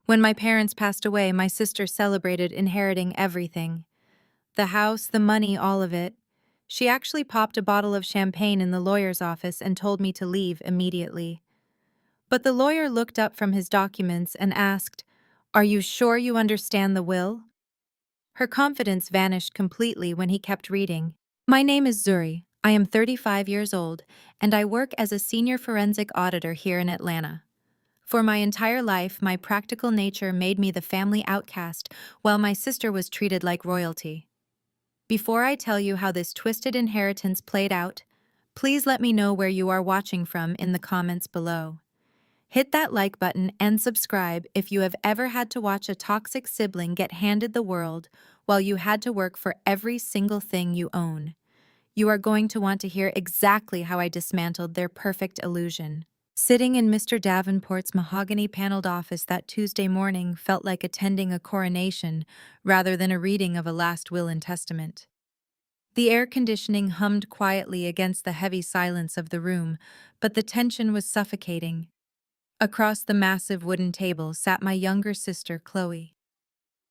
When my parents passed away, my sister celebrated inheriting everything. The house, the money, all of it. She actually popped a bottle of champagne in the lawyer's office and told me to leave immediately. But the lawyer looked up from his documents and asked, "Are you sure you understand the will?" Her confidence vanished completely when he kept reading. My name is Zuri. I am 35 years old, and I work as a senior forensic auditor here in Atlanta. For my entire life, my practical nature made me the family outcast, while my sister was treated like royalty. Before I tell you how this twisted inheritance played out, please let me know where you are watching from in the comments below. Hit that like button and subscribe if you have ever had to watch a toxic sibling get handed the world while you had to work for every single thing you own. You are going to want to hear exactly how I dismantled their perfect illusion. Sitting in Mr. Davenport's mahogany-paneled office that Tuesday morning felt like attending a coronation rather than a reading of a last will and testament. The air conditioning hummed quietly against the heavy silence of the room, but the tension was suffocating. Across the massive wooden table sat my younger sister, Chloe.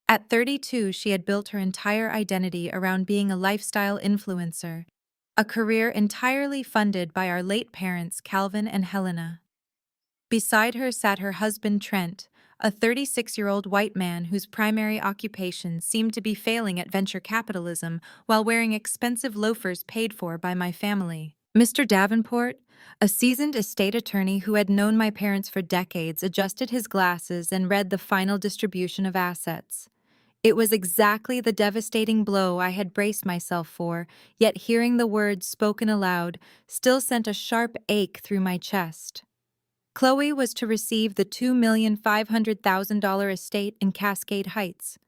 At 32, she had built her entire identity around being a lifestyle influencer, a career entirely funded by our late parents, Calvin and Helena. Beside her sat her husband, Trent, a 36-year-old white man whose primary occupation seemed to be failing at venture capitalism while wearing expensive loafers paid for by my family. Mr. Davenport, a seasoned estate attorney who had known my parents for decades, adjusted his glasses and read the final distribution of assets. It was exactly the devastating blow I had braced myself for, yet hearing the words spoken aloud still sent a sharp ache through my chest. Chloe was to receive the $2,500,000 estate in Cascade Heights.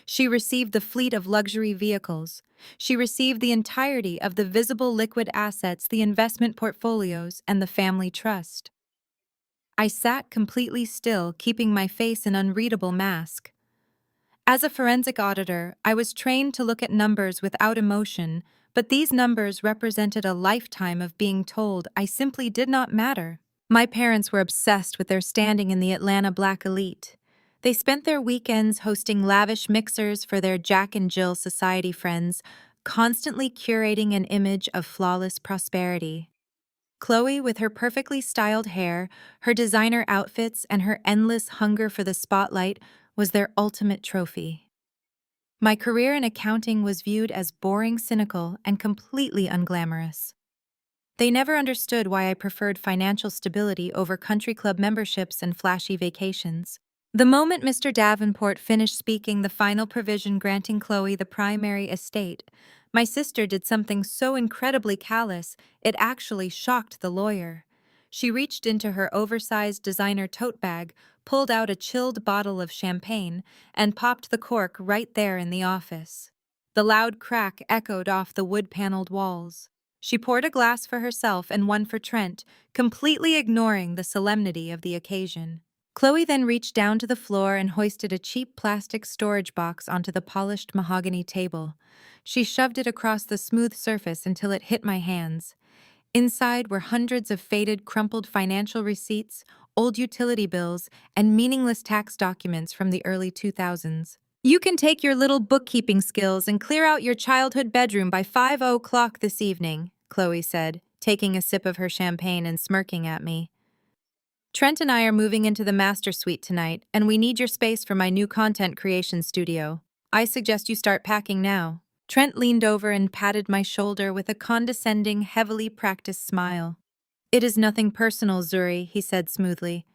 She received the fleet of luxury vehicles. She received the entirety of the visible liquid assets, the investment portfolios, and the family trust. I sat completely still, keeping my face an unreadable mask. As a forensic auditor, I was trained to look at numbers without emotion, but these numbers represented a lifetime of being told I simply did not matter. My parents were obsessed with their standing in the Atlanta Black elite. They spent their weekends hosting lavish mixers for their Jack and Jill society friends, constantly curating an image of flawless prosperity. Chloe, with her perfectly styled hair, her designer outfits, and her endless hunger for the spotlight, was their ultimate trophy. My career in accounting was viewed as boring, cynical, and completely unglamorous. They never understood why I preferred financial stability over country club memberships and flashy vacations. The moment Mr. Davenport finished speaking the final provision granting Chloe the primary estate, my sister did something so incredibly callous it actually shocked the lawyer. She reached into her oversized designer tote bag, pulled out a chilled bottle of champagne, and popped the cork right there in the office. The loud crack echoed off the wood-paneled walls. She poured a glass for herself and one for Trent, completely ignoring the solemnity of the occasion. Chloe then reached down to the floor and hoisted a cheap plastic storage box onto the polished mahogany table. She shoved it across the smooth surface until it hit my hands. Inside were hundreds of faded, crumpled financial receipts, old utility bills, and meaningless tax documents from the early 2000s. "You can take your little bookkeeping skills and clear out your childhood bedroom by 5 o'clock this evening," Chloe said, taking a sip of her champagne and smirking at me. "Trent and I are moving into the master suite tonight, and we need your space for my new content creation studio. I suggest you start packing now." Trent leaned over and patted my shoulder with a condescending, heavily practiced smile. "It is nothing personal, Zuri," he said smoothly.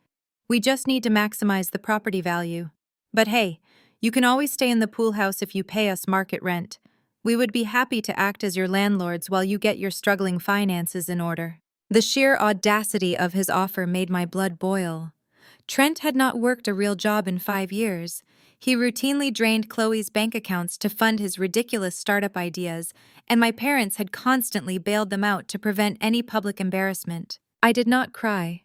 "We just need to maximize the property value. But hey, you can always stay in the pool house if you pay us market rent. We would be happy to act as your landlords while you get your struggling finances in order." The sheer audacity of his offer made my blood boil. Trent had not worked a real job in 5 years. He routinely drained Chloe's bank accounts to fund his ridiculous startup ideas, and my parents had constantly bailed them out to prevent any public embarrassment. I did not cry.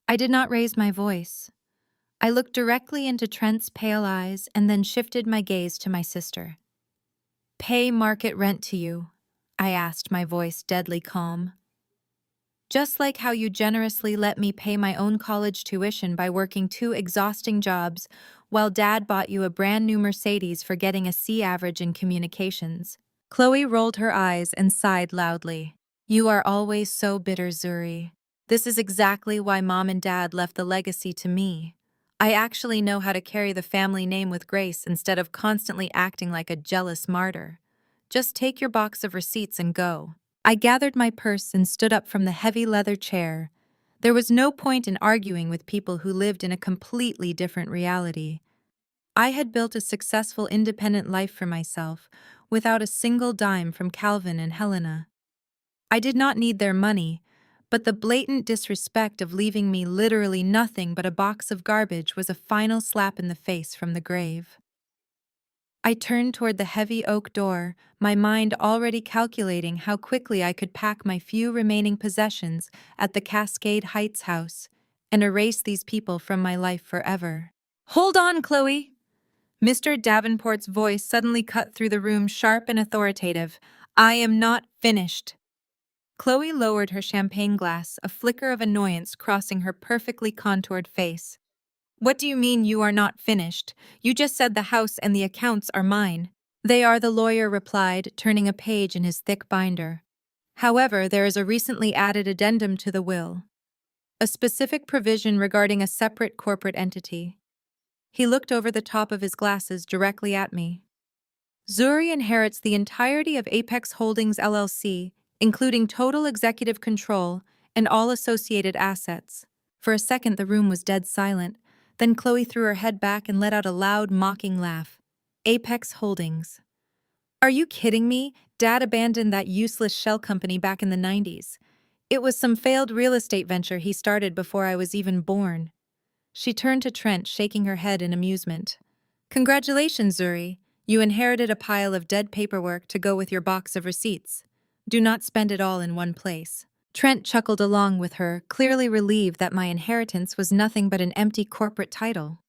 I did not raise my voice. I looked directly into Trent's pale eyes and then shifted my gaze to my sister. "Pay market rent to you?" I asked, my voice deadly calm. Just like how you generously let me pay my own college tuition by working two exhausting jobs, while Dad bought you a brand new Mercedes for getting a C average in communications. Chloe rolled her eyes and sighed loudly. You are always so bitter, Zuri. This is exactly why Mom and Dad left the legacy to me. I actually know how to carry the family name with grace instead of constantly acting like a jealous martyr. Just take your box of receipts and go. I gathered my purse and stood up from the heavy leather chair. There was no point in arguing with people who lived in a completely different reality. I had built a successful independent life for myself, without a single dime from Calvin and Helena. I did not need their money, but the blatant disrespect of leaving me literally nothing but a box of garbage was a final slap in the face from the grave. I turned toward the heavy oak door, my mind already calculating how quickly I could pack my few remaining possessions at the Cascade Heights house and erase these people from my life forever. Hold on, Chloe! Mr. Davenport's voice suddenly cut through the room, sharp and authoritative. I am not finished. Chloe lowered her champagne glass, a flicker of annoyance crossing her perfectly contoured face. What do you mean you are not finished? You just said the house and the accounts are mine. They are, the lawyer replied, turning a page in his thick binder. However, there is a recently added addendum to the will. A specific provision regarding a separate corporate entity. He looked over the top of his glasses directly at me. Zuri inherits the entirety of Apex Holdings LLC, including total executive control and all associated assets. For a second, the room was dead silent. Then Chloe threw her head back and let out a loud, mocking laugh. Apex Holdings. Are you kidding me? Dad abandoned that useless shell company back in the 90s. It was some failed real estate venture he started before I was even born. She turned to Trent, shaking her head in amusement. Congratulations, Zuri. You inherited a pile of dead paperwork to go with your box of receipts. Do not spend it all in one place. Trent chuckled along with her, clearly relieved that my inheritance was nothing but an empty corporate title.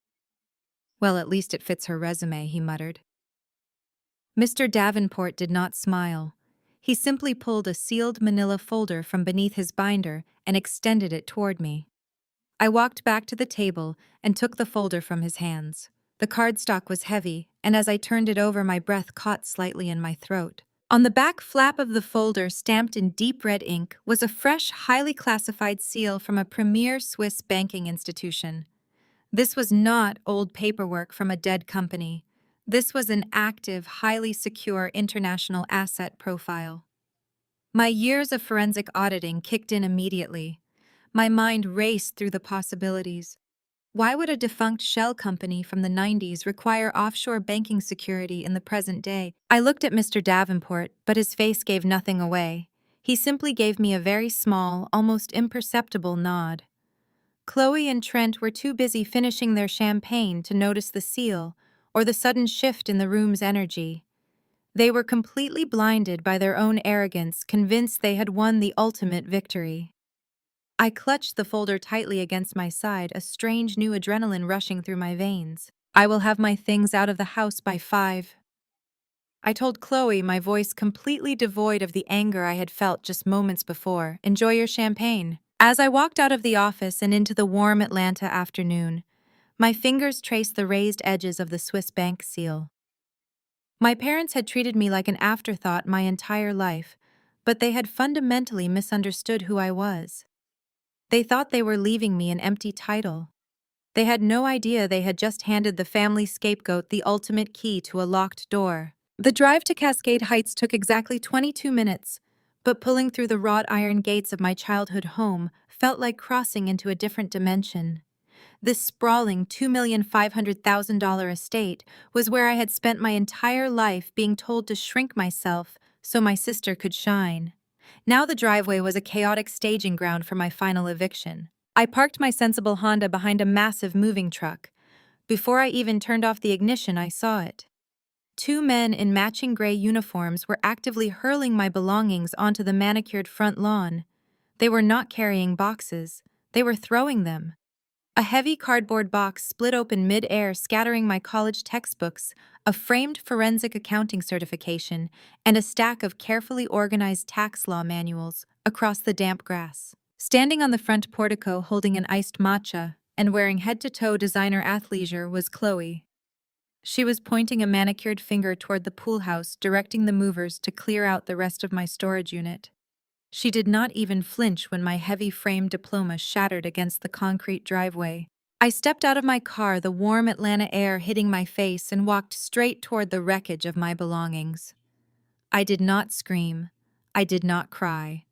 Well, at least it fits her resume, he muttered. Mr. Davenport did not smile. He simply pulled a sealed manila folder from beneath his binder and extended it toward me. I walked back to the table and took the folder from his hands. The cardstock was heavy, and as I turned it over, my breath caught slightly in my throat. On the back flap of the folder, stamped in deep red ink, was a fresh, highly classified seal from a premier Swiss banking institution. This was not old paperwork from a dead company. This was an active, highly secure international asset profile. My years of forensic auditing kicked in immediately. My mind raced through the possibilities. Why would a defunct shell company from the 90s require offshore banking security in the present day? I looked at Mr. Davenport, but his face gave nothing away. He simply gave me a very small, almost imperceptible nod. Chloe and Trent were too busy finishing their champagne to notice the seal or the sudden shift in the room's energy. They were completely blinded by their own arrogance, convinced they had won the ultimate victory. I clutched the folder tightly against my side, a strange new adrenaline rushing through my veins. I will have my things out of the house by 5. I told Chloe, my voice completely devoid of the anger I had felt just moments before. Enjoy your champagne. As I walked out of the office and into the warm Atlanta afternoon, my fingers traced the raised edges of the Swiss bank seal. My parents had treated me like an afterthought my entire life, but they had fundamentally misunderstood who I was. They thought they were leaving me an empty title. They had no idea they had just handed the family scapegoat the ultimate key to a locked door. The drive to Cascade Heights took exactly 22 minutes, but pulling through the wrought iron gates of my childhood home felt like crossing into a different dimension. This sprawling $2,500,000 estate was where I had spent my entire life being told to shrink myself so my sister could shine. Now the driveway was a chaotic staging ground for my final eviction. I parked my sensible Honda behind a massive moving truck. Before I even turned off the ignition, I saw it. 2 men in matching gray uniforms were actively hurling my belongings onto the manicured front lawn. They were not carrying boxes. They were throwing them. A heavy cardboard box split open mid-air, scattering my college textbooks, a framed forensic accounting certification, and a stack of carefully organized tax law manuals across the damp grass. Standing on the front portico holding an iced matcha and wearing head-to-toe designer athleisure was Chloe. She was pointing a manicured finger toward the pool house, directing the movers to clear out the rest of my storage unit. She did not even flinch when my heavy-framed diploma shattered against the concrete driveway. I stepped out of my car, the warm Atlanta air hitting my face, and walked straight toward the wreckage of my belongings. I did not scream. I did not cry.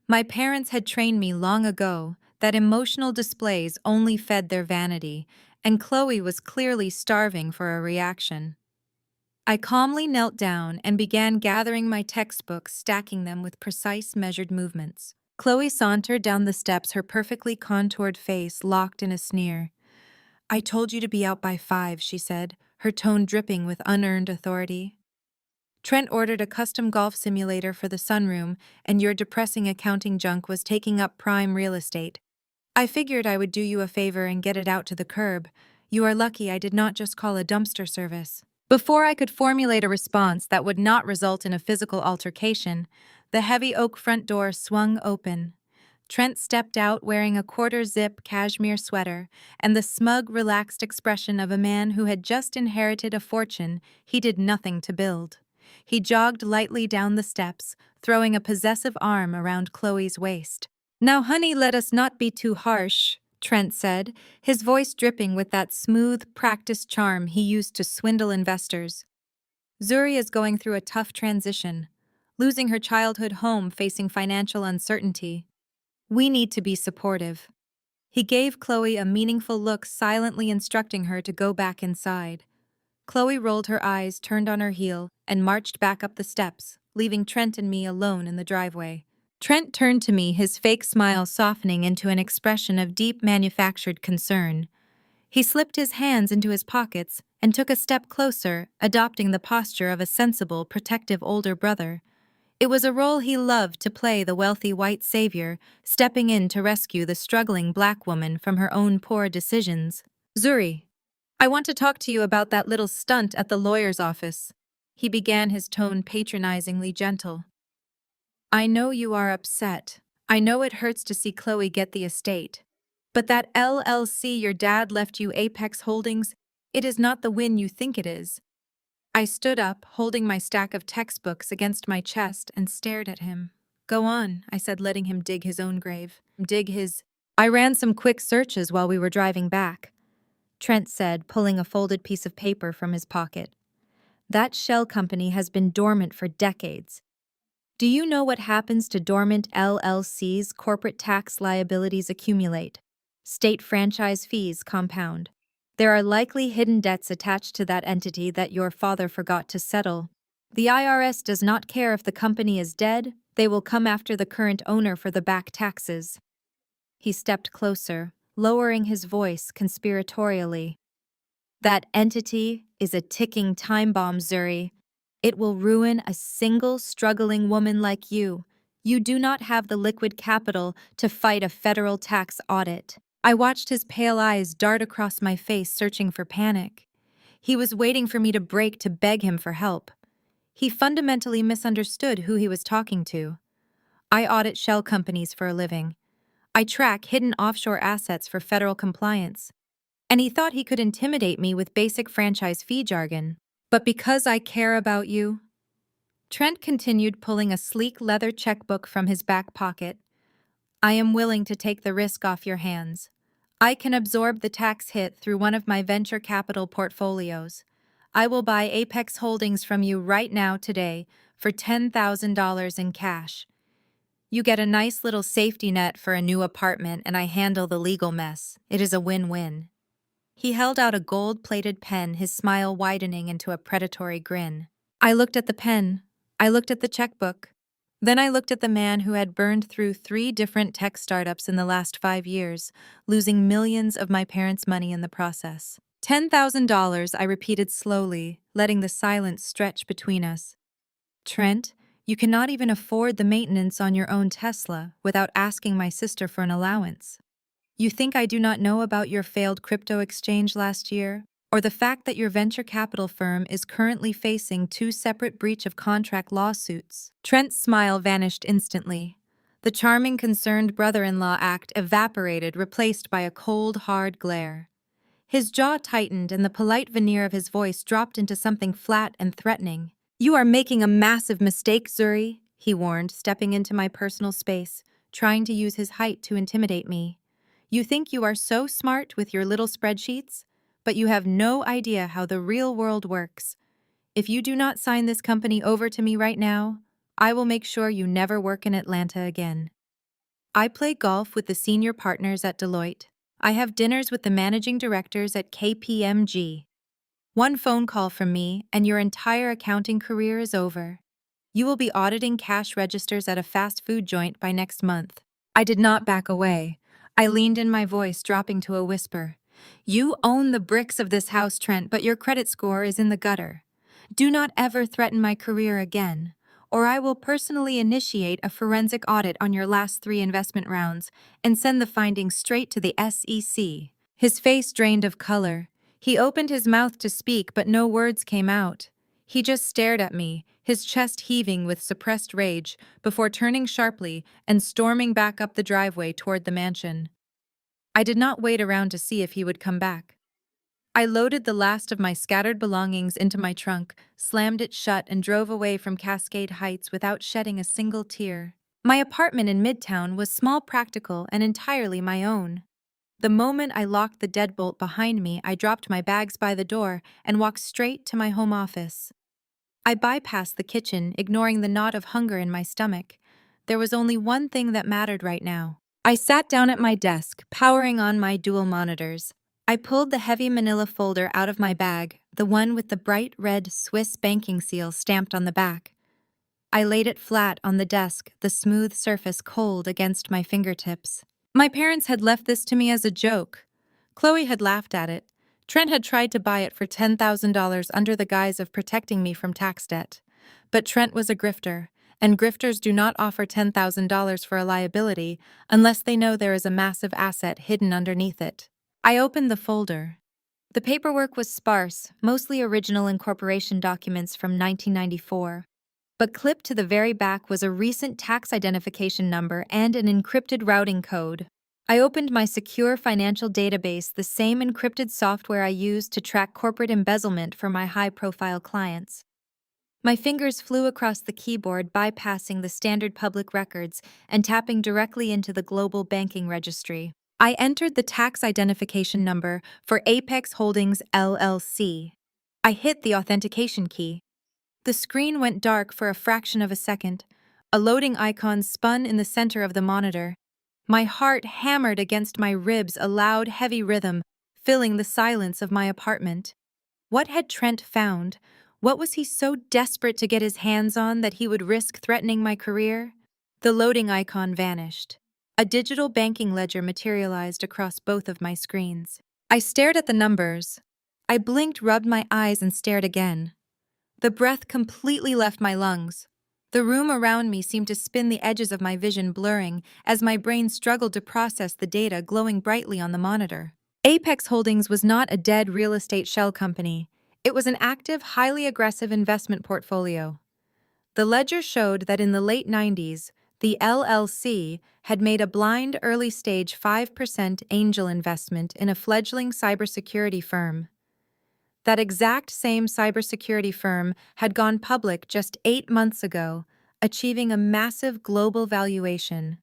My parents had trained me long ago that emotional displays only fed their vanity, and Chloe was clearly starving for a reaction. I calmly knelt down and began gathering my textbooks, stacking them with precise, measured movements. Chloe sauntered down the steps, her perfectly contoured face locked in a sneer. "I told you to be out by 5, she said, her tone dripping with unearned authority. "Trent ordered a custom golf simulator for the sunroom, and your depressing accounting junk was taking up prime real estate. I figured I would do you a favor and get it out to the curb. You are lucky I did not just call a dumpster service." Before I could formulate a response that would not result in a physical altercation, the heavy oak front door swung open. Trent stepped out wearing a quarter-zip cashmere sweater and the smug, relaxed expression of a man who had just inherited a fortune he did nothing to build. He jogged lightly down the steps, throwing a possessive arm around Chloe's waist. "Now, honey, let us not be too harsh," Trent said, his voice dripping with that smooth, practiced charm he used to swindle investors. "Zuri is going through a tough transition, losing her childhood home, facing financial uncertainty. We need to be supportive." He gave Chloe a meaningful look, silently instructing her to go back inside. Chloe rolled her eyes, turned on her heel, and marched back up the steps, leaving Trent and me alone in the driveway. Trent turned to me, his fake smile softening into an expression of deep manufactured concern. He slipped his hands into his pockets and took a step closer, adopting the posture of a sensible, protective older brother. It was a role he loved to play, the wealthy white savior, stepping in to rescue the struggling black woman from her own poor decisions. "Zuri, I want to talk to you about that little stunt at the lawyer's office." He began, his tone patronizingly gentle. "I know you are upset. I know it hurts to see Chloe get the estate. But that LLC your dad left you, Apex Holdings, it is not the win you think it is." I stood up, holding my stack of textbooks against my chest, and stared at him. "Go on," I said, letting him dig his own grave. "I ran some quick searches while we were driving back," Trent said, pulling a folded piece of paper from his pocket. "That shell company has been dormant for decades. Do you know what happens to dormant LLCs? Corporate tax liabilities accumulate. State franchise fees compound. There are likely hidden debts attached to that entity that your father forgot to settle. The IRS does not care if the company is dead, they will come after the current owner for the back taxes." He stepped closer, lowering his voice conspiratorially. "That entity is a ticking time bomb, Zuri. It will ruin a single struggling woman like you. You do not have the liquid capital to fight a federal tax audit." I watched his pale eyes dart across my face, searching for panic. He was waiting for me to break, to beg him for help. He fundamentally misunderstood who he was talking to. I audit shell companies for a living. I track hidden offshore assets for federal compliance. And he thought he could intimidate me with basic franchise fee jargon. "But because I care about you," Trent continued, pulling a sleek leather checkbook from his back pocket, "I am willing to take the risk off your hands. I can absorb the tax hit through one of my venture capital portfolios. I will buy Apex Holdings from you right now, today, for $10,000 in cash. You get a nice little safety net for a new apartment, and I handle the legal mess. It is a win-win." He held out a gold-plated pen, his smile widening into a predatory grin. I looked at the pen. I looked at the checkbook. Then I looked at the man who had burned through 3 different tech startups in the last 5 years, losing millions of my parents' money in the process. $10,000, I repeated slowly, letting the silence stretch between us. "Trent, you cannot even afford the maintenance on your own Tesla without asking my sister for an allowance. You think I do not know about your failed crypto exchange last year? Or the fact that your venture capital firm is currently facing 2 separate breach of contract lawsuits?" Trent's smile vanished instantly. The charming, concerned brother-in-law act evaporated, replaced by a cold, hard glare. His jaw tightened and the polite veneer of his voice dropped into something flat and threatening. "You are making a massive mistake, Zuri," he warned, stepping into my personal space, trying to use his height to intimidate me. "You think you are so smart with your little spreadsheets, but you have no idea how the real world works. If you do not sign this company over to me right now, I will make sure you never work in Atlanta again." I play golf with the senior partners at Deloitte. I have dinners with the managing directors at KPMG. One phone call from me, and your entire accounting career is over. You will be auditing cash registers at a fast food joint by next month. I did not back away. I leaned in, my voice dropping to a whisper. "You own the bricks of this house, Trent, but your credit score is in the gutter. Do not ever threaten my career again, or I will personally initiate a forensic audit on your last 3 investment rounds and send the findings straight to the SEC." His face drained of color. He opened his mouth to speak, but no words came out. He just stared at me, his chest heaving with suppressed rage, before turning sharply and storming back up the driveway toward the mansion. I did not wait around to see if he would come back. I loaded the last of my scattered belongings into my trunk, slammed it shut, and drove away from Cascade Heights without shedding a single tear. My apartment in Midtown was small, practical, and entirely my own. The moment I locked the deadbolt behind me, I dropped my bags by the door and walked straight to my home office. I bypassed the kitchen, ignoring the knot of hunger in my stomach. There was only one thing that mattered right now. I sat down at my desk, powering on my dual monitors. I pulled the heavy manila folder out of my bag, the one with the bright red Swiss banking seal stamped on the back. I laid it flat on the desk, the smooth surface cold against my fingertips. My parents had left this to me as a joke. Chloe had laughed at it. Trent had tried to buy it for $10,000 under the guise of protecting me from tax debt. But Trent was a grifter, and grifters do not offer $10,000 for a liability unless they know there is a massive asset hidden underneath it. I opened the folder. The paperwork was sparse, mostly original incorporation documents from 1994. But clipped to the very back was a recent tax identification number and an encrypted routing code. I opened my secure financial database, the same encrypted software I used to track corporate embezzlement for my high-profile clients. My fingers flew across the keyboard, bypassing the standard public records and tapping directly into the global banking registry. I entered the tax identification number for Apex Holdings, LLC. I hit the authentication key. The screen went dark for a fraction of a second. A loading icon spun in the center of the monitor. My heart hammered against my ribs, a loud, heavy rhythm, filling the silence of my apartment. What had Trent found? What was he so desperate to get his hands on that he would risk threatening my career? The loading icon vanished. A digital banking ledger materialized across both of my screens. I stared at the numbers. I blinked, rubbed my eyes, and stared again. The breath completely left my lungs. The room around me seemed to spin, the edges of my vision blurring as my brain struggled to process the data glowing brightly on the monitor. Apex Holdings was not a dead real estate shell company. It was an active, highly aggressive investment portfolio. The ledger showed that in the late 90s, the LLC had made a blind early-stage 5% angel investment in a fledgling cybersecurity firm. That exact same cybersecurity firm had gone public just 8 months ago, achieving a massive global valuation.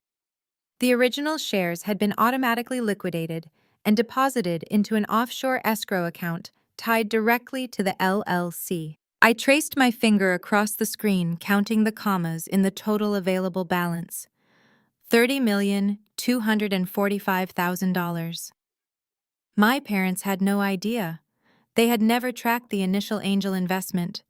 The original shares had been automatically liquidated and deposited into an offshore escrow account tied directly to the LLC. I traced my finger across the screen, counting the commas in the total available balance. $30,245,000. My parents had no idea. They had never tracked the initial angel investment.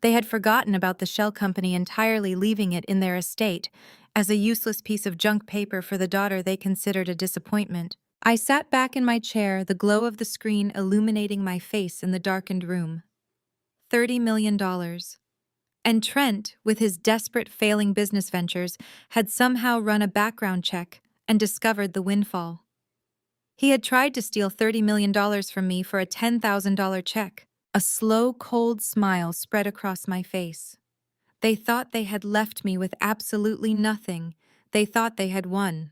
They had forgotten about the shell company entirely, leaving it in their estate as a useless piece of junk paper for the daughter they considered a disappointment. I sat back in my chair, the glow of the screen illuminating my face in the darkened room. $30 million. And Trent, with his desperate, failing business ventures, had somehow run a background check and discovered the windfall. He had tried to steal $30 million from me for a $10,000 check. A slow, cold smile spread across my face. They thought they had left me with absolutely nothing. They thought they had won.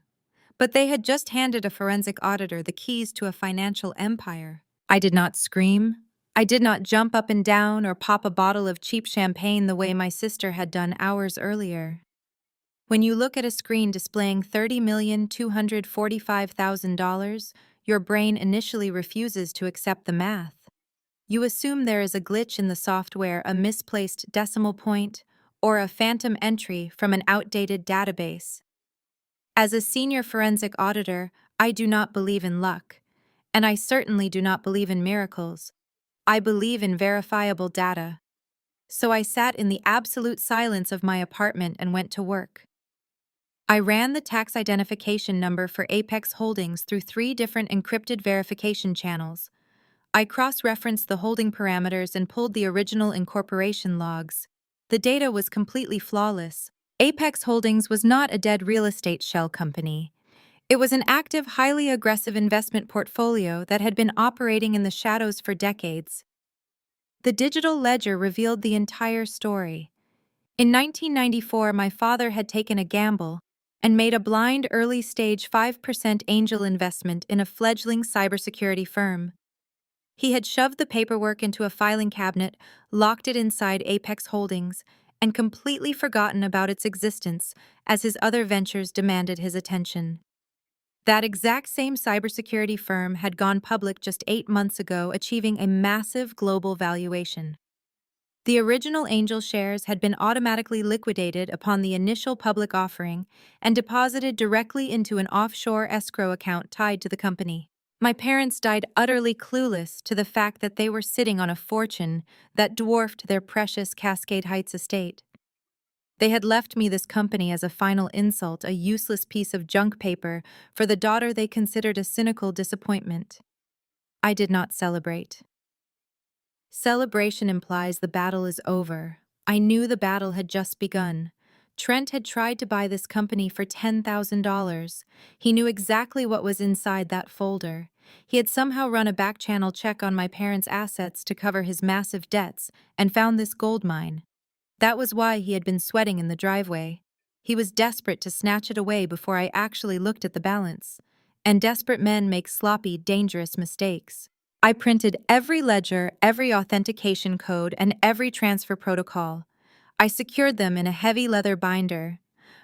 But they had just handed a forensic auditor the keys to a financial empire. I did not scream. I did not jump up and down or pop a bottle of cheap champagne the way my sister had done hours earlier. When you look at a screen displaying $30,245,000, your brain initially refuses to accept the math. You assume there is a glitch in the software, a misplaced decimal point, or a phantom entry from an outdated database. As a senior forensic auditor, I do not believe in luck, and I certainly do not believe in miracles. I believe in verifiable data. So I sat in the absolute silence of my apartment and went to work. I ran the tax identification number for Apex Holdings through 3 different encrypted verification channels. I cross-referenced the holding parameters and pulled the original incorporation logs. The data was completely flawless. Apex Holdings was not a dead real estate shell company. It was an active, highly aggressive investment portfolio that had been operating in the shadows for decades. The digital ledger revealed the entire story. In 1994, my father had taken a gamble and made a blind early-stage 5% angel investment in a fledgling cybersecurity firm. He had shoved the paperwork into a filing cabinet, locked it inside Apex Holdings, and completely forgotten about its existence as his other ventures demanded his attention. That exact same cybersecurity firm had gone public just 8 months ago, achieving a massive global valuation. The original Angel shares had been automatically liquidated upon the initial public offering and deposited directly into an offshore escrow account tied to the company. My parents died utterly clueless to the fact that they were sitting on a fortune that dwarfed their precious Cascade Heights estate. They had left me this company as a final insult, a useless piece of junk paper for the daughter they considered a cynical disappointment. I did not celebrate. Celebration implies the battle is over. I knew the battle had just begun. Trent had tried to buy this company for $10,000. He knew exactly what was inside that folder. He had somehow run a back-channel check on my parents' assets to cover his massive debts and found this gold mine. That was why he had been sweating in the driveway. He was desperate to snatch it away before I actually looked at the balance. And desperate men make sloppy, dangerous mistakes. I printed every ledger, every authentication code, and every transfer protocol. I secured them in a heavy leather binder.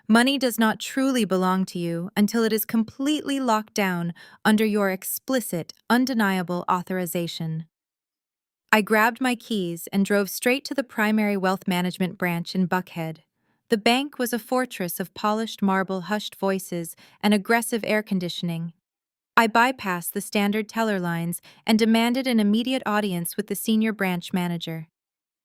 Money does not truly belong to you until it is completely locked down under your explicit, undeniable authorization. I grabbed my keys and drove straight to the primary wealth management branch in Buckhead. The bank was a fortress of polished marble, hushed voices, and aggressive air conditioning. I bypassed the standard teller lines and demanded an immediate audience with the senior branch manager.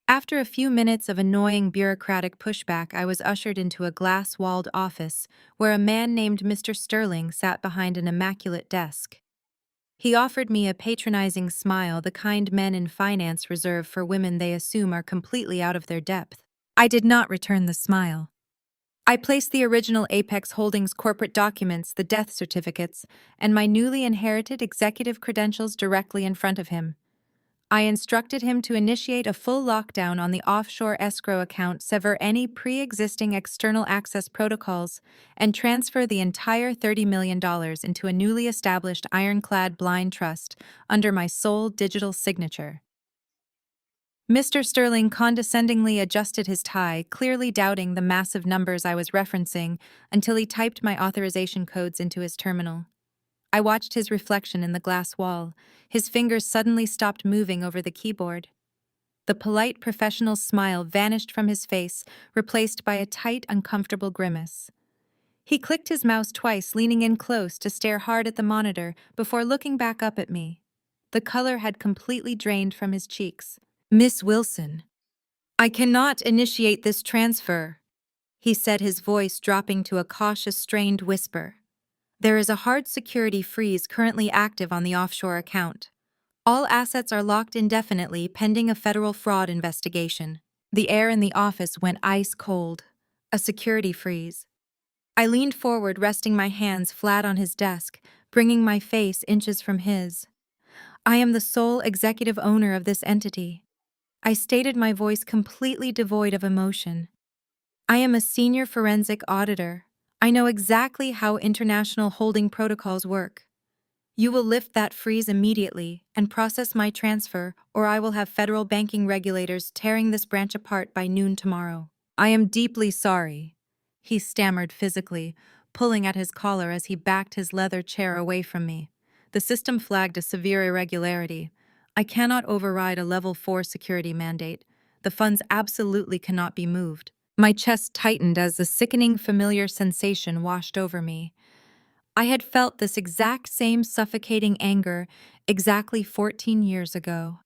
After a few minutes of annoying bureaucratic pushback, I was ushered into a glass-walled office where a man named Mr. Sterling sat behind an immaculate desk. He offered me a patronizing smile, the kind men in finance reserve for women they assume are completely out of their depth. I did not return the smile. I placed the original Apex Holdings corporate documents, the death certificates, and my newly inherited executive credentials directly in front of him. I instructed him to initiate a full lockdown on the offshore escrow account, sever any pre-existing external access protocols, and transfer the entire $30 million into a newly established ironclad blind trust under my sole digital signature. Mr. Sterling condescendingly adjusted his tie, clearly doubting the massive numbers I was referencing, until he typed my authorization codes into his terminal. I watched his reflection in the glass wall. His fingers suddenly stopped moving over the keyboard. The polite professional smile vanished from his face, replaced by a tight, uncomfortable grimace. He clicked his mouse twice, leaning in close to stare hard at the monitor before looking back up at me. The color had completely drained from his cheeks. "Miss Wilson, I cannot initiate this transfer," he said, his voice dropping to a cautious, strained whisper. "There is a hard security freeze currently active on the offshore account. All assets are locked indefinitely pending a federal fraud investigation." The air in the office went ice cold. A security freeze. I leaned forward, resting my hands flat on his desk, bringing my face inches from his. "I am the sole executive owner of this entity." I stated, my voice completely devoid of emotion. "I am a senior forensic auditor. I know exactly how international holding protocols work. You will lift that freeze immediately and process my transfer, or I will have federal banking regulators tearing this branch apart by noon tomorrow. I am deeply sorry, he stammered physically, pulling at his collar as he backed his leather chair away from me. The system flagged a severe irregularity. I cannot override a level 4 security mandate. The funds absolutely cannot be moved. My chest tightened as the sickening familiar sensation washed over me. I had felt this exact same suffocating anger exactly 14 years ago.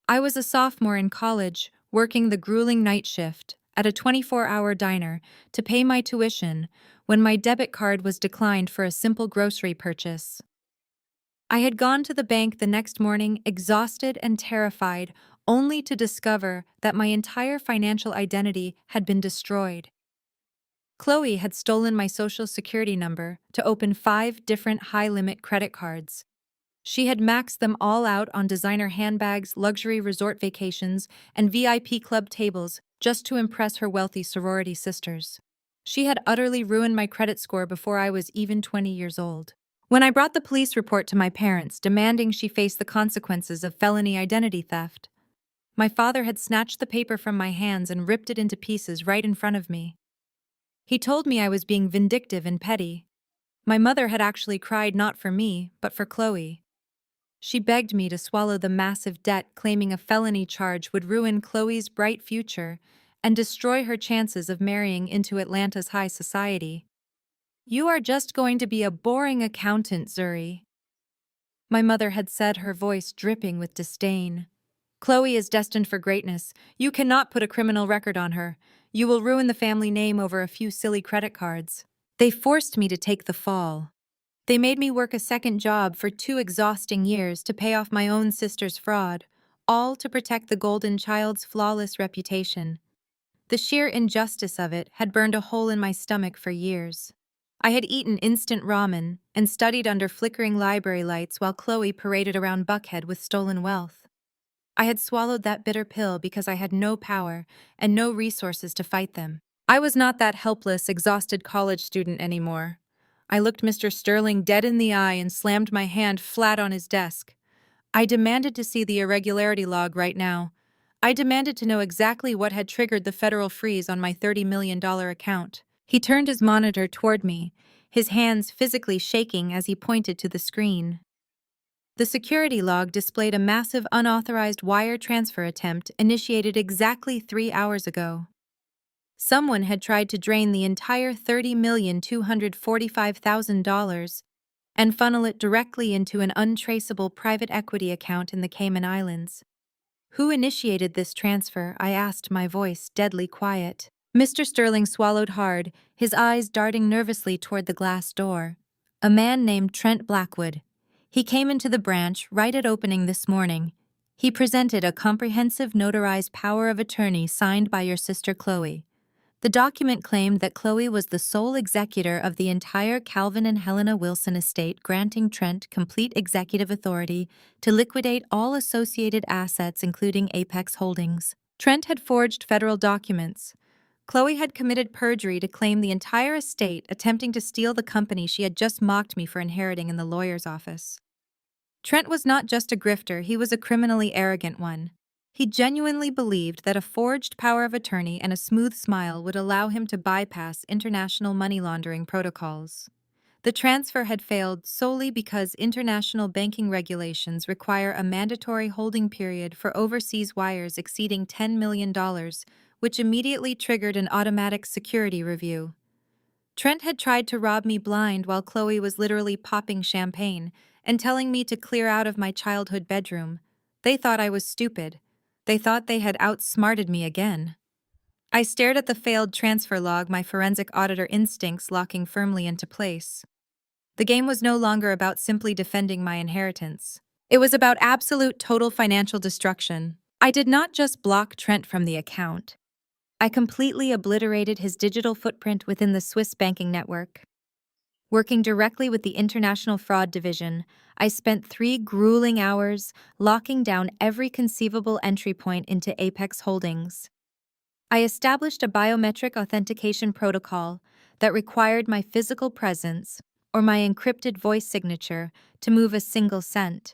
I was a sophomore in college, working the grueling night shift at a 24-hour diner to pay my tuition when my debit card was declined for a simple grocery purchase. I had gone to the bank the next morning exhausted and terrified, only to discover that my entire financial identity had been destroyed. Chloe had stolen my social security number to open 5 different high-limit credit cards. She had maxed them all out on designer handbags, luxury resort vacations, and VIP club tables just to impress her wealthy sorority sisters. She had utterly ruined my credit score before I was even 20 years old. When I brought the police report to my parents demanding she face the consequences of felony identity theft, my father had snatched the paper from my hands and ripped it into pieces right in front of me. He told me I was being vindictive and petty. My mother had actually cried not for me, but for Chloe. She begged me to swallow the massive debt, claiming a felony charge would ruin Chloe's bright future and destroy her chances of marrying into Atlanta's high society. "You are just going to be a boring accountant, Zuri," my mother had said, her voice dripping with disdain. "Chloe is destined for greatness. You cannot put a criminal record on her. You will ruin the family name over a few silly credit cards." They forced me to take the fall. They made me work a second job for 2 exhausting years to pay off my own sister's fraud, all to protect the golden child's flawless reputation. The sheer injustice of it had burned a hole in my stomach for years. I had eaten instant ramen and studied under flickering library lights while Chloe paraded around Buckhead with stolen wealth. I had swallowed that bitter pill because I had no power and no resources to fight them. I was not that helpless, exhausted college student anymore. I looked Mr. Sterling dead in the eye and slammed my hand flat on his desk. I demanded to see the irregularity log right now. I demanded to know exactly what had triggered the federal freeze on my $30 million account. He turned his monitor toward me, his hands physically shaking as he pointed to the screen. The security log displayed a massive unauthorized wire transfer attempt initiated exactly 3 hours ago. Someone had tried to drain the entire $30,245,000 and funnel it directly into an untraceable private equity account in the Cayman Islands. "Who initiated this transfer?" I asked, my voice deadly quiet. Mr. Sterling swallowed hard, his eyes darting nervously toward the glass door. "A man named Trent Blackwood. He came into the branch right at opening this morning. He presented a comprehensive notarized power of attorney signed by your sister Chloe. The document claimed that Chloe was the sole executor of the entire Calvin and Helena Wilson estate, granting Trent complete executive authority to liquidate all associated assets, including Apex Holdings. Trent had forged federal documents. Chloe had committed perjury to claim the entire estate, attempting to steal the company she had just mocked me for inheriting in the lawyer's office. Trent was not just a grifter, he was a criminally arrogant one. He genuinely believed that a forged power of attorney and a smooth smile would allow him to bypass international money laundering protocols. The transfer had failed solely because international banking regulations require a mandatory holding period for overseas wires exceeding $10 million, which immediately triggered an automatic security review. Trent had tried to rob me blind while Chloe was literally popping champagne and telling me to clear out of my childhood bedroom. They thought I was stupid. They thought they had outsmarted me again. I stared at the failed transfer log, my forensic auditor instincts locking firmly into place. The game was no longer about simply defending my inheritance. It was about absolute total financial destruction. I did not just block Trent from the account. I completely obliterated his digital footprint within the Swiss banking network. Working directly with the International Fraud Division, I spent 3 grueling hours locking down every conceivable entry point into Apex Holdings. I established a biometric authentication protocol that required my physical presence or my encrypted voice signature to move a single cent.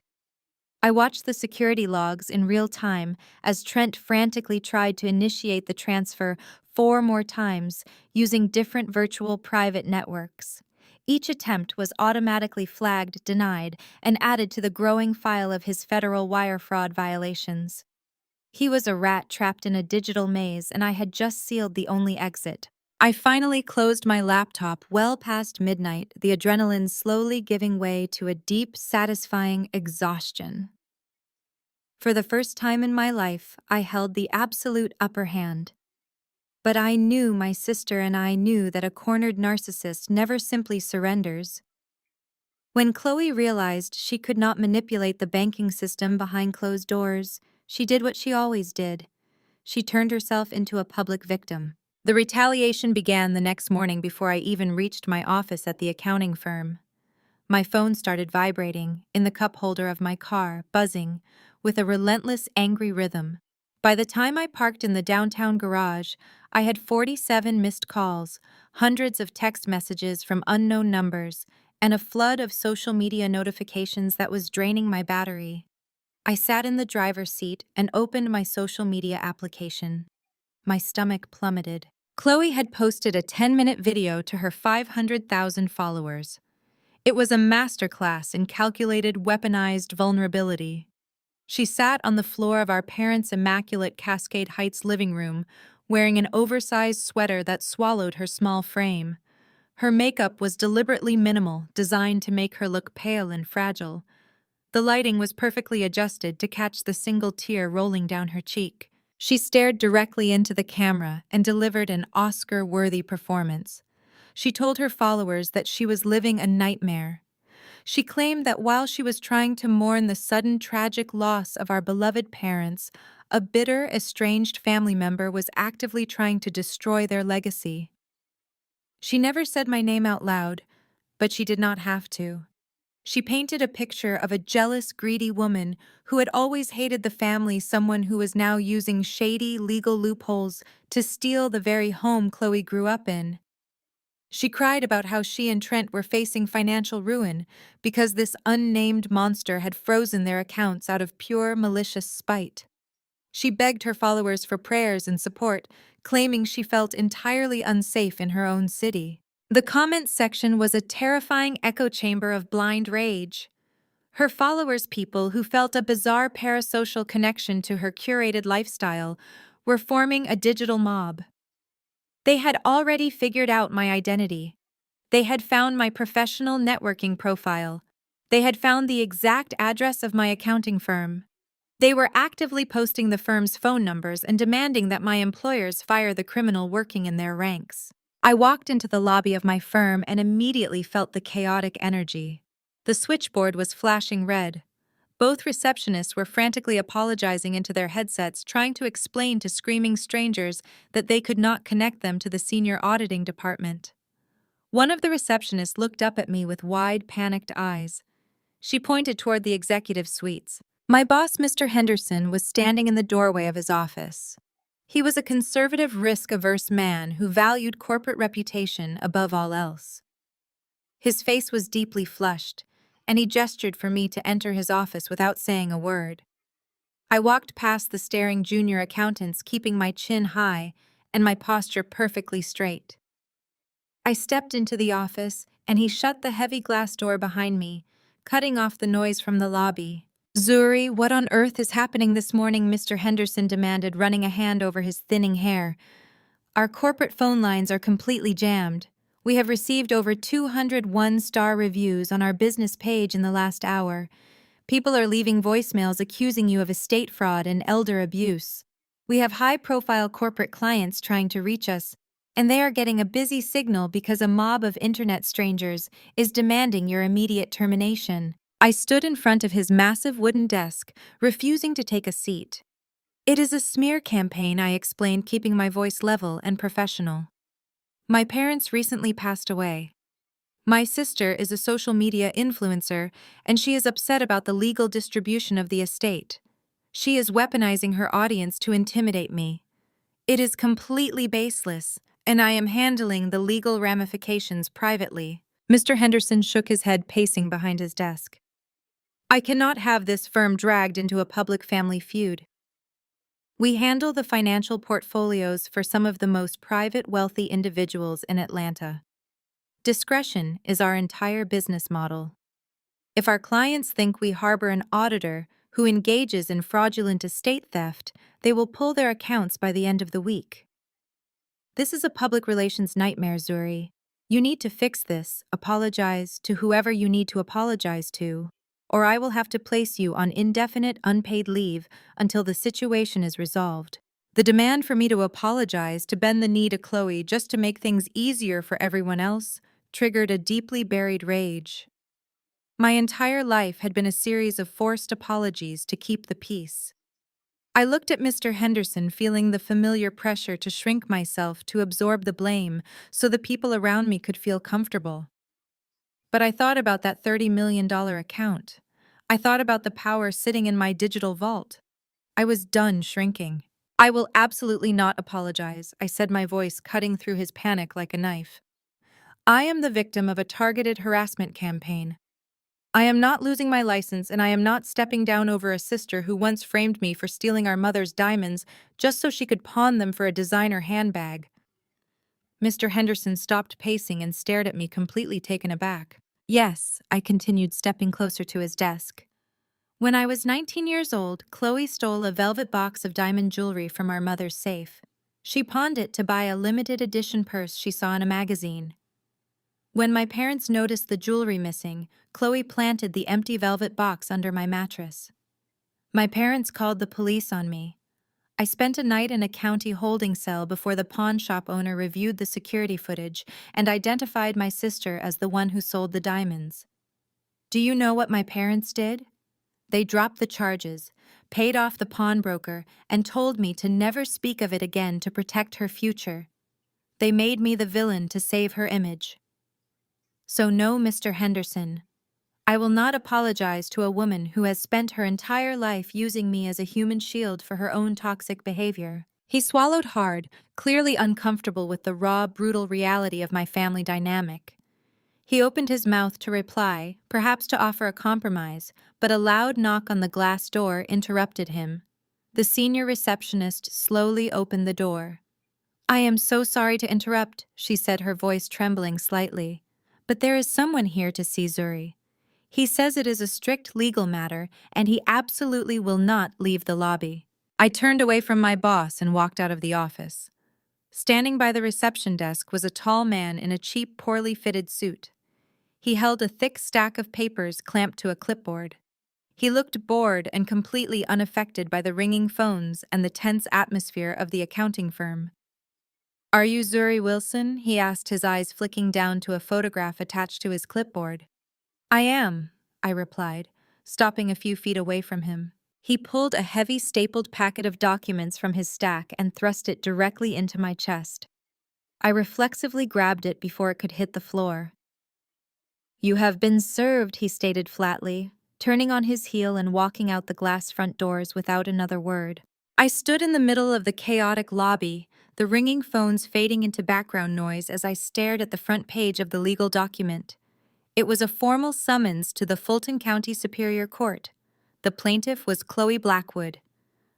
I watched the security logs in real time as Trent frantically tried to initiate the transfer 4 more times using different virtual private networks. Each attempt was automatically flagged denied and added to the growing file of his federal wire fraud violations. He was a rat trapped in a digital maze, and I had just sealed the only exit. I finally closed my laptop well past midnight, the adrenaline slowly giving way to a deep, satisfying exhaustion. For the first time in my life, I held the absolute upper hand. But I knew my sister and I knew that a cornered narcissist never simply surrenders. When Chloe realized she could not manipulate the banking system behind closed doors, she did what she always did. She turned herself into a public victim. The retaliation began the next morning before I even reached my office at the accounting firm. My phone started vibrating in the cup holder of my car, buzzing, with a relentless, angry rhythm. By the time I parked in the downtown garage, I had 47 missed calls, hundreds of text messages from unknown numbers, and a flood of social media notifications that was draining my battery. I sat in the driver's seat and opened my social media application. My stomach plummeted. Chloe had posted a 10-minute video to her 500,000 followers. It was a masterclass in calculated, weaponized vulnerability. She sat on the floor of our parents' immaculate Cascade Heights living room, wearing an oversized sweater that swallowed her small frame. Her makeup was deliberately minimal, designed to make her look pale and fragile. The lighting was perfectly adjusted to catch the single tear rolling down her cheek. She stared directly into the camera and delivered an Oscar-worthy performance. She told her followers that she was living a nightmare. She claimed that while she was trying to mourn the sudden tragic loss of our beloved parents, a bitter, estranged family member was actively trying to destroy their legacy. She never said my name out loud, but she did not have to. She painted a picture of a jealous, greedy woman who had always hated the family, someone who was now using shady legal loopholes to steal the very home Chloe grew up in. She cried about how she and Trent were facing financial ruin because this unnamed monster had frozen their accounts out of pure malicious spite. She begged her followers for prayers and support, claiming she felt entirely unsafe in her own city. The comments section was a terrifying echo chamber of blind rage. Her followers, people who felt a bizarre parasocial connection to her curated lifestyle, were forming a digital mob. They had already figured out my identity. They had found my professional networking profile. They had found the exact address of my accounting firm. They were actively posting the firm's phone numbers and demanding that my employers fire the criminal working in their ranks. I walked into the lobby of my firm and immediately felt the chaotic energy. The switchboard was flashing red. Both receptionists were frantically apologizing into their headsets, trying to explain to screaming strangers that they could not connect them to the senior auditing department. One of the receptionists looked up at me with wide, panicked eyes. She pointed toward the executive suites. My boss, Mr. Henderson, was standing in the doorway of his office. He was a conservative, risk-averse man who valued corporate reputation above all else. His face was deeply flushed, and he gestured for me to enter his office without saying a word. I walked past the staring junior accountants, keeping my chin high and my posture perfectly straight. I stepped into the office, and he shut the heavy glass door behind me, cutting off the noise from the lobby. "Zuri, what on earth is happening this morning?" Mr. Henderson demanded, running a hand over his thinning hair. "Our corporate phone lines are completely jammed. We have received over 200 one-star reviews on our business page in the last hour. People are leaving voicemails accusing you of estate fraud and elder abuse. We have high-profile corporate clients trying to reach us, and they are getting a busy signal because a mob of internet strangers is demanding your immediate termination." I stood in front of his massive wooden desk, refusing to take a seat. "It is a smear campaign," I explained, keeping my voice level and professional. "My parents recently passed away. My sister is a social media influencer, and she is upset about the legal distribution of the estate. She is weaponizing her audience to intimidate me. It is completely baseless, and I am handling the legal ramifications privately. Mr. Henderson shook his head, pacing behind his desk. I cannot have this firm dragged into a public family feud. We handle the financial portfolios for some of the most private, wealthy individuals in Atlanta. Discretion is our entire business model. If our clients think we harbor an auditor who engages in fraudulent estate theft, they will pull their accounts by the end of the week. This is a public relations nightmare, Zuri. You need to fix this, apologize to whoever you need to apologize to, or I will have to place you on indefinite unpaid leave until the situation is resolved. The demand for me to apologize, to bend the knee to Chloe just to make things easier for everyone else, triggered a deeply buried rage. My entire life had been a series of forced apologies to keep the peace. I looked at Mr. Henderson, feeling the familiar pressure to shrink myself, to absorb the blame, so the people around me could feel comfortable. But I thought about that $30 million account. I thought about the power sitting in my digital vault. I was done shrinking. I will absolutely not apologize, I said, my voice cutting through his panic like a knife. I am the victim of a targeted harassment campaign. I am not losing my license, and I am not stepping down over a sister who once framed me for stealing our mother's diamonds just so she could pawn them for a designer handbag. Mr. Henderson stopped pacing and stared at me, completely taken aback. Yes, I continued, stepping closer to his desk. When I was 19 years old, Chloe stole a velvet box of diamond jewelry from our mother's safe. She pawned it to buy a limited edition purse she saw in a magazine. When my parents noticed the jewelry missing, Chloe planted the empty velvet box under my mattress. My parents called the police on me. I spent a night in a county holding cell before the pawn shop owner reviewed the security footage and identified my sister as the one who sold the diamonds. Do you know what my parents did? They dropped the charges, paid off the pawnbroker, and told me to never speak of it again to protect her future. They made me the villain to save her image. So no, Mr. Henderson. I will not apologize to a woman who has spent her entire life using me as a human shield for her own toxic behavior. He swallowed hard, clearly uncomfortable with the raw, brutal reality of my family dynamic. He opened his mouth to reply, perhaps to offer a compromise, but a loud knock on the glass door interrupted him. The senior receptionist slowly opened the door. I am so sorry to interrupt, she said, her voice trembling slightly. But there is someone here to see Zuri. He says it is a strict legal matter, and he absolutely will not leave the lobby. I turned away from my boss and walked out of the office. Standing by the reception desk was a tall man in a cheap, poorly fitted suit. He held a thick stack of papers clamped to a clipboard. He looked bored and completely unaffected by the ringing phones and the tense atmosphere of the accounting firm. Are you Zuri Wilson? He asked, his eyes flicking down to a photograph attached to his clipboard. I am, I replied, stopping a few feet away from him. He pulled a heavy stapled packet of documents from his stack and thrust it directly into my chest. I reflexively grabbed it before it could hit the floor. You have been served, he stated flatly, turning on his heel and walking out the glass front doors without another word. I stood in the middle of the chaotic lobby, the ringing phones fading into background noise as I stared at the front page of the legal document. It was a formal summons to the Fulton County Superior Court. The plaintiff was Chloe Blackwood.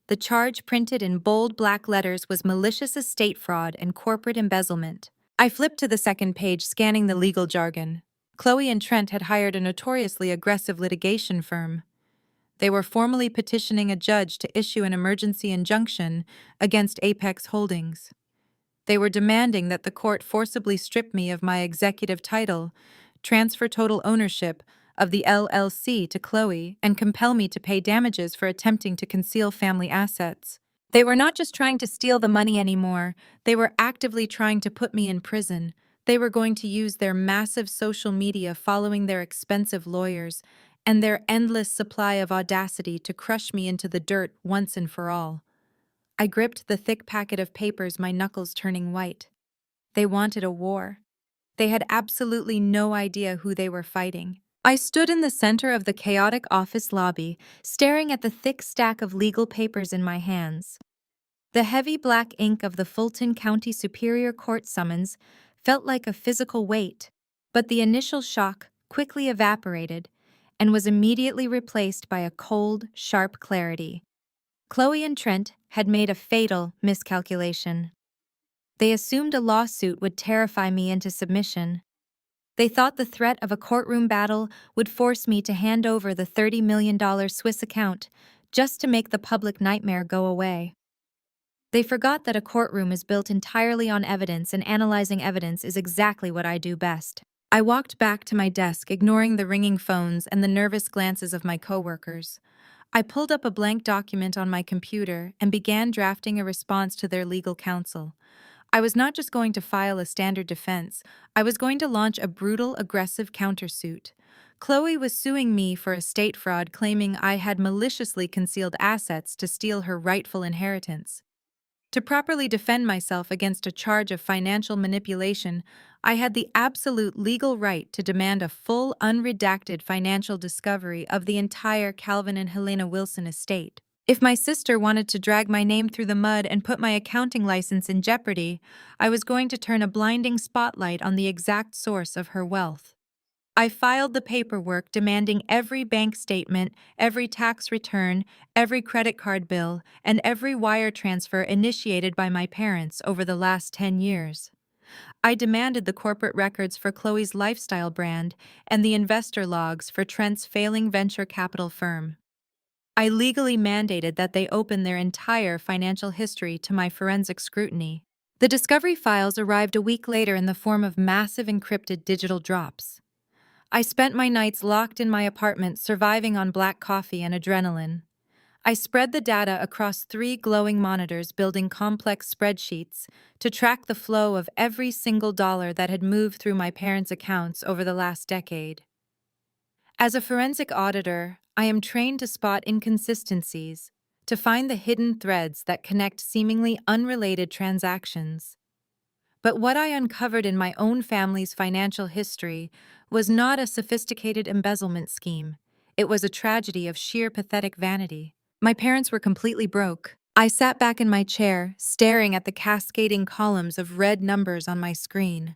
The charge, printed in bold black letters, was malicious estate fraud and corporate embezzlement. I flipped to the second page, scanning the legal jargon. Chloe and Trent had hired a notoriously aggressive litigation firm. They were formally petitioning a judge to issue an emergency injunction against Apex Holdings. They were demanding that the court forcibly strip me of my executive title, transfer total ownership of the LLC to Chloe, and compel me to pay damages for attempting to conceal family assets. They were not just trying to steal the money anymore, they were actively trying to put me in prison. They were going to use their massive social media following their expensive lawyers and their endless supply of audacity to crush me into the dirt once and for all. I gripped the thick packet of papers, my knuckles turning white. They wanted a war. They had absolutely no idea who they were fighting. I stood in the center of the chaotic office lobby, staring at the thick stack of legal papers in my hands. The heavy black ink of the Fulton County Superior Court summons felt like a physical weight, but the initial shock quickly evaporated and was immediately replaced by a cold, sharp clarity. Chloe and Trent had made a fatal miscalculation. They assumed a lawsuit would terrify me into submission. They thought the threat of a courtroom battle would force me to hand over the $30 million Swiss account just to make the public nightmare go away. They forgot that a courtroom is built entirely on evidence, and analyzing evidence is exactly what I do best. I walked back to my desk, ignoring the ringing phones and the nervous glances of my coworkers. I pulled up a blank document on my computer and began drafting a response to their legal counsel. I was not just going to file a standard defense, I was going to launch a brutal, aggressive countersuit. Chloe was suing me for estate fraud, claiming I had maliciously concealed assets to steal her rightful inheritance. To properly defend myself against a charge of financial manipulation, I had the absolute legal right to demand a full, unredacted financial discovery of the entire Calvin and Helena Wilson estate. If my sister wanted to drag my name through the mud and put my accounting license in jeopardy, I was going to turn a blinding spotlight on the exact source of her wealth. I filed the paperwork demanding every bank statement, every tax return, every credit card bill, and every wire transfer initiated by my parents over the last 10 years. I demanded the corporate records for Chloe's lifestyle brand and the investor logs for Trent's failing venture capital firm. I legally mandated that they open their entire financial history to my forensic scrutiny. The discovery files arrived a week later in the form of massive encrypted digital drops. I spent my nights locked in my apartment, surviving on black coffee and adrenaline. I spread the data across 3 glowing monitors, building complex spreadsheets to track the flow of every single dollar that had moved through my parents' accounts over the last decade. As a forensic auditor, I am trained to spot inconsistencies, to find the hidden threads that connect seemingly unrelated transactions. But what I uncovered in my own family's financial history was not a sophisticated embezzlement scheme. It was a tragedy of sheer pathetic vanity. My parents were completely broke. I sat back in my chair, staring at the cascading columns of red numbers on my screen.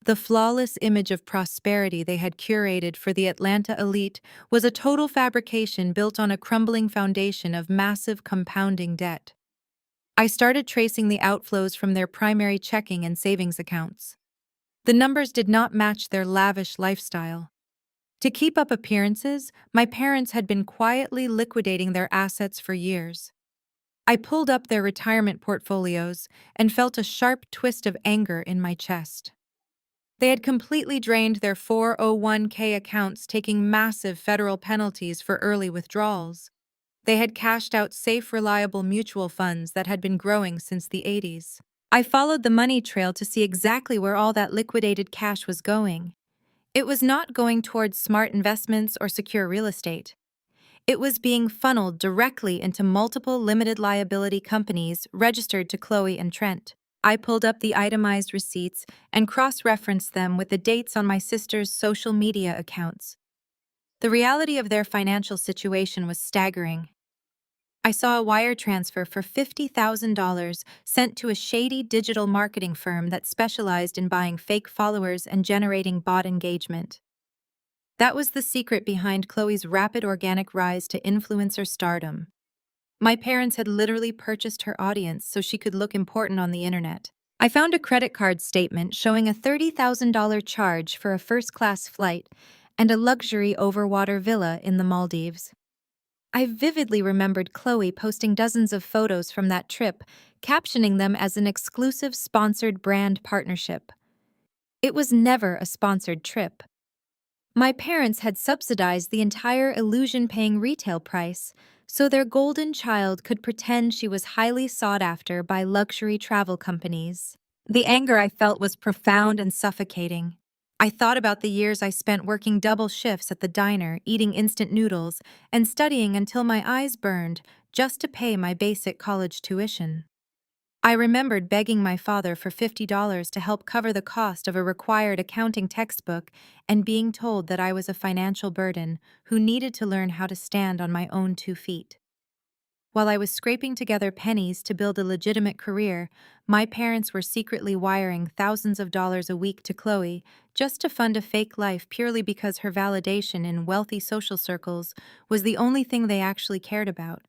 The flawless image of prosperity they had curated for the Atlanta elite was a total fabrication built on a crumbling foundation of massive compounding debt. I started tracing the outflows from their primary checking and savings accounts. The numbers did not match their lavish lifestyle. To keep up appearances, my parents had been quietly liquidating their assets for years. I pulled up their retirement portfolios and felt a sharp twist of anger in my chest. They had completely drained their 401k accounts, taking massive federal penalties for early withdrawals. They had cashed out safe, reliable mutual funds that had been growing since the 80s. I followed the money trail to see exactly where all that liquidated cash was going. It was not going towards smart investments or secure real estate. It was being funneled directly into multiple limited liability companies registered to Chloe and Trent. I pulled up the itemized receipts and cross-referenced them with the dates on my sister's social media accounts. The reality of their financial situation was staggering. I saw a wire transfer for $50,000 sent to a shady digital marketing firm that specialized in buying fake followers and generating bot engagement. That was the secret behind Chloe's rapid organic rise to influencer stardom. My parents had literally purchased her audience so she could look important on the internet. I found a credit card statement showing a $30,000 charge for a first-class flight and a luxury overwater villa in the Maldives. I vividly remembered Chloe posting dozens of photos from that trip, captioning them as an exclusive sponsored brand partnership. It was never a sponsored trip. My parents had subsidized the entire illusion-paying retail price, so their golden child could pretend she was highly sought after by luxury travel companies. The anger I felt was profound and suffocating. I thought about the years I spent working double shifts at the diner, eating instant noodles, and studying until my eyes burned just to pay my basic college tuition. I remembered begging my father for $50 to help cover the cost of a required accounting textbook and being told that I was a financial burden who needed to learn how to stand on my own 2 feet. While I was scraping together pennies to build a legitimate career, my parents were secretly wiring thousands of dollars a week to Chloe just to fund a fake life purely because her validation in wealthy social circles was the only thing they actually cared about.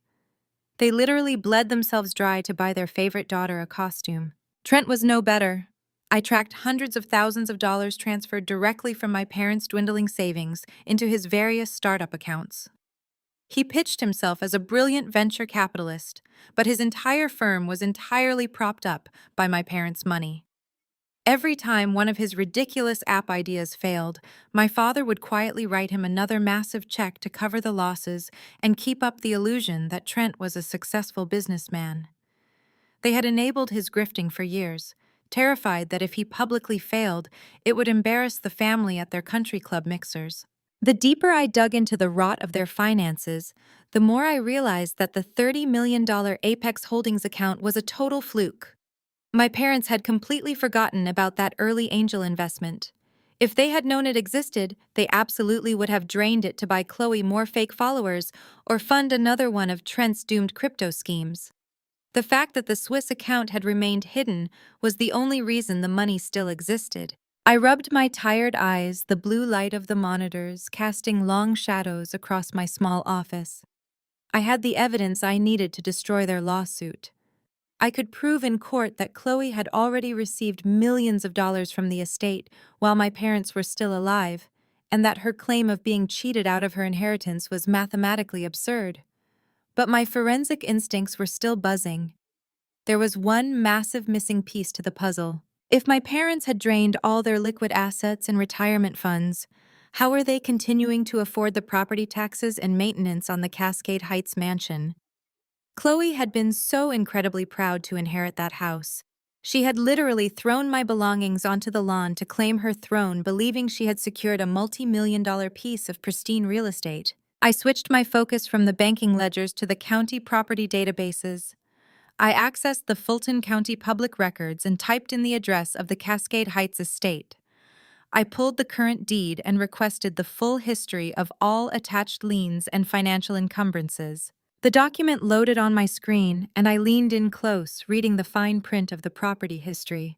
They literally bled themselves dry to buy their favorite daughter a costume. Trent was no better. I tracked hundreds of thousands of dollars transferred directly from my parents' dwindling savings into his various startup accounts. He pitched himself as a brilliant venture capitalist, but his entire firm was entirely propped up by my parents' money. Every time one of his ridiculous app ideas failed, my father would quietly write him another massive check to cover the losses and keep up the illusion that Trent was a successful businessman. They had enabled his grifting for years, terrified that if he publicly failed, it would embarrass the family at their country club mixers. The deeper I dug into the rot of their finances, the more I realized that the $30 million Apex Holdings account was a total fluke. My parents had completely forgotten about that early angel investment. If they had known it existed, they absolutely would have drained it to buy Chloe more fake followers or fund another one of Trent's doomed crypto schemes. The fact that the Swiss account had remained hidden was the only reason the money still existed. I rubbed my tired eyes, the blue light of the monitors casting long shadows across my small office. I had the evidence I needed to destroy their lawsuit. I could prove in court that Chloe had already received millions of dollars from the estate while my parents were still alive, and that her claim of being cheated out of her inheritance was mathematically absurd. But my forensic instincts were still buzzing. There was one massive missing piece to the puzzle. If my parents had drained all their liquid assets and retirement funds, how were they continuing to afford the property taxes and maintenance on the Cascade Heights mansion? Chloe had been so incredibly proud to inherit that house. She had literally thrown my belongings onto the lawn to claim her throne, believing she had secured a multi-million-dollar piece of pristine real estate. I switched my focus from the banking ledgers to the county property databases. I accessed the Fulton County Public Records and typed in the address of the Cascade Heights estate. I pulled the current deed and requested the full history of all attached liens and financial encumbrances. The document loaded on my screen, and I leaned in close, reading the fine print of the property history.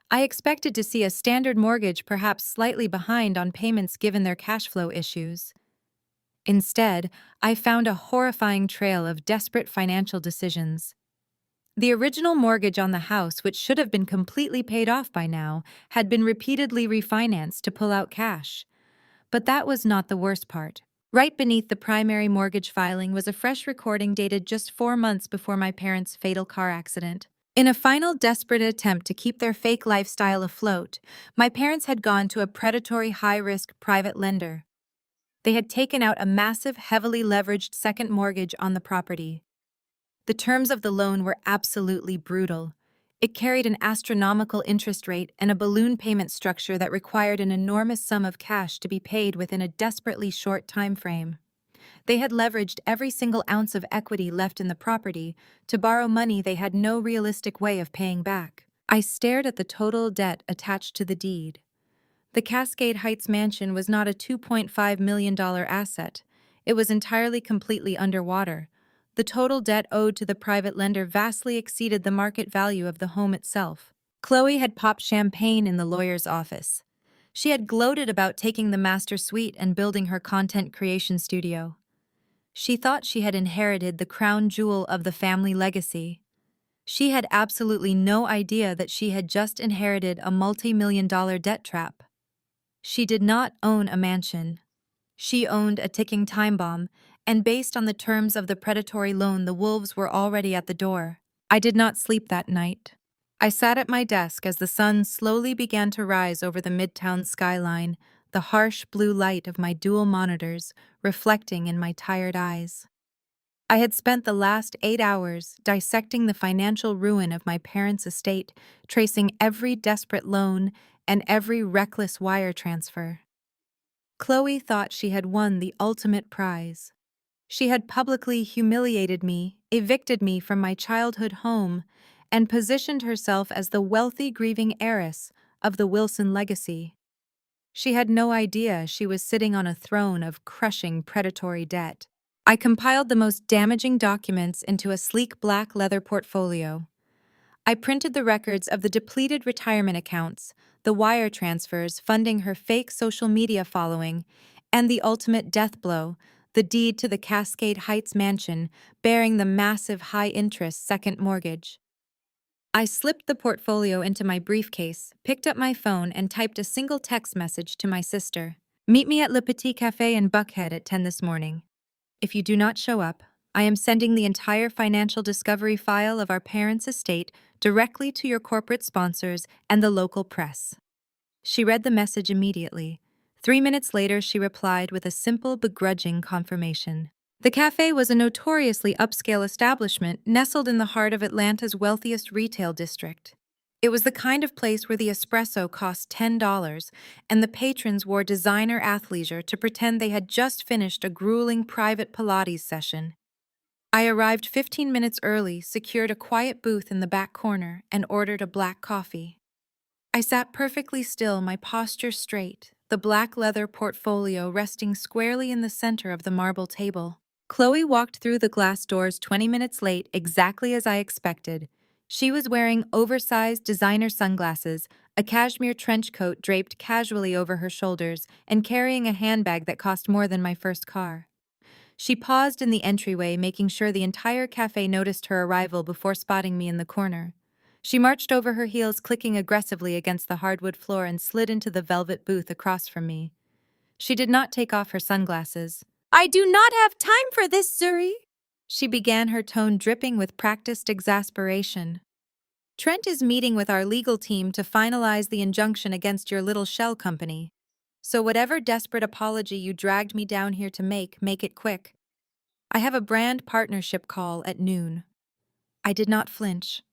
I expected to see a standard mortgage perhaps slightly behind on payments given their cash flow issues. Instead, I found a horrifying trail of desperate financial decisions. The original mortgage on the house, which should have been completely paid off by now, had been repeatedly refinanced to pull out cash. But that was not the worst part. Right beneath the primary mortgage filing was a fresh recording dated just 4 months before my parents' fatal car accident. In a final desperate attempt to keep their fake lifestyle afloat, my parents had gone to a predatory high-risk private lender. They had taken out a massive, heavily leveraged second mortgage on the property. The terms of the loan were absolutely brutal. It carried an astronomical interest rate and a balloon payment structure that required an enormous sum of cash to be paid within a desperately short time frame. They had leveraged every single ounce of equity left in the property to borrow money they had no realistic way of paying back. I stared at the total debt attached to the deed. The Cascade Heights mansion was not a $2.5 million asset. It was entirely completely underwater. The total debt owed to the private lender vastly exceeded the market value of the home itself. Chloe had popped champagne in the lawyer's office. She had gloated about taking the master suite and building her content creation studio. She thought she had inherited the crown jewel of the family legacy. She had absolutely no idea that she had just inherited a multi-million-dollar debt trap. She did not own a mansion. She owned a ticking time bomb, and based on the terms of the predatory loan, the wolves were already at the door. I did not sleep that night. I sat at my desk as the sun slowly began to rise over the midtown skyline, the harsh blue light of my dual monitors reflecting in my tired eyes. I had spent the last 8 hours dissecting the financial ruin of my parents' estate, tracing every desperate loan and every reckless wire transfer. Chloe thought she had won the ultimate prize. She had publicly humiliated me, evicted me from my childhood home, and positioned herself as the wealthy, grieving heiress of the Wilson legacy. She had no idea she was sitting on a throne of crushing predatory debt. I compiled the most damaging documents into a sleek black leather portfolio. I printed the records of the depleted retirement accounts, the wire transfers funding her fake social media following, and the ultimate death blow, the deed to the Cascade Heights mansion bearing the massive high-interest second mortgage. I slipped the portfolio into my briefcase, picked up my phone, and typed a single text message to my sister. Meet me at Le Petit Café in Buckhead at 10 this morning. If you do not show up, I am sending the entire financial discovery file of our parents' estate directly to your corporate sponsors and the local press. She read the message immediately. 3 minutes later, she replied with a simple, begrudging confirmation. The cafe was a notoriously upscale establishment nestled in the heart of Atlanta's wealthiest retail district. It was the kind of place where the espresso cost $10 and the patrons wore designer athleisure to pretend they had just finished a grueling private Pilates session. I arrived 15 minutes early, secured a quiet booth in the back corner, and ordered a black coffee. I sat perfectly still, my posture straight, the black leather portfolio resting squarely in the center of the marble table. Chloe walked through the glass doors 20 minutes late, exactly as I expected. She was wearing oversized designer sunglasses, a cashmere trench coat draped casually over her shoulders, and carrying a handbag that cost more than my first car. She paused in the entryway, making sure the entire cafe noticed her arrival before spotting me in the corner. She marched over her heels, clicking aggressively against the hardwood floor, and slid into the velvet booth across from me. She did not take off her sunglasses. "I do not have time for this, Zuri," she began, her tone dripping with practiced exasperation. "Trent is meeting with our legal team to finalize the injunction against your little shell company. So whatever desperate apology you dragged me down here to make it quick. I have a brand partnership call at noon." I did not flinch.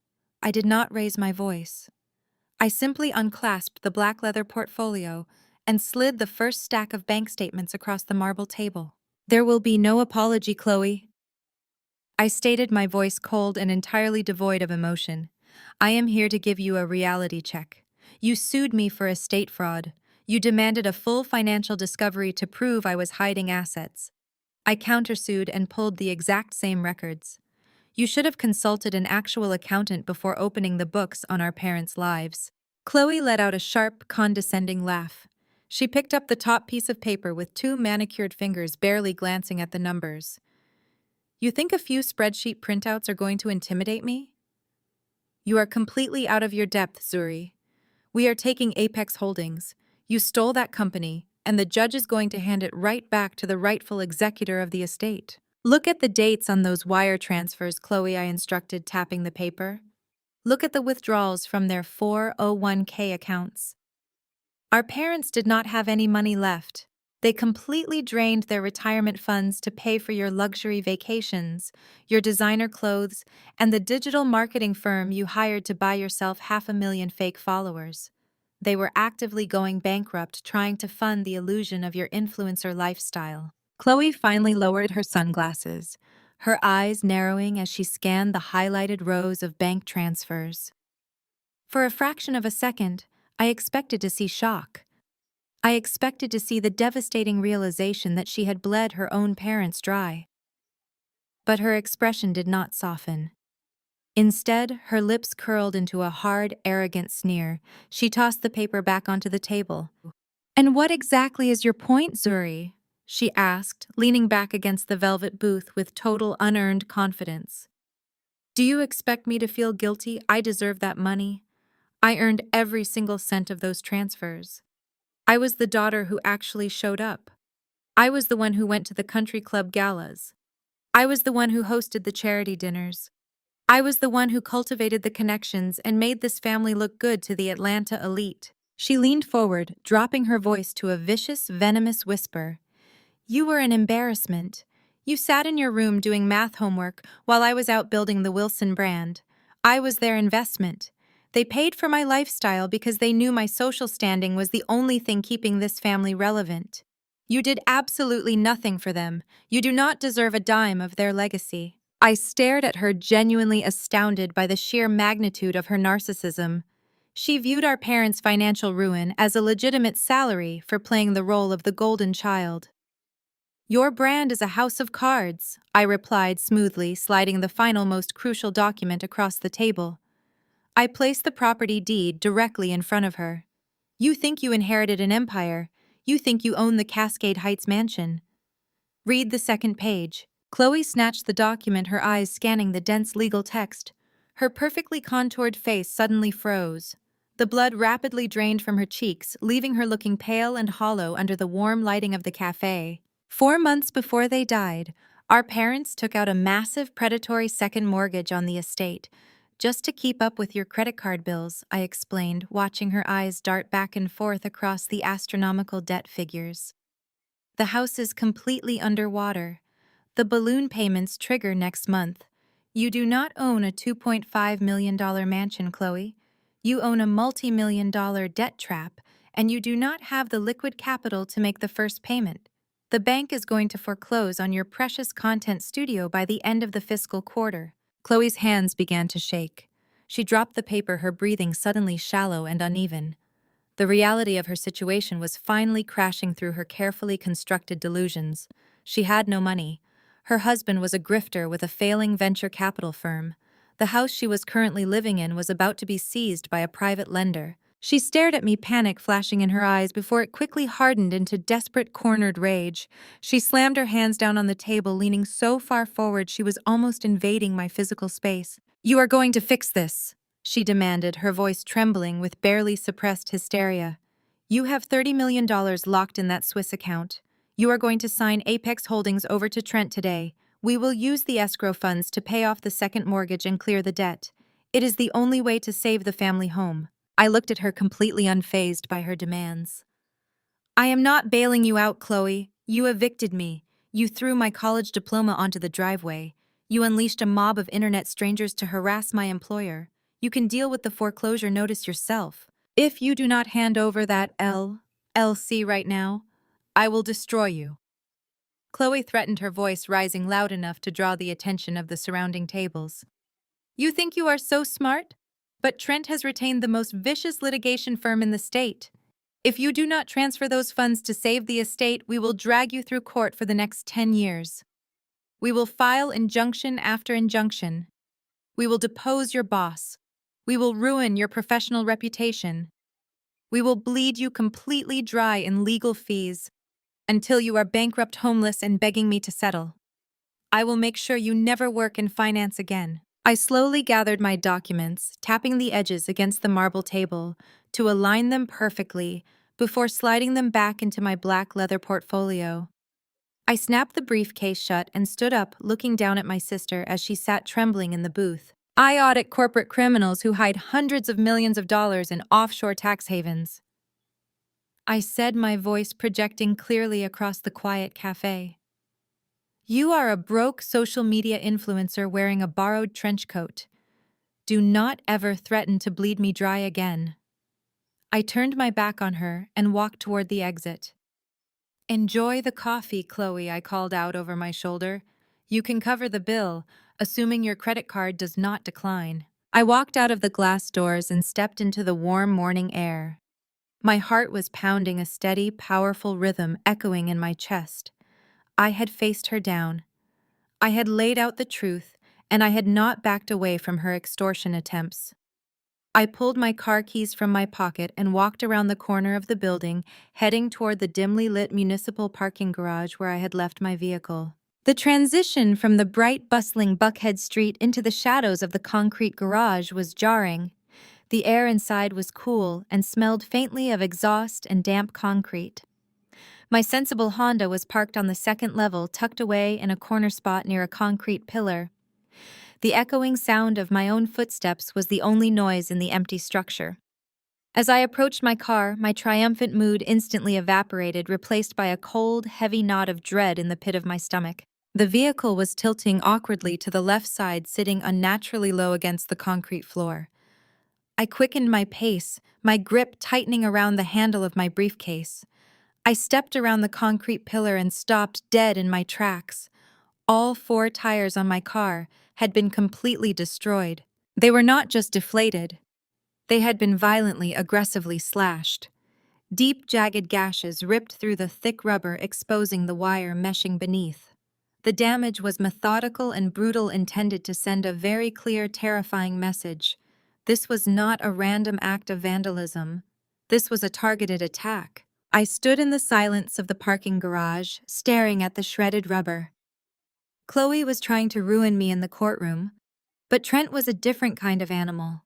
I did not raise my voice. I simply unclasped the black leather portfolio and slid the first stack of bank statements across the marble table. "There will be no apology, Chloe," I stated, my voice cold and entirely devoid of emotion. "I am here to give you a reality check. You sued me for estate fraud. You demanded a full financial discovery to prove I was hiding assets. I countersued and pulled the exact same records. You should have consulted an actual accountant before opening the books on our parents' lives." Chloe let out a sharp, condescending laugh. She picked up the top piece of paper with two manicured fingers, barely glancing at the numbers. "You think a few spreadsheet printouts are going to intimidate me? You are completely out of your depth, Zuri. We are taking Apex Holdings. You stole that company, and the judge is going to hand it right back to the rightful executor of the estate." "Look at the dates on those wire transfers, Chloe," I instructed, tapping the paper. "Look at the withdrawals from their 401k accounts. Our parents did not have any money left. They completely drained their retirement funds to pay for your luxury vacations, your designer clothes, and the digital marketing firm you hired to buy yourself 500,000 fake followers. They were actively going bankrupt trying to fund the illusion of your influencer lifestyle." Chloe finally lowered her sunglasses, her eyes narrowing as she scanned the highlighted rows of bank transfers. For a fraction of a second, I expected to see shock. I expected to see the devastating realization that she had bled her own parents dry. But her expression did not soften. Instead, her lips curled into a hard, arrogant sneer. She tossed the paper back onto the table. "And what exactly is your point, Zuri?" she asked, leaning back against the velvet booth with total unearned confidence. "Do you expect me to feel guilty? I deserve that money. I earned every single cent of those transfers. I was the daughter who actually showed up. I was the one who went to the country club galas. I was the one who hosted the charity dinners. I was the one who cultivated the connections and made this family look good to the Atlanta elite." She leaned forward, dropping her voice to a vicious, venomous whisper. "You were an embarrassment. You sat in your room doing math homework while I was out building the Wilson brand. I was their investment. They paid for my lifestyle because they knew my social standing was the only thing keeping this family relevant. You did absolutely nothing for them. You do not deserve a dime of their legacy." I stared at her, genuinely astounded by the sheer magnitude of her narcissism. She viewed our parents' financial ruin as a legitimate salary for playing the role of the golden child. Your brand is a house of cards, I replied smoothly, sliding the final most crucial document across the table. I placed the property deed directly in front of her. You think you inherited an empire. You think you own the Cascade Heights mansion. Read the second page. Chloe snatched the document, her eyes scanning the dense legal text. Her perfectly contoured face suddenly froze. The blood rapidly drained from her cheeks, leaving her looking pale and hollow under the warm lighting of the cafe. 4 months before they died, our parents took out a massive predatory second mortgage on the estate. Just to keep up with your credit card bills, I explained, watching her eyes dart back and forth across the astronomical debt figures. The house is completely underwater. The balloon payments trigger next month. You do not own a $2.5 million mansion, Chloe. You own a multi-million dollar debt trap, and you do not have the liquid capital to make the first payment. The bank is going to foreclose on your precious content studio by the end of the fiscal quarter. Chloe's hands began to shake. She dropped the paper, her breathing suddenly shallow and uneven. The reality of her situation was finally crashing through her carefully constructed delusions. She had no money. Her husband was a grifter with a failing venture capital firm. The house she was currently living in was about to be seized by a private lender. She stared at me, panic flashing in her eyes before it quickly hardened into desperate, cornered rage. She slammed her hands down on the table, leaning so far forward she was almost invading my physical space. "You are going to fix this," she demanded, her voice trembling with barely suppressed hysteria. "You have $30 million locked in that Swiss account. You are going to sign Apex Holdings over to Trent today. We will use the escrow funds to pay off the second mortgage and clear the debt. It is the only way to save the family home." I looked at her, completely unfazed by her demands. "I am not bailing you out, Chloe. You evicted me. You threw my college diploma onto the driveway. You unleashed a mob of internet strangers to harass my employer. You can deal with the foreclosure notice yourself. If you do not hand over that LLC right now, I will destroy you." Chloe threatened, her voice rising loud enough to draw the attention of the surrounding tables. "You think you are so smart? But Trent has retained the most vicious litigation firm in the state. If you do not transfer those funds to save the estate, we will drag you through court for the next 10 years. We will file injunction after injunction. We will depose your boss. We will ruin your professional reputation. We will bleed you completely dry in legal fees until you are bankrupt, homeless, and begging me to settle. I will make sure you never work in finance again." I slowly gathered my documents, tapping the edges against the marble table to align them perfectly before sliding them back into my black leather portfolio. I snapped the briefcase shut and stood up, looking down at my sister as she sat trembling in the booth. "I audit corporate criminals who hide hundreds of millions of dollars in offshore tax havens," I said, my voice projecting clearly across the quiet cafe. "You are a broke social media influencer wearing a borrowed trench coat. Do not ever threaten to bleed me dry again." I turned my back on her and walked toward the exit. "Enjoy the coffee, Chloe," I called out over my shoulder. "You can cover the bill, assuming your credit card does not decline." I walked out of the glass doors and stepped into the warm morning air. My heart was pounding, a steady, powerful rhythm echoing in my chest. I had faced her down. I had laid out the truth, and I had not backed away from her extortion attempts. I pulled my car keys from my pocket and walked around the corner of the building, heading toward the dimly lit municipal parking garage where I had left my vehicle. The transition from the bright, bustling Buckhead Street into the shadows of the concrete garage was jarring. The air inside was cool and smelled faintly of exhaust and damp concrete. My sensible Honda was parked on the second level, tucked away in a corner spot near a concrete pillar. The echoing sound of my own footsteps was the only noise in the empty structure. As I approached my car, my triumphant mood instantly evaporated, replaced by a cold, heavy knot of dread in the pit of my stomach. The vehicle was tilting awkwardly to the left side, sitting unnaturally low against the concrete floor. I quickened my pace, my grip tightening around the handle of my briefcase. I stepped around the concrete pillar and stopped dead in my tracks. All 4 tires on my car had been completely destroyed. They were not just deflated. They had been violently, aggressively slashed. Deep, jagged gashes ripped through the thick rubber, exposing the wire meshing beneath. The damage was methodical and brutal, intended to send a very clear, terrifying message. This was not a random act of vandalism. This was a targeted attack. I stood in the silence of the parking garage, staring at the shredded rubber. Chloe was trying to ruin me in the courtroom, but Trent was a different kind of animal.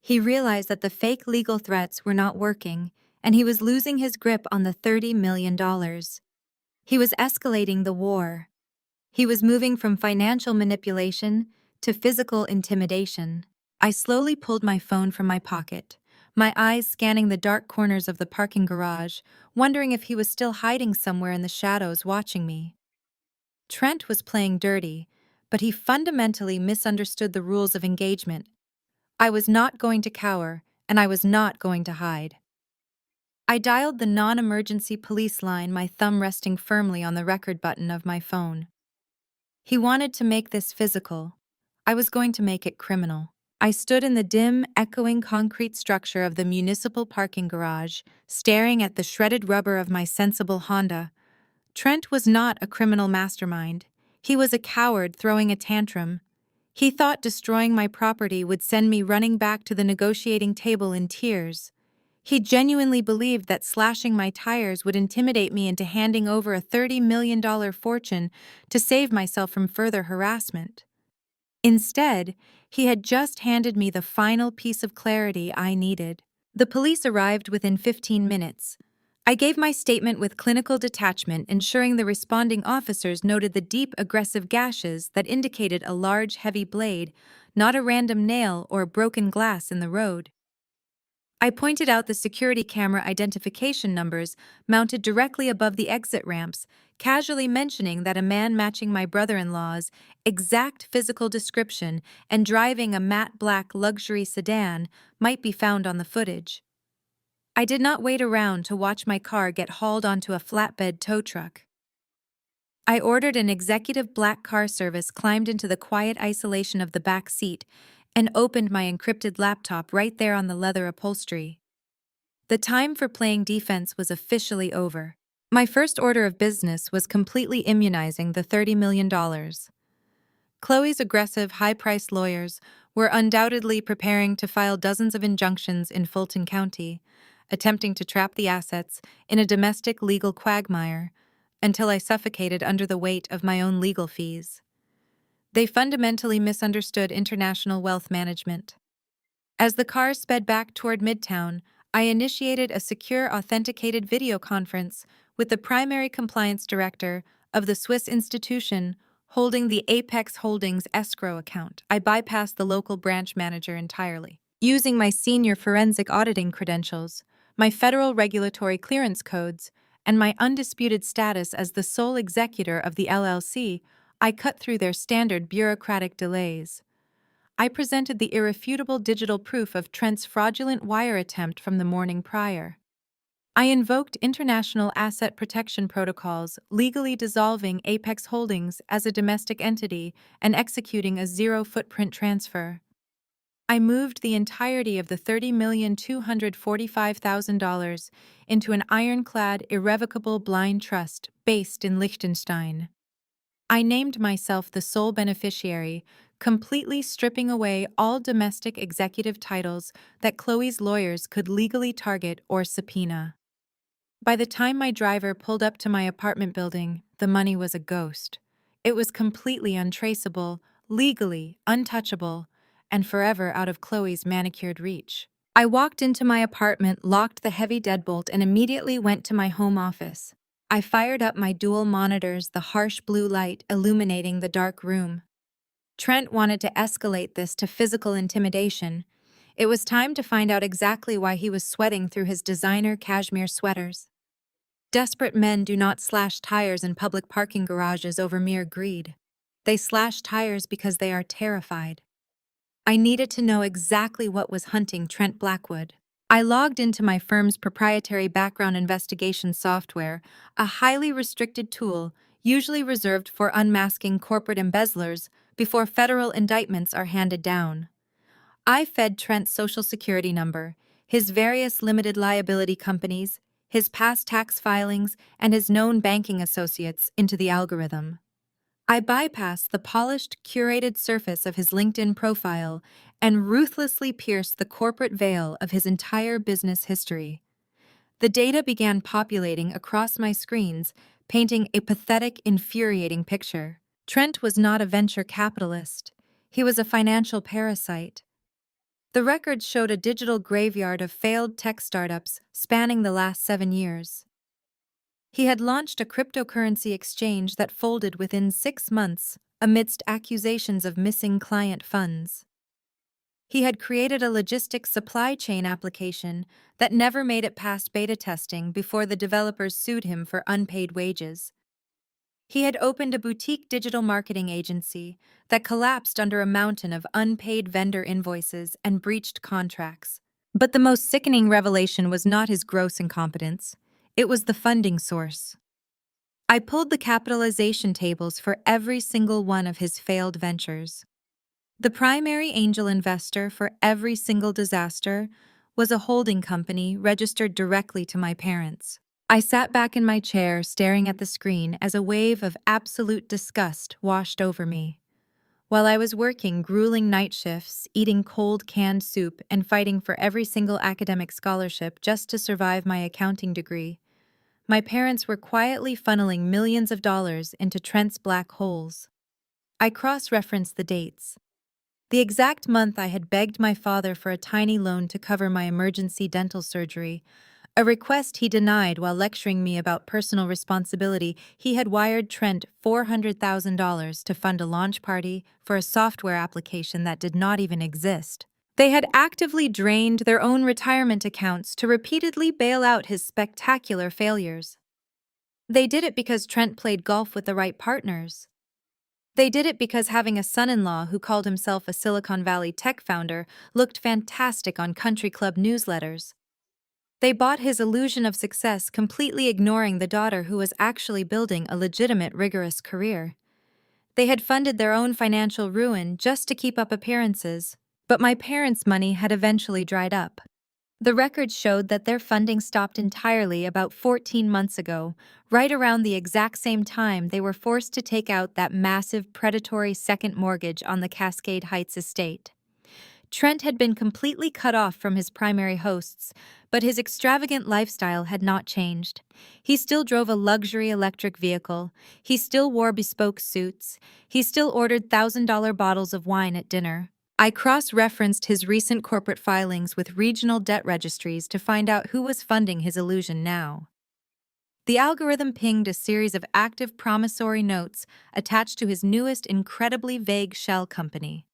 He realized that the fake legal threats were not working, and he was losing his grip on the $30 million. He was escalating the war. He was moving from financial manipulation to physical intimidation. I slowly pulled my phone from my pocket, my eyes scanning the dark corners of the parking garage, wondering if he was still hiding somewhere in the shadows watching me. Trent was playing dirty, but he fundamentally misunderstood the rules of engagement. I was not going to cower, and I was not going to hide. I dialed the non-emergency police line, my thumb resting firmly on the record button of my phone. He wanted to make this physical. I was going to make it criminal. I stood in the dim, echoing concrete structure of the municipal parking garage, staring at the shredded rubber of my sensible Honda. Trent was not a criminal mastermind. He was a coward throwing a tantrum. He thought destroying my property would send me running back to the negotiating table in tears. He genuinely believed that slashing my tires would intimidate me into handing over a $30 million fortune to save myself from further harassment. Instead, he had just handed me the final piece of clarity I needed. The police arrived within 15 minutes. I gave my statement with clinical detachment, ensuring the responding officers noted the deep, aggressive gashes that indicated a large, heavy blade, not a random nail or broken glass in the road. I pointed out the security camera identification numbers mounted directly above the exit ramps, casually mentioning that a man matching my brother-in-law's exact physical description and driving a matte black luxury sedan might be found on the footage. I did not wait around to watch my car get hauled onto a flatbed tow truck. I ordered an executive black car service, climbed into the quiet isolation of the back seat, and opened my encrypted laptop right there on the leather upholstery. The time for playing defense was officially over. My first order of business was completely immunizing the $30 million. Chloe's aggressive, high-priced lawyers were undoubtedly preparing to file dozens of injunctions in Fulton County, attempting to trap the assets in a domestic legal quagmire until I suffocated under the weight of my own legal fees. They fundamentally misunderstood international wealth management. As the car sped back toward Midtown, I initiated a secure, authenticated video conference with the primary compliance director of the Swiss institution holding the Apex Holdings escrow account. I bypassed the local branch manager entirely. Using my senior forensic auditing credentials, my federal regulatory clearance codes, and my undisputed status as the sole executor of the LLC, I cut through their standard bureaucratic delays. I presented the irrefutable digital proof of Trent's fraudulent wire attempt from the morning prior. I invoked international asset protection protocols, legally dissolving Apex Holdings as a domestic entity and executing a zero-footprint transfer. I moved the entirety of the $30,245,000 into an ironclad, irrevocable blind trust based in Liechtenstein. I named myself the sole beneficiary, completely stripping away all domestic executive titles that Chloe's lawyers could legally target or subpoena. By the time my driver pulled up to my apartment building, the money was a ghost. It was completely untraceable, legally untouchable, and forever out of Chloe's manicured reach. I walked into my apartment, locked the heavy deadbolt, and immediately went to my home office. I fired up my dual monitors, the harsh blue light illuminating the dark room. Trent wanted to escalate this to physical intimidation. It was time to find out exactly why he was sweating through his designer cashmere sweaters. Desperate men do not slash tires in public parking garages over mere greed. They slash tires because they are terrified. I needed to know exactly what was hunting Trent Blackwood. I logged into my firm's proprietary background investigation software, a highly restricted tool usually reserved for unmasking corporate embezzlers before federal indictments are handed down. I fed Trent's social security number, his various limited liability companies, his past tax filings, and his known banking associates into the algorithm. I bypassed the polished, curated surface of his LinkedIn profile and ruthlessly pierced the corporate veil of his entire business history. The data began populating across my screens, painting a pathetic, infuriating picture. Trent was not a venture capitalist. He was a financial parasite. The records showed a digital graveyard of failed tech startups spanning the last 7 years. He had launched a cryptocurrency exchange that folded within 6 months amidst accusations of missing client funds. He had created a logistics supply chain application that never made it past beta testing before the developers sued him for unpaid wages. He had opened a boutique digital marketing agency that collapsed under a mountain of unpaid vendor invoices and breached contracts. But the most sickening revelation was not his gross incompetence. It was the funding source. I pulled the capitalization tables for every single one of his failed ventures. The primary angel investor for every single disaster was a holding company registered directly to my parents. I sat back in my chair staring at the screen as a wave of absolute disgust washed over me. While I was working grueling night shifts, eating cold canned soup, and fighting for every single academic scholarship just to survive my accounting degree, my parents were quietly funneling millions of dollars into Trent's black holes. I cross-referenced the dates. The exact month I had begged my father for a tiny loan to cover my emergency dental surgery, a request he denied while lecturing me about personal responsibility. He had wired Trent $400,000 to fund a launch party for a software application that did not even exist. They had actively drained their own retirement accounts to repeatedly bail out his spectacular failures. They did it because Trent played golf with the right partners. They did it because having a son-in-law who called himself a Silicon Valley tech founder looked fantastic on country club newsletters. They bought his illusion of success, completely ignoring the daughter who was actually building a legitimate, rigorous career. They had funded their own financial ruin just to keep up appearances, but my parents' money had eventually dried up. The records showed that their funding stopped entirely about 14 months ago, right around the exact same time they were forced to take out that massive predatory second mortgage on the Cascade Heights estate. Trent had been completely cut off from his primary hosts, but his extravagant lifestyle had not changed. He still drove a luxury electric vehicle, he still wore bespoke suits, he still ordered $1,000 bottles of wine at dinner. I cross-referenced his recent corporate filings with regional debt registries to find out who was funding his illusion now. The algorithm pinged a series of active promissory notes attached to his newest incredibly vague shell company.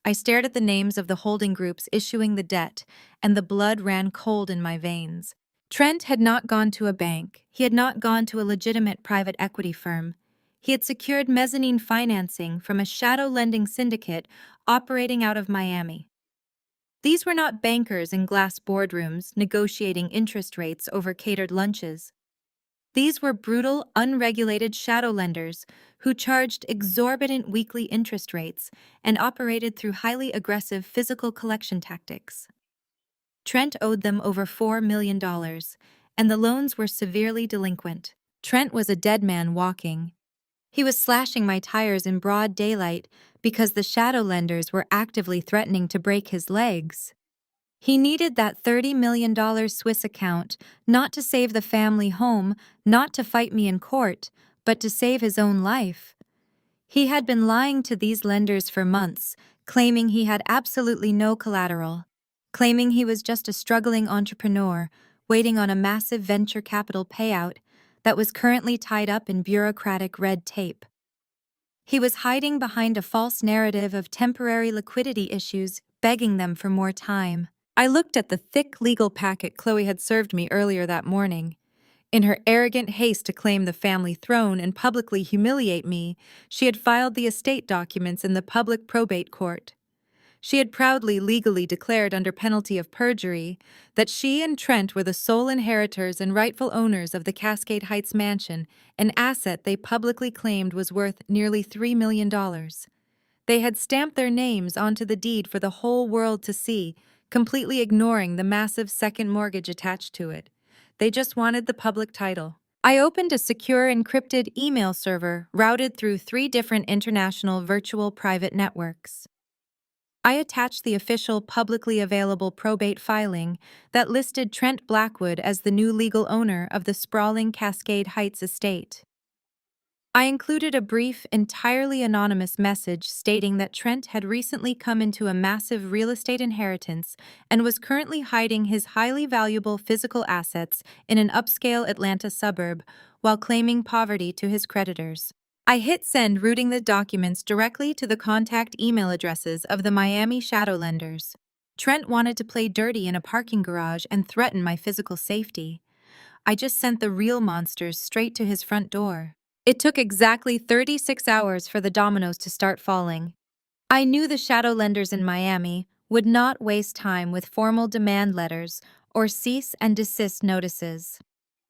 I stared at the names of the holding groups issuing the debt, and the blood ran cold in my veins. Trent had not gone to a bank. He had not gone to a legitimate private equity firm. He had secured mezzanine financing from a shadow lending syndicate operating out of Miami. These were not bankers in glass boardrooms negotiating interest rates over catered lunches. These were brutal, unregulated shadow lenders who charged exorbitant weekly interest rates and operated through highly aggressive physical collection tactics. Trent owed them over $4 million, and the loans were severely delinquent. Trent was a dead man walking. He was slashing my tires in broad daylight because the shadow lenders were actively threatening to break his legs. He needed that $30 million Swiss account not to save the family home, not to fight me in court, but to save his own life. He had been lying to these lenders for months, claiming he had absolutely no collateral, claiming he was just a struggling entrepreneur waiting on a massive venture capital payout that was currently tied up in bureaucratic red tape. He was hiding behind a false narrative of temporary liquidity issues, begging them for more time. I looked at the thick legal packet Chloe had served me earlier that morning. In her arrogant haste to claim the family throne and publicly humiliate me, she had filed the estate documents in the public probate court. She had proudly legally declared under penalty of perjury that she and Trent were the sole inheritors and rightful owners of the Cascade Heights mansion, an asset they publicly claimed was worth nearly $3 million. They had stamped their names onto the deed for the whole world to see, completely ignoring the massive second mortgage attached to it. They just wanted the public title. I opened a secure encrypted email server routed through 3 different international virtual private networks. I attached the official publicly available probate filing that listed Trent Blackwood as the new legal owner of the sprawling Cascade Heights estate. I included a brief, entirely anonymous message stating that Trent had recently come into a massive real estate inheritance and was currently hiding his highly valuable physical assets in an upscale Atlanta suburb while claiming poverty to his creditors. I hit send, routing the documents directly to the contact email addresses of the Miami shadow lenders. Trent wanted to play dirty in a parking garage and threaten my physical safety. I just sent the real monsters straight to his front door. It took exactly 36 hours for the dominoes to start falling. I knew the shadow lenders in Miami would not waste time with formal demand letters or cease and desist notices.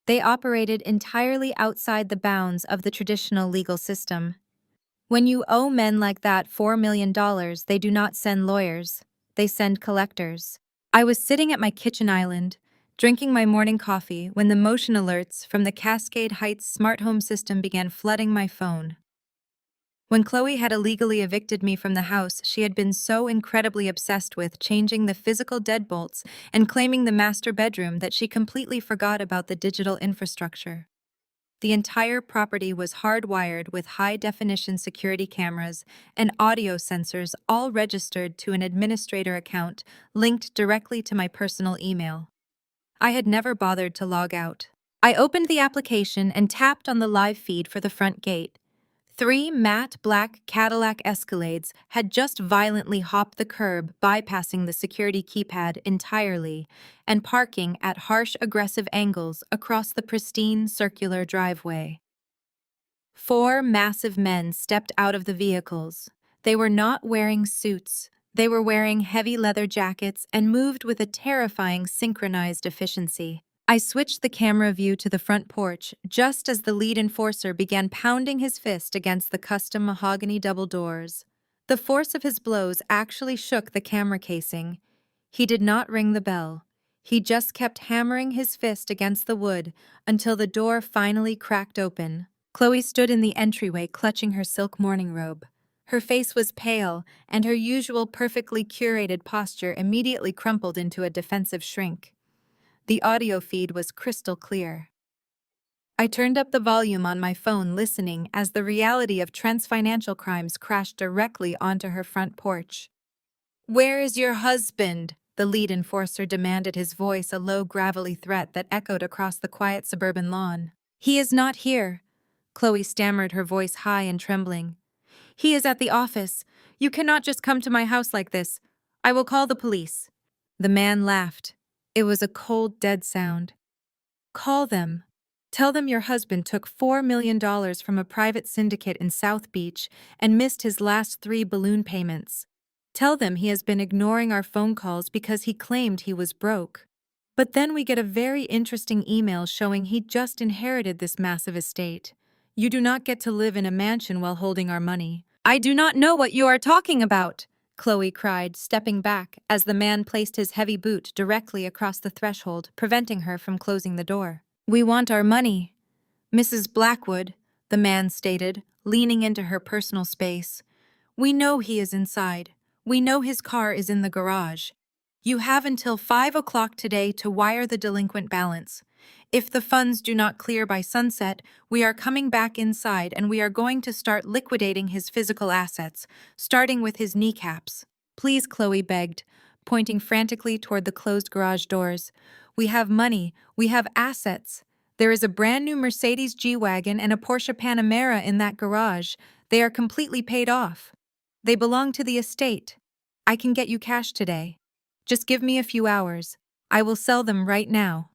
They operated entirely outside the bounds of the traditional legal system. When you owe men like that $4 million, they do not send lawyers, they send collectors. I was sitting at my kitchen island, drinking my morning coffee, when the motion alerts from the Cascade Heights smart home system began flooding my phone. When Chloe had illegally evicted me from the house she had been so incredibly obsessed with changing the physical deadbolts and claiming the master bedroom that she completely forgot about the digital infrastructure. The entire property was hardwired with high-definition security cameras and audio sensors, all registered to an administrator account linked directly to my personal email. I had never bothered to log out. I opened the application and tapped on the live feed for the front gate. 3 matte black Cadillac Escalades had just violently hopped the curb, bypassing the security keypad entirely and parking at harsh, aggressive angles across the pristine circular driveway. 4 massive men stepped out of the vehicles. They were not wearing suits. They were wearing heavy leather jackets and moved with a terrifying synchronized efficiency. I switched the camera view to the front porch just as the lead enforcer began pounding his fist against the custom mahogany double doors. The force of his blows actually shook the camera casing. He did not ring the bell. He just kept hammering his fist against the wood until the door finally cracked open. Chloe stood in the entryway clutching her silk morning robe. Her face was pale, and her usual perfectly curated posture immediately crumpled into a defensive shrink. The audio feed was crystal clear. I turned up the volume on my phone, listening as the reality of Trent's financial crimes crashed directly onto her front porch. "Where is your husband?" the lead enforcer demanded, his voice a low, gravelly threat that echoed across the quiet suburban lawn. "He is not here," Chloe stammered, her voice high and trembling. "He is at the office. You cannot just come to my house like this. I will call the police." The man laughed. It was a cold, dead sound. "Call them. Tell them your husband took $4 million from a private syndicate in South Beach and missed his last 3 balloon payments. Tell them he has been ignoring our phone calls because he claimed he was broke. But then we get a very interesting email showing he just inherited this massive estate. You do not get to live in a mansion while holding our money." "I do not know what you are talking about," Chloe cried, stepping back as the man placed his heavy boot directly across the threshold, preventing her from closing the door. "We want our money, Mrs. Blackwood," the man stated, leaning into her personal space. "We know he is inside. We know his car is in the garage. You have until 5 o'clock today to wire the delinquent balance. If the funds do not clear by sunset, we are coming back inside and we are going to start liquidating his physical assets, starting with his kneecaps." "Please," Chloe begged, pointing frantically toward the closed garage doors. "We have money. We have assets. There is a brand new Mercedes G-Wagon and a Porsche Panamera in that garage. They are completely paid off. They belong to the estate. I can get you cash today. Just give me a few hours. I will sell them right now."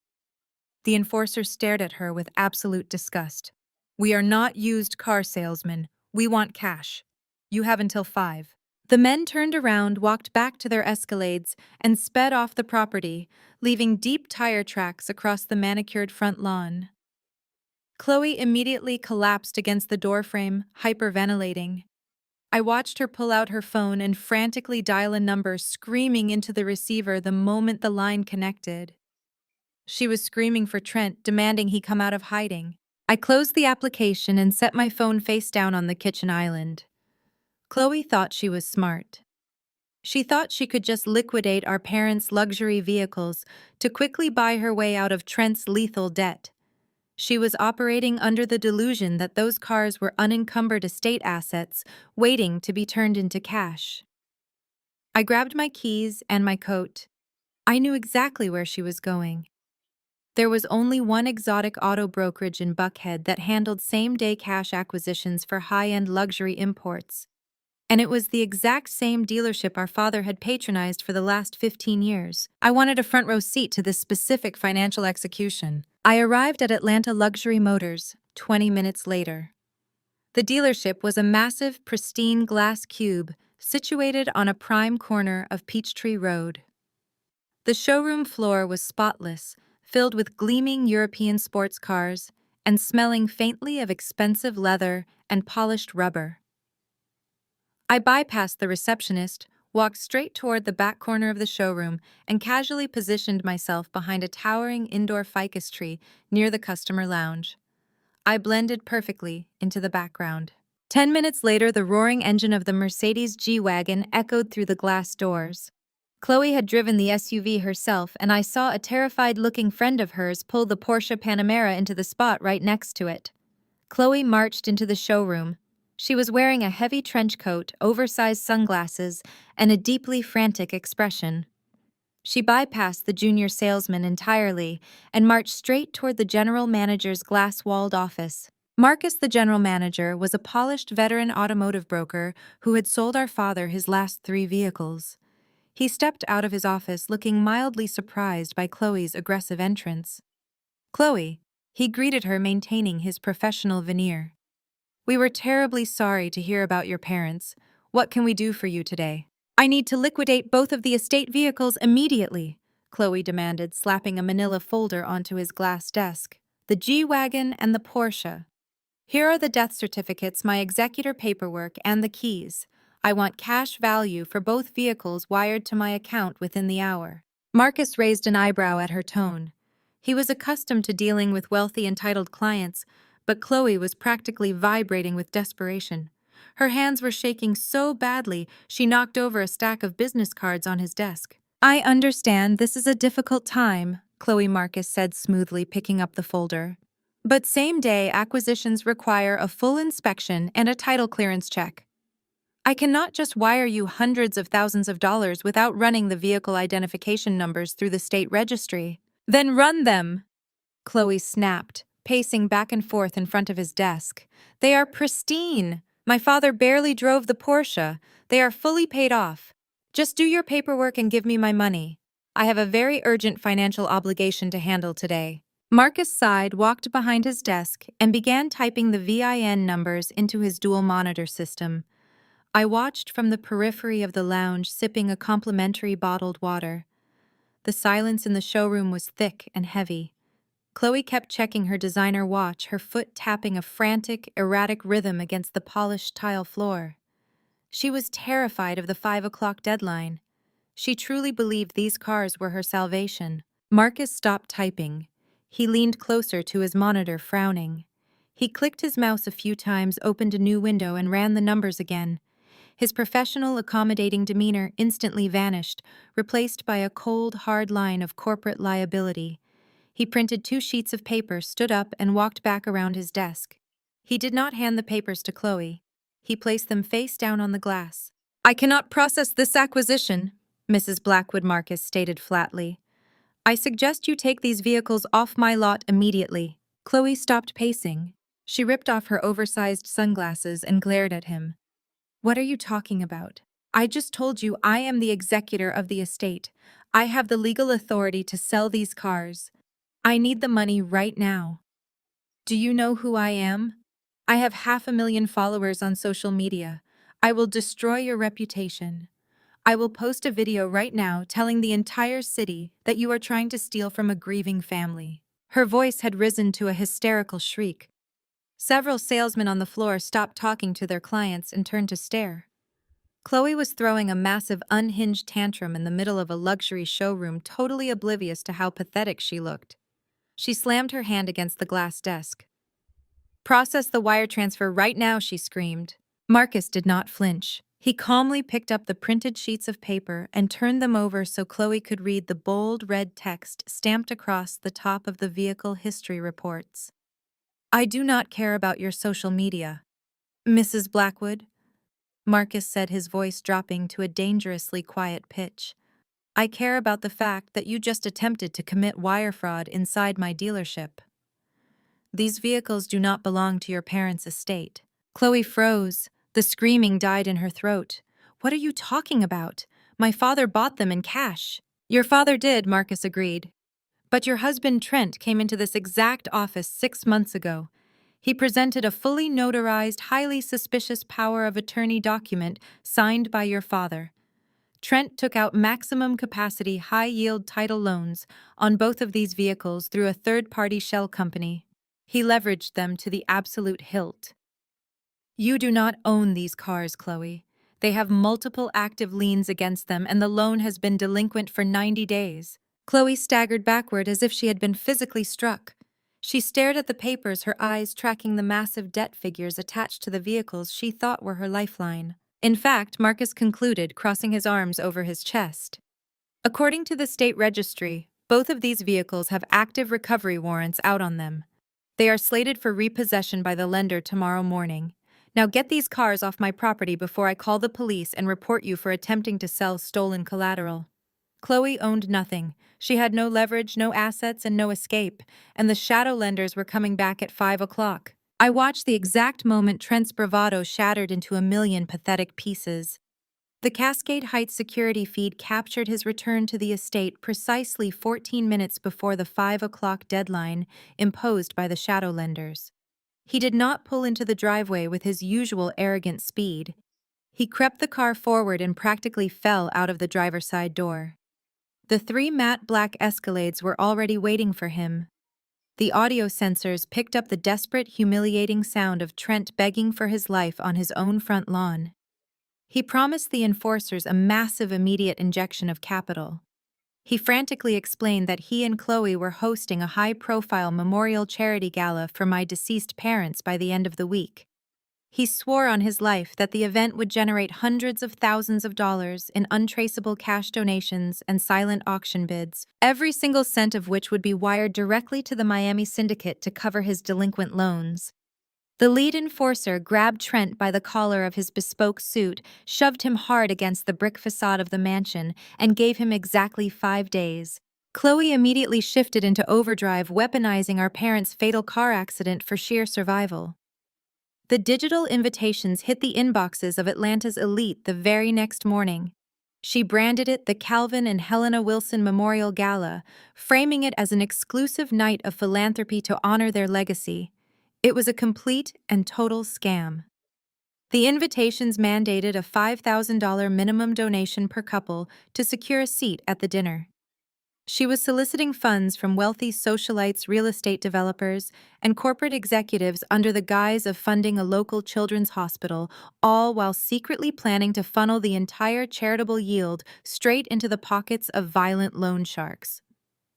The enforcer stared at her with absolute disgust. "We are not used car salesmen. We want cash. You have until 5. The men turned around, walked back to their Escalades, and sped off the property, leaving deep tire tracks across the manicured front lawn. Chloe immediately collapsed against the doorframe, hyperventilating. I watched her pull out her phone and frantically dial a number, screaming into the receiver the moment the line connected. She was screaming for Trent, demanding he come out of hiding. I closed the application and set my phone face down on the kitchen island. Chloe thought she was smart. She thought she could just liquidate our parents' luxury vehicles to quickly buy her way out of Trent's lethal debt. She was operating under the delusion that those cars were unencumbered estate assets waiting to be turned into cash. I grabbed my keys and my coat. I knew exactly where she was going. There was only one exotic auto brokerage in Buckhead that handled same-day cash acquisitions for high-end luxury imports. And it was the exact same dealership our father had patronized for the last 15 years. I wanted a front row seat to this specific financial execution. I arrived at Atlanta Luxury Motors 20 minutes later. The dealership was a massive, pristine glass cube situated on a prime corner of Peachtree Road. The showroom floor was spotless, filled with gleaming European sports cars and smelling faintly of expensive leather and polished rubber. I bypassed the receptionist, walked straight toward the back corner of the showroom, and casually positioned myself behind a towering indoor ficus tree near the customer lounge. I blended perfectly into the background. 10 minutes later, the roaring engine of the Mercedes G-Wagon echoed through the glass doors. Chloe had driven the SUV herself, and I saw a terrified-looking friend of hers pull the Porsche Panamera into the spot right next to it. Chloe marched into the showroom. She was wearing a heavy trench coat, oversized sunglasses, and a deeply frantic expression. She bypassed the junior salesman entirely and marched straight toward the general manager's glass-walled office. Marcus, the general manager, was a polished veteran automotive broker who had sold our father his last 3 vehicles. He stepped out of his office looking mildly surprised by Chloe's aggressive entrance. "Chloe," he greeted her, maintaining his professional veneer. "We were terribly sorry to hear about your parents. What can we do for you today?" "I need to liquidate both of the estate vehicles immediately," Chloe demanded, slapping a manila folder onto his glass desk. "The G-Wagon and the Porsche. Here are the death certificates, my executor paperwork, and the keys. I want cash value for both vehicles wired to my account within the hour." Marcus raised an eyebrow at her tone. He was accustomed to dealing with wealthy, entitled clients, but Chloe was practically vibrating with desperation. Her hands were shaking so badly she knocked over a stack of business cards on his desk. "I understand this is a difficult time," Chloe Marcus said smoothly, picking up the folder. "But same-day acquisitions require a full inspection and a title clearance check. I cannot just wire you hundreds of thousands of dollars without running the vehicle identification numbers through the state registry." "Then run them!" Chloe snapped, pacing back and forth in front of his desk. "They are pristine. My father barely drove the Porsche. They are fully paid off. Just do your paperwork and give me my money. I have a very urgent financial obligation to handle today." Marcus sighed, walked behind his desk, and began typing the VIN numbers into his dual monitor system. I watched from the periphery of the lounge, sipping a complimentary bottled water. The silence in the showroom was thick and heavy. Chloe kept checking her designer watch, her foot tapping a frantic, erratic rhythm against the polished tile floor. She was terrified of the 5 o'clock deadline. She truly believed these cars were her salvation. Marcus stopped typing. He leaned closer to his monitor, frowning. He clicked his mouse a few times, opened a new window, and ran the numbers again. His professional, accommodating demeanor instantly vanished, replaced by a cold, hard line of corporate liability. He printed 2 sheets of paper, stood up, and walked back around his desk. He did not hand the papers to Chloe. He placed them face down on the glass. "I cannot process this acquisition," Mrs. Blackwood Marcus stated flatly. "I suggest you take these vehicles off my lot immediately." Chloe stopped pacing. She ripped off her oversized sunglasses and glared at him. "What are you talking about? I just told you I am the executor of the estate. I have the legal authority to sell these cars. I need the money right now. Do you know who I am? I have 500,000 followers on social media. I will destroy your reputation. I will post a video right now telling the entire city that you are trying to steal from a grieving family." Her voice had risen to a hysterical shriek. Several salesmen on the floor stopped talking to their clients and turned to stare. Chloe was throwing a massive unhinged tantrum in the middle of a luxury showroom, totally oblivious to how pathetic she looked. She slammed her hand against the glass desk. "Process the wire transfer right now," she screamed. Marcus did not flinch. He calmly picked up the printed sheets of paper and turned them over so Chloe could read the bold red text stamped across the top of the vehicle history reports. "I do not care about your social media, Mrs. Blackwood," Marcus said, his voice dropping to a dangerously quiet pitch. "I care about the fact that you just attempted to commit wire fraud inside my dealership. These vehicles do not belong to your parents' estate." Chloe froze. The screaming died in her throat. "What are you talking about? My father bought them in cash." "Your father did," Marcus agreed. "But your husband Trent came into this exact office 6 months ago. He presented a fully notarized, highly suspicious power of attorney document signed by your father. Trent took out maximum capacity high-yield title loans on both of these vehicles through a third-party shell company. He leveraged them to the absolute hilt. You do not own these cars, Chloe. They have multiple active liens against them, and the loan has been delinquent for 90 days. Chloe staggered backward as if she had been physically struck. She stared at the papers, her eyes tracking the massive debt figures attached to the vehicles she thought were her lifeline. In fact, Marcus concluded, crossing his arms over his chest. According to the state registry, both of these vehicles have active recovery warrants out on them. They are slated for repossession by the lender tomorrow morning. Now get these cars off my property before I call the police and report you for attempting to sell stolen collateral. Chloe owned nothing. She had no leverage, no assets, and no escape, and the shadow lenders were coming back at 5 o'clock. I watched the exact moment Trent's bravado shattered into a million pathetic pieces. The Cascade Heights security feed captured his return to the estate precisely 14 minutes before the 5 o'clock deadline imposed by the shadow lenders. He did not pull into the driveway with his usual arrogant speed. He crept the car forward and practically fell out of the driver's side door. The 3 matte black Escalades were already waiting for him. The audio sensors picked up the desperate, humiliating sound of Trent begging for his life on his own front lawn. He promised the enforcers a massive immediate injection of capital. He frantically explained that he and Chloe were hosting a high-profile memorial charity gala for my deceased parents by the end of the week. He swore on his life that the event would generate hundreds of thousands of dollars in untraceable cash donations and silent auction bids, every single cent of which would be wired directly to the Miami syndicate to cover his delinquent loans. The lead enforcer grabbed Trent by the collar of his bespoke suit, shoved him hard against the brick facade of the mansion, and gave him exactly 5 days. Chloe immediately shifted into overdrive, weaponizing our parents' fatal car accident for sheer survival. The digital invitations hit the inboxes of Atlanta's elite the very next morning. She branded it the Calvin and Helena Wilson Memorial Gala, framing it as an exclusive night of philanthropy to honor their legacy. It was a complete and total scam. The invitations mandated a $5,000 minimum donation per couple to secure a seat at the dinner. She was soliciting funds from wealthy socialites, real estate developers, and corporate executives under the guise of funding a local children's hospital, all while secretly planning to funnel the entire charitable yield straight into the pockets of violent loan sharks.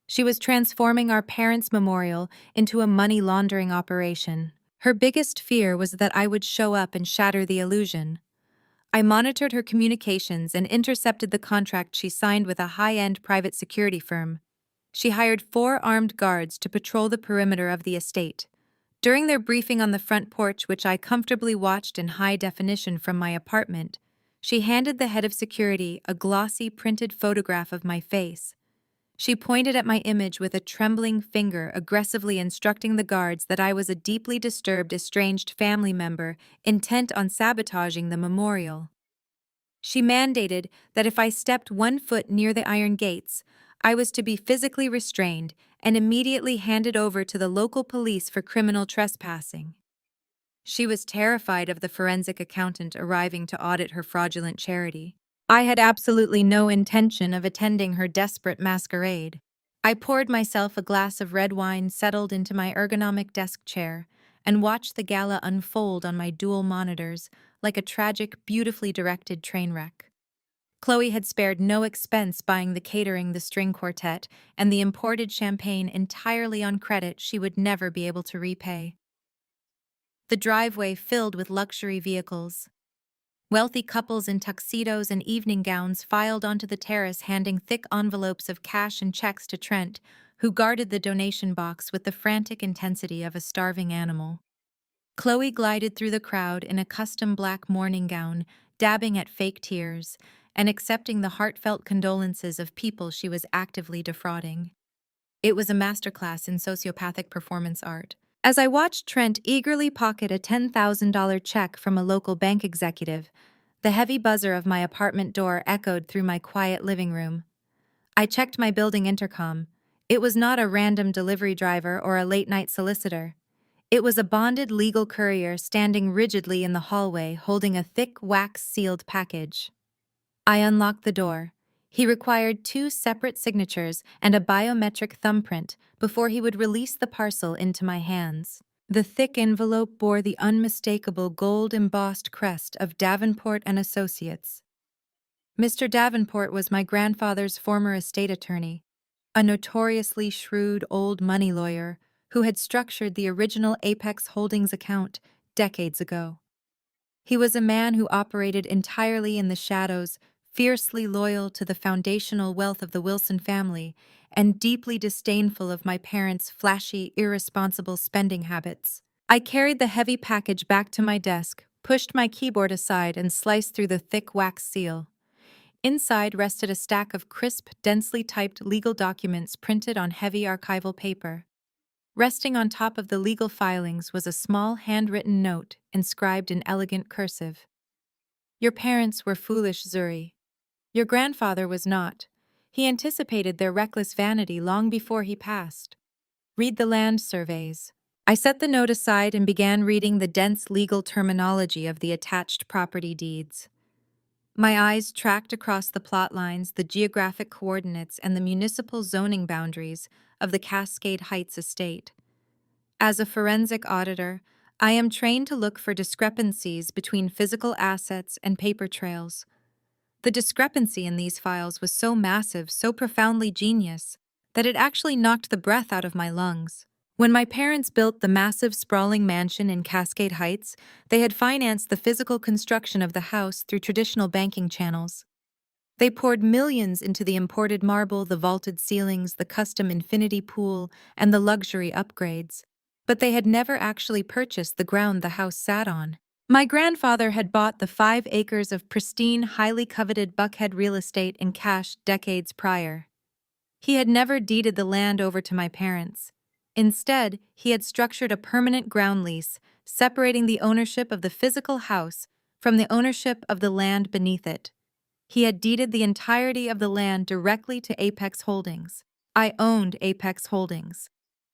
She was transforming our parents' memorial into a money laundering operation. Her biggest fear was that I would show up and shatter the illusion. I monitored her communications and intercepted the contract she signed with a high-end private security firm. She hired 4 armed guards to patrol the perimeter of the estate. During their briefing on the front porch, which I comfortably watched in high definition from my apartment, she handed the head of security a glossy printed photograph of my face. She pointed at my image with a trembling finger, aggressively instructing the guards that I was a deeply disturbed, estranged family member intent on sabotaging the memorial. She mandated that if I stepped 1 foot near the iron gates, I was to be physically restrained and immediately handed over to the local police for criminal trespassing. She was terrified of the forensic accountant arriving to audit her fraudulent charity. I had absolutely no intention of attending her desperate masquerade. I poured myself a glass of red wine, settled into my ergonomic desk chair, and watched the gala unfold on my dual monitors like a tragic, beautifully directed train wreck. Chloe had spared no expense buying the catering, the string quartet, and the imported champagne entirely on credit she would never be able to repay. The driveway filled with luxury vehicles. Wealthy couples in tuxedos and evening gowns filed onto the terrace handing thick envelopes of cash and checks to Trent, who guarded the donation box with the frantic intensity of a starving animal. Chloe glided through the crowd in a custom black morning gown, dabbing at fake tears, and accepting the heartfelt condolences of people she was actively defrauding. It was a masterclass in sociopathic performance art. As I watched Trent eagerly pocket a $10,000 check from a local bank executive, the heavy buzzer of my apartment door echoed through my quiet living room. I checked my building intercom. It was not a random delivery driver or a late-night solicitor. It was a bonded legal courier standing rigidly in the hallway holding a thick wax-sealed package. I unlocked the door. He required 2 separate signatures and a biometric thumbprint before he would release the parcel into my hands. The thick envelope bore the unmistakable gold-embossed crest of Davenport and Associates. Mr. Davenport was my grandfather's former estate attorney, a notoriously shrewd old money lawyer who had structured the original Apex Holdings account decades ago. He was a man who operated entirely in the shadows, fiercely loyal to the foundational wealth of the Wilson family, and deeply disdainful of my parents' flashy, irresponsible spending habits. I carried the heavy package back to my desk, pushed my keyboard aside, and sliced through the thick wax seal. Inside rested a stack of crisp, densely typed legal documents printed on heavy archival paper. Resting on top of the legal filings was a small handwritten note inscribed in elegant cursive. Your parents were foolish, Zuri. Your grandfather was not. He anticipated their reckless vanity long before he passed. Read the land surveys. I set the note aside and began reading the dense legal terminology of the attached property deeds. My eyes tracked across the plot lines, the geographic coordinates, and the municipal zoning boundaries of the Cascade Heights estate. As a forensic auditor, I am trained to look for discrepancies between physical assets and paper trails. The discrepancy in these files was so massive, so profoundly genius, that it actually knocked the breath out of my lungs. When my parents built the massive sprawling mansion in Cascade Heights, they had financed the physical construction of the house through traditional banking channels. They poured millions into the imported marble, the vaulted ceilings, the custom infinity pool, and the luxury upgrades. But they had never actually purchased the ground the house sat on. My grandfather had bought the 5 acres of pristine, highly coveted Buckhead real estate in cash decades prior. He had never deeded the land over to my parents. Instead, he had structured a permanent ground lease, separating the ownership of the physical house from the ownership of the land beneath it. He had deeded the entirety of the land directly to Apex Holdings. I owned Apex Holdings.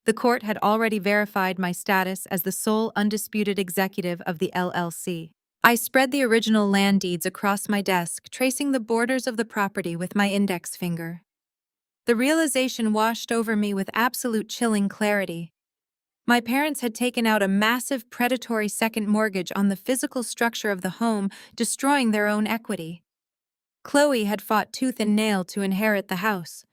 The court had already verified my status as the sole undisputed executive of the LLC. I spread the original land deeds across my desk, tracing the borders of the property with my index finger. The realization washed over me with absolute chilling clarity. My parents had taken out a massive predatory second mortgage on the physical structure of the home, destroying their own equity. Chloe had fought tooth and nail to inherit the house.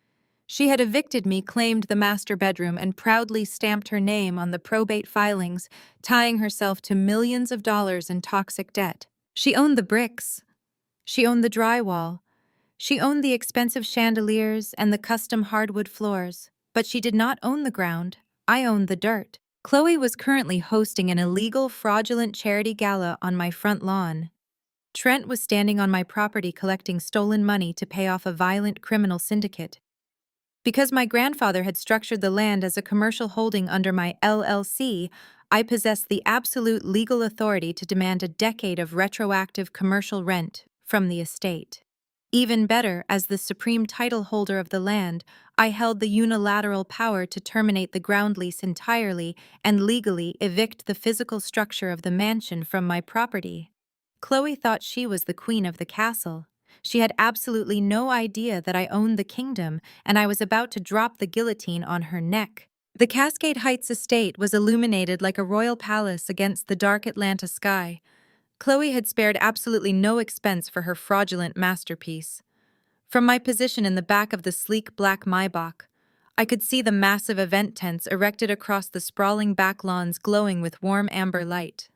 She had evicted me, claimed the master bedroom, and proudly stamped her name on the probate filings, tying herself to millions of dollars in toxic debt. She owned the bricks. She owned the drywall. She owned the expensive chandeliers and the custom hardwood floors, but she did not own the ground. I owned the dirt. Chloe was currently hosting an illegal, fraudulent charity gala on my front lawn. Trent was standing on my property collecting stolen money to pay off a violent criminal syndicate. Because my grandfather had structured the land as a commercial holding under my LLC, I possessed the absolute legal authority to demand a decade of retroactive commercial rent from the estate. Even better, as the supreme title holder of the land, I held the unilateral power to terminate the ground lease entirely and legally evict the physical structure of the mansion from my property. Chloe thought she was the queen of the castle. She had absolutely no idea that I owned the kingdom, and I was about to drop the guillotine on her neck. The Cascade Heights estate was illuminated like a royal palace against the dark Atlanta sky. Chloe had spared absolutely no expense for her fraudulent masterpiece. From my position in the back of the sleek black Maybach, I could see the massive event tents erected across the sprawling back lawns glowing with warm amber light.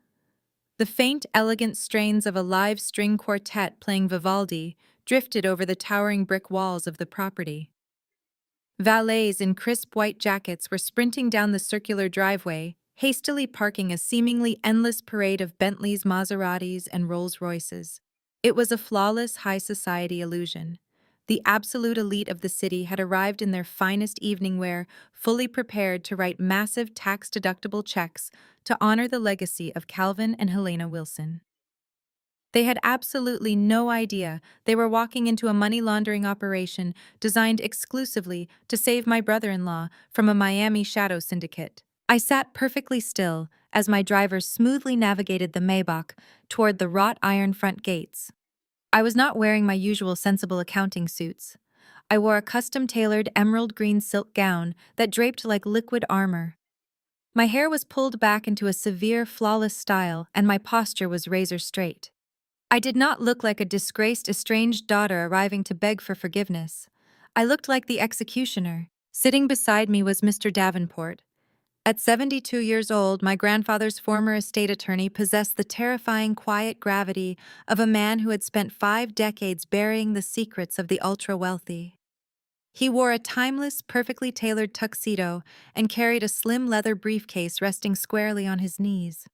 The faint, elegant strains of a live string quartet playing Vivaldi drifted over the towering brick walls of the property. Valets in crisp white jackets were sprinting down the circular driveway, hastily parking a seemingly endless parade of Bentleys, Maseratis, and Rolls-Royces. It was a flawless high society illusion. The absolute elite of the city had arrived in their finest evening wear, fully prepared to write massive tax-deductible checks to honor the legacy of Calvin and Helena Wilson. They had absolutely no idea they were walking into a money laundering operation designed exclusively to save my brother-in-law from a Miami shadow syndicate. I sat perfectly still as my driver smoothly navigated the Maybach toward the wrought iron front gates. I was not wearing my usual sensible accounting suits. I wore a custom-tailored emerald green silk gown that draped like liquid armor. My hair was pulled back into a severe, flawless style, and my posture was razor straight. I did not look like a disgraced, estranged daughter arriving to beg for forgiveness. I looked like the executioner. Sitting beside me was Mr. Davenport. At 72 years old, my grandfather's former estate attorney possessed the terrifying quiet gravity of a man who had spent 5 decades burying the secrets of the ultra-wealthy. He wore a timeless, perfectly tailored tuxedo and carried a slim leather briefcase resting squarely on his knees.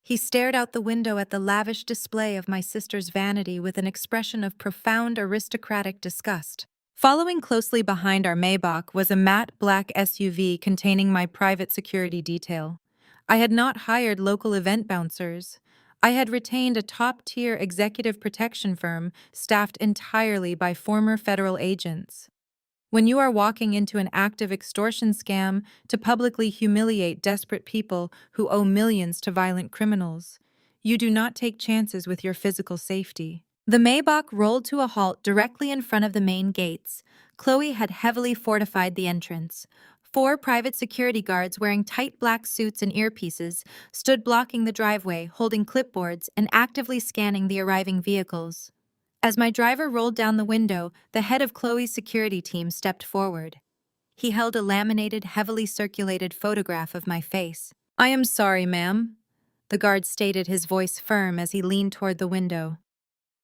He stared out the window at the lavish display of my sister's vanity with an expression of profound aristocratic disgust. Following closely behind our Maybach was a matte black SUV containing my private security detail. I had not hired local event bouncers. I had retained a top-tier executive protection firm staffed entirely by former federal agents. When you are walking into an active extortion scam to publicly humiliate desperate people who owe millions to violent criminals, you do not take chances with your physical safety. The Maybach rolled to a halt directly in front of the main gates. Chloe had heavily fortified the entrance. 4 private security guards wearing tight black suits and earpieces stood blocking the driveway, holding clipboards and actively scanning the arriving vehicles. As my driver rolled down the window, the head of Chloe's security team stepped forward. He held a laminated, heavily circulated photograph of my face. "I am sorry, ma'am," the guard stated, his voice firm as he leaned toward the window.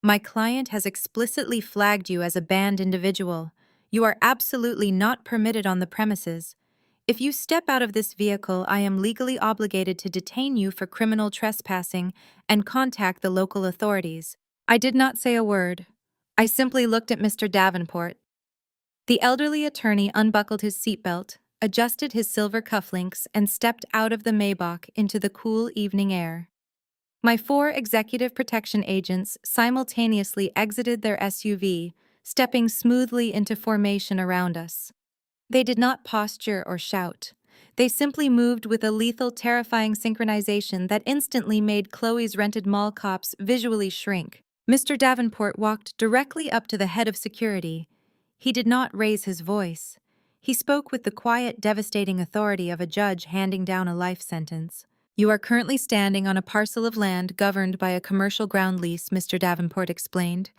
"My client has explicitly flagged you as a banned individual. You are absolutely not permitted on the premises. If you step out of this vehicle, I am legally obligated to detain you for criminal trespassing and contact the local authorities." I did not say a word. I simply looked at Mr. Davenport. The elderly attorney unbuckled his seatbelt, adjusted his silver cufflinks, and stepped out of the Maybach into the cool evening air. My 4 executive protection agents simultaneously exited their SUV, stepping smoothly into formation around us. They did not posture or shout. They simply moved with a lethal, terrifying synchronization that instantly made Chloe's rented mall cops visually shrink. Mr. Davenport walked directly up to the head of security. He did not raise his voice. He spoke with the quiet, devastating authority of a judge handing down a life sentence. "You are currently standing on a parcel of land governed by a commercial ground lease," Mr. Davenport explained,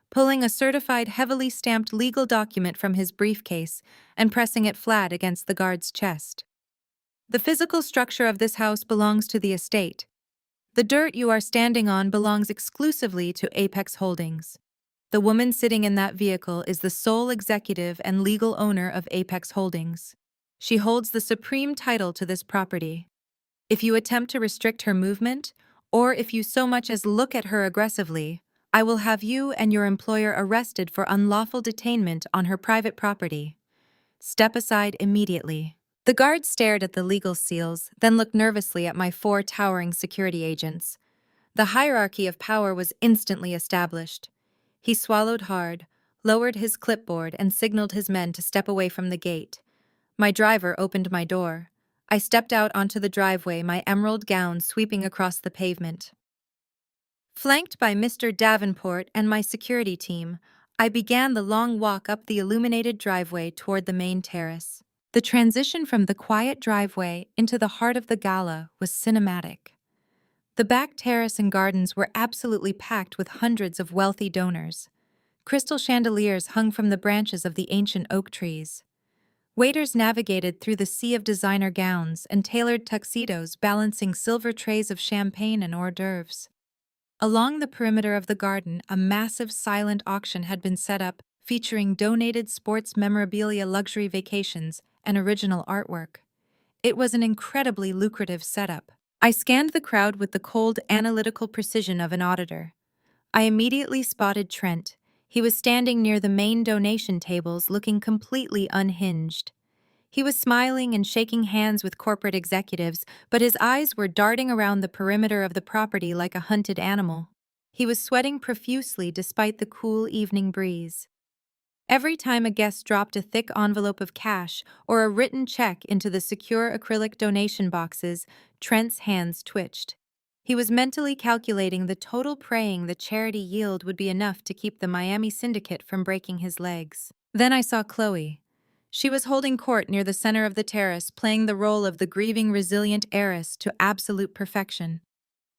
pulling a certified, heavily stamped legal document from his briefcase and pressing it flat against the guard's chest. "The physical structure of this house belongs to the estate. The dirt you are standing on belongs exclusively to Apex Holdings. The woman sitting in that vehicle is the sole executive and legal owner of Apex Holdings. She holds the supreme title to this property. If you attempt to restrict her movement, or if you so much as look at her aggressively, I will have you and your employer arrested for unlawful detainment on her private property. Step aside immediately." The guard stared at the legal seals, then looked nervously at my 4 towering security agents. The hierarchy of power was instantly established. He swallowed hard, lowered his clipboard, and signaled his men to step away from the gate. My driver opened my door. I stepped out onto the driveway, my emerald gown sweeping across the pavement. Flanked by Mr. Davenport and my security team, I began the long walk up the illuminated driveway toward the main terrace. The transition from the quiet driveway into the heart of the gala was cinematic. The back terrace and gardens were absolutely packed with hundreds of wealthy donors. Crystal chandeliers hung from the branches of the ancient oak trees. Waiters navigated through the sea of designer gowns and tailored tuxedos balancing silver trays of champagne and hors d'oeuvres. Along the perimeter of the garden, a massive silent auction had been set up, featuring donated sports memorabilia, luxury vacations, and original artwork. It was an incredibly lucrative setup. I scanned the crowd with the cold, analytical precision of an auditor. I immediately spotted Trent. He was standing near the main donation tables, looking completely unhinged. He was smiling and shaking hands with corporate executives, but his eyes were darting around the perimeter of the property like a hunted animal. He was sweating profusely despite the cool evening breeze. Every time a guest dropped a thick envelope of cash or a written check into the secure acrylic donation boxes, Trent's hands twitched. He was mentally calculating the total, praying the charity yield would be enough to keep the Miami syndicate from breaking his legs. Then I saw Chloe. She was holding court near the center of the terrace, playing the role of the grieving, resilient heiress to absolute perfection.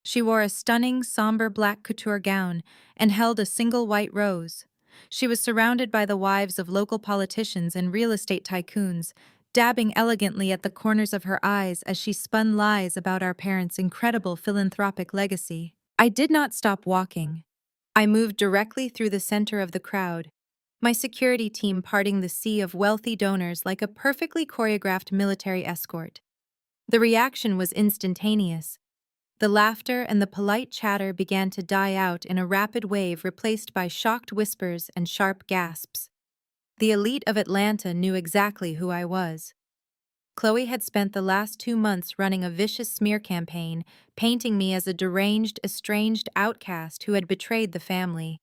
She wore a stunning, somber black couture gown and held a single white rose. She was surrounded by the wives of local politicians and real estate tycoons, dabbing elegantly at the corners of her eyes as she spun lies about our parents' incredible philanthropic legacy. I did not stop walking. I moved directly through the center of the crowd, my security team parting the sea of wealthy donors like a perfectly choreographed military escort. The reaction was instantaneous. The laughter and the polite chatter began to die out in a rapid wave, replaced by shocked whispers and sharp gasps. The elite of Atlanta knew exactly who I was. Chloe had spent the last 2 months running a vicious smear campaign, painting me as a deranged, estranged outcast who had betrayed the family.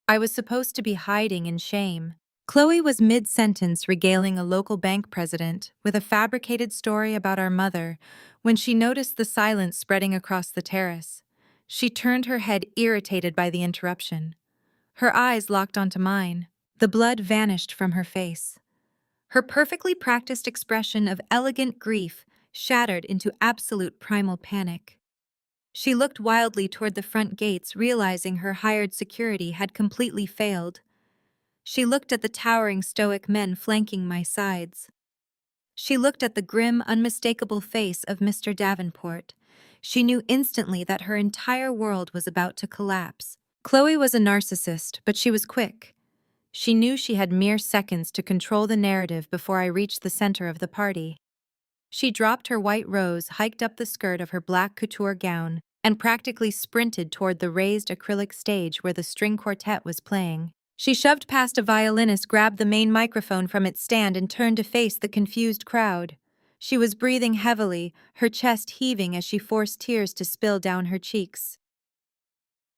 I was supposed to be hiding in shame. Chloe was mid-sentence regaling a local bank president with a fabricated story about our mother when she noticed the silence spreading across the terrace. She turned her head, irritated by the interruption. Her eyes locked onto mine. The blood vanished from her face. Her perfectly practiced expression of elegant grief shattered into absolute primal panic. She looked wildly toward the front gates, realizing her hired security had completely failed. She looked at the towering stoic men flanking my sides. She looked at the grim, unmistakable face of Mr. Davenport. She knew instantly that her entire world was about to collapse. Chloe was a narcissist, but she was quick. She knew she had mere seconds to control the narrative before I reached the center of the party. She dropped her white rose, hiked up the skirt of her black couture gown, and practically sprinted toward the raised acrylic stage where the string quartet was playing. She shoved past a violinist, grabbed the main microphone from its stand, and turned to face the confused crowd. She was breathing heavily, her chest heaving as she forced tears to spill down her cheeks.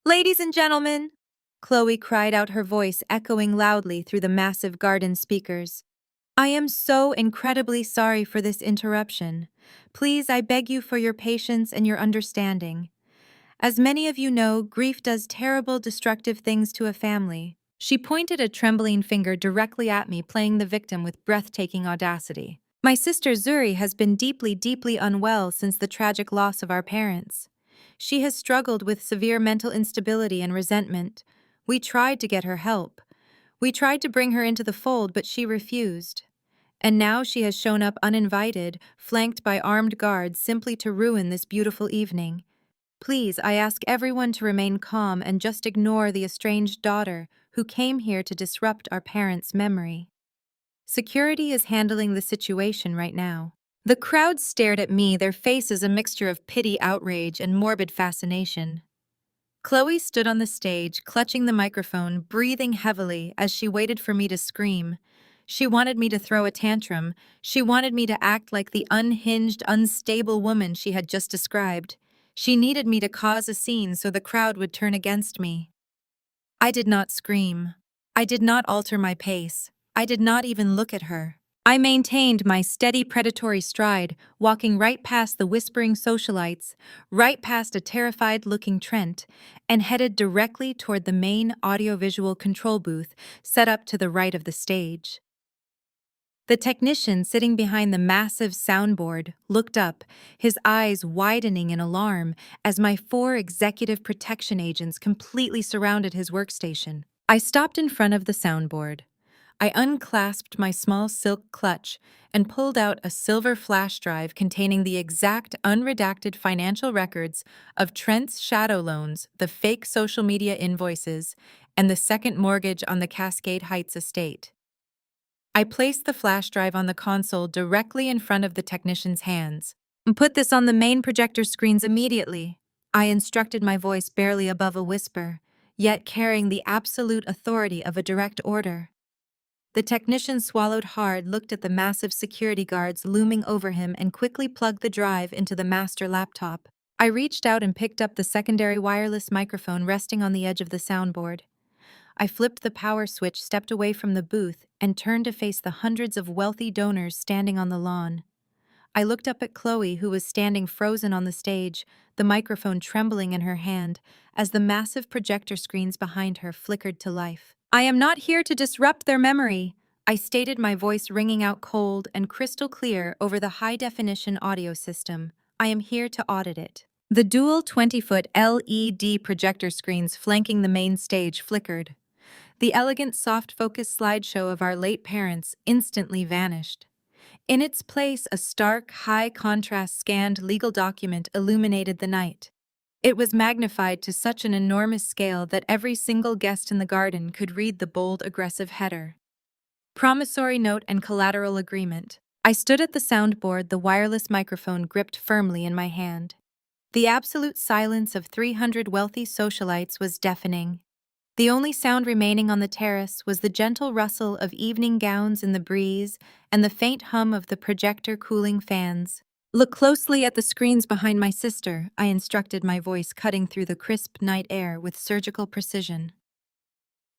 "Ladies and gentlemen," Chloe cried out, her voice echoing loudly through the massive garden speakers. "I am so incredibly sorry for this interruption. Please, I beg you for your patience and your understanding. As many of you know, grief does terrible, destructive things to a family." She pointed a trembling finger directly at me, playing the victim with breathtaking audacity. "My sister Zuri has been deeply, deeply unwell since the tragic loss of our parents. She has struggled with severe mental instability and resentment. We tried to get her help. We tried to bring her into the fold, but she refused. And now she has shown up uninvited, flanked by armed guards, simply to ruin this beautiful evening. Please, I ask everyone to remain calm and just ignore the estranged daughter who came here to disrupt our parents' memory. Security is handling the situation right now." The crowd stared at me, their faces a mixture of pity, outrage, and morbid fascination. Chloe stood on the stage, clutching the microphone, breathing heavily as she waited for me to scream. She wanted me to throw a tantrum. She wanted me to act like the unhinged, unstable woman she had just described. She needed me to cause a scene so the crowd would turn against me. I did not scream. I did not alter my pace. I did not even look at her. I maintained my steady predatory stride, walking right past the whispering socialites, right past a terrified-looking Trent, and headed directly toward the main audiovisual control booth set up to the right of the stage. The technician sitting behind the massive soundboard looked up, his eyes widening in alarm as my 4 executive protection agents completely surrounded his workstation. I stopped in front of the soundboard. I unclasped my small silk clutch and pulled out a silver flash drive containing the exact unredacted financial records of Trent's shadow loans, the fake social media invoices, and the second mortgage on the Cascade Heights estate. I placed the flash drive on the console directly in front of the technician's hands. Put this on the main projector screens immediately. I instructed, my voice barely above a whisper, yet carrying the absolute authority of a direct order. The technician swallowed hard, looked at the massive security guards looming over him, and quickly plugged the drive into the master laptop. I reached out and picked up the secondary wireless microphone resting on the edge of the soundboard. I flipped the power switch, stepped away from the booth, and turned to face the hundreds of wealthy donors standing on the lawn. I looked up at Chloe, who was standing frozen on the stage, the microphone trembling in her hand, as the massive projector screens behind her flickered to life. "I am not here to disrupt their memory," I stated, my voice ringing out cold and crystal clear over the high-definition audio system. "I am here to audit it." The dual 20-foot LED projector screens flanking the main stage flickered. The elegant soft-focus slideshow of our late parents instantly vanished. In its place, a stark, high-contrast scanned legal document illuminated the night. It was magnified to such an enormous scale that every single guest in the garden could read the bold, aggressive header. Promissory note and collateral agreement. I stood at the soundboard, the wireless microphone gripped firmly in my hand. The absolute silence of 300 wealthy socialites was deafening. The only sound remaining on the terrace was the gentle rustle of evening gowns in the breeze and the faint hum of the projector cooling fans. "Look closely at the screens behind my sister," I instructed, my voice cutting through the crisp night air with surgical precision.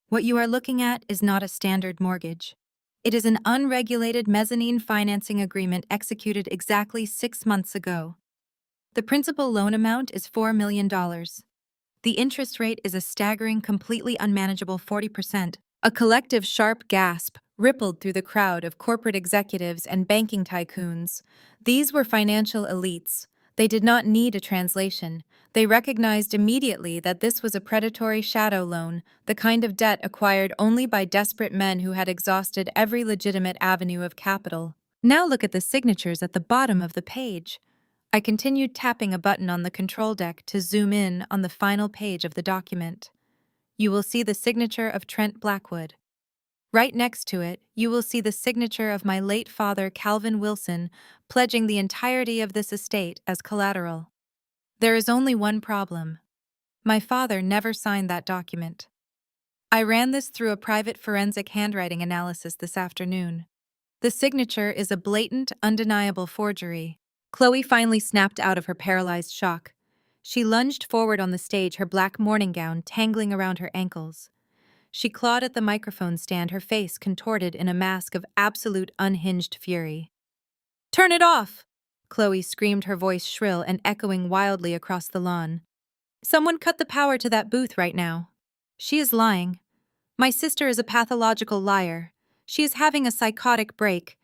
"What you are looking at is not a standard mortgage. It is an unregulated mezzanine financing agreement executed exactly 6 months ago. The principal loan amount is $4 million. The interest rate is a staggering, completely unmanageable 40%. A collective sharp gasp rippled through the crowd of corporate executives and banking tycoons. These were financial elites. They did not need a translation. They recognized immediately that this was a predatory shadow loan, the kind of debt acquired only by desperate men who had exhausted every legitimate avenue of capital. "Now look at the signatures at the bottom of the page." I continued, tapping a button on the control deck to zoom in on the final page of the document. "You will see the signature of Trent Blackwood. Right next to it, you will see the signature of my late father, Calvin Wilson, pledging the entirety of this estate as collateral. There is only one problem. My father never signed that document. I ran this through a private forensic handwriting analysis this afternoon. The signature is a blatant, undeniable forgery." Chloe finally snapped out of her paralyzed shock. She lunged forward on the stage, her black morning gown tangling around her ankles. She clawed at the microphone stand, her face contorted in a mask of absolute unhinged fury. "Turn it off!" Chloe screamed, her voice shrill and echoing wildly across the lawn. "Someone cut the power to that booth right now. She is lying. My sister is a pathological liar. She is having a psychotic break.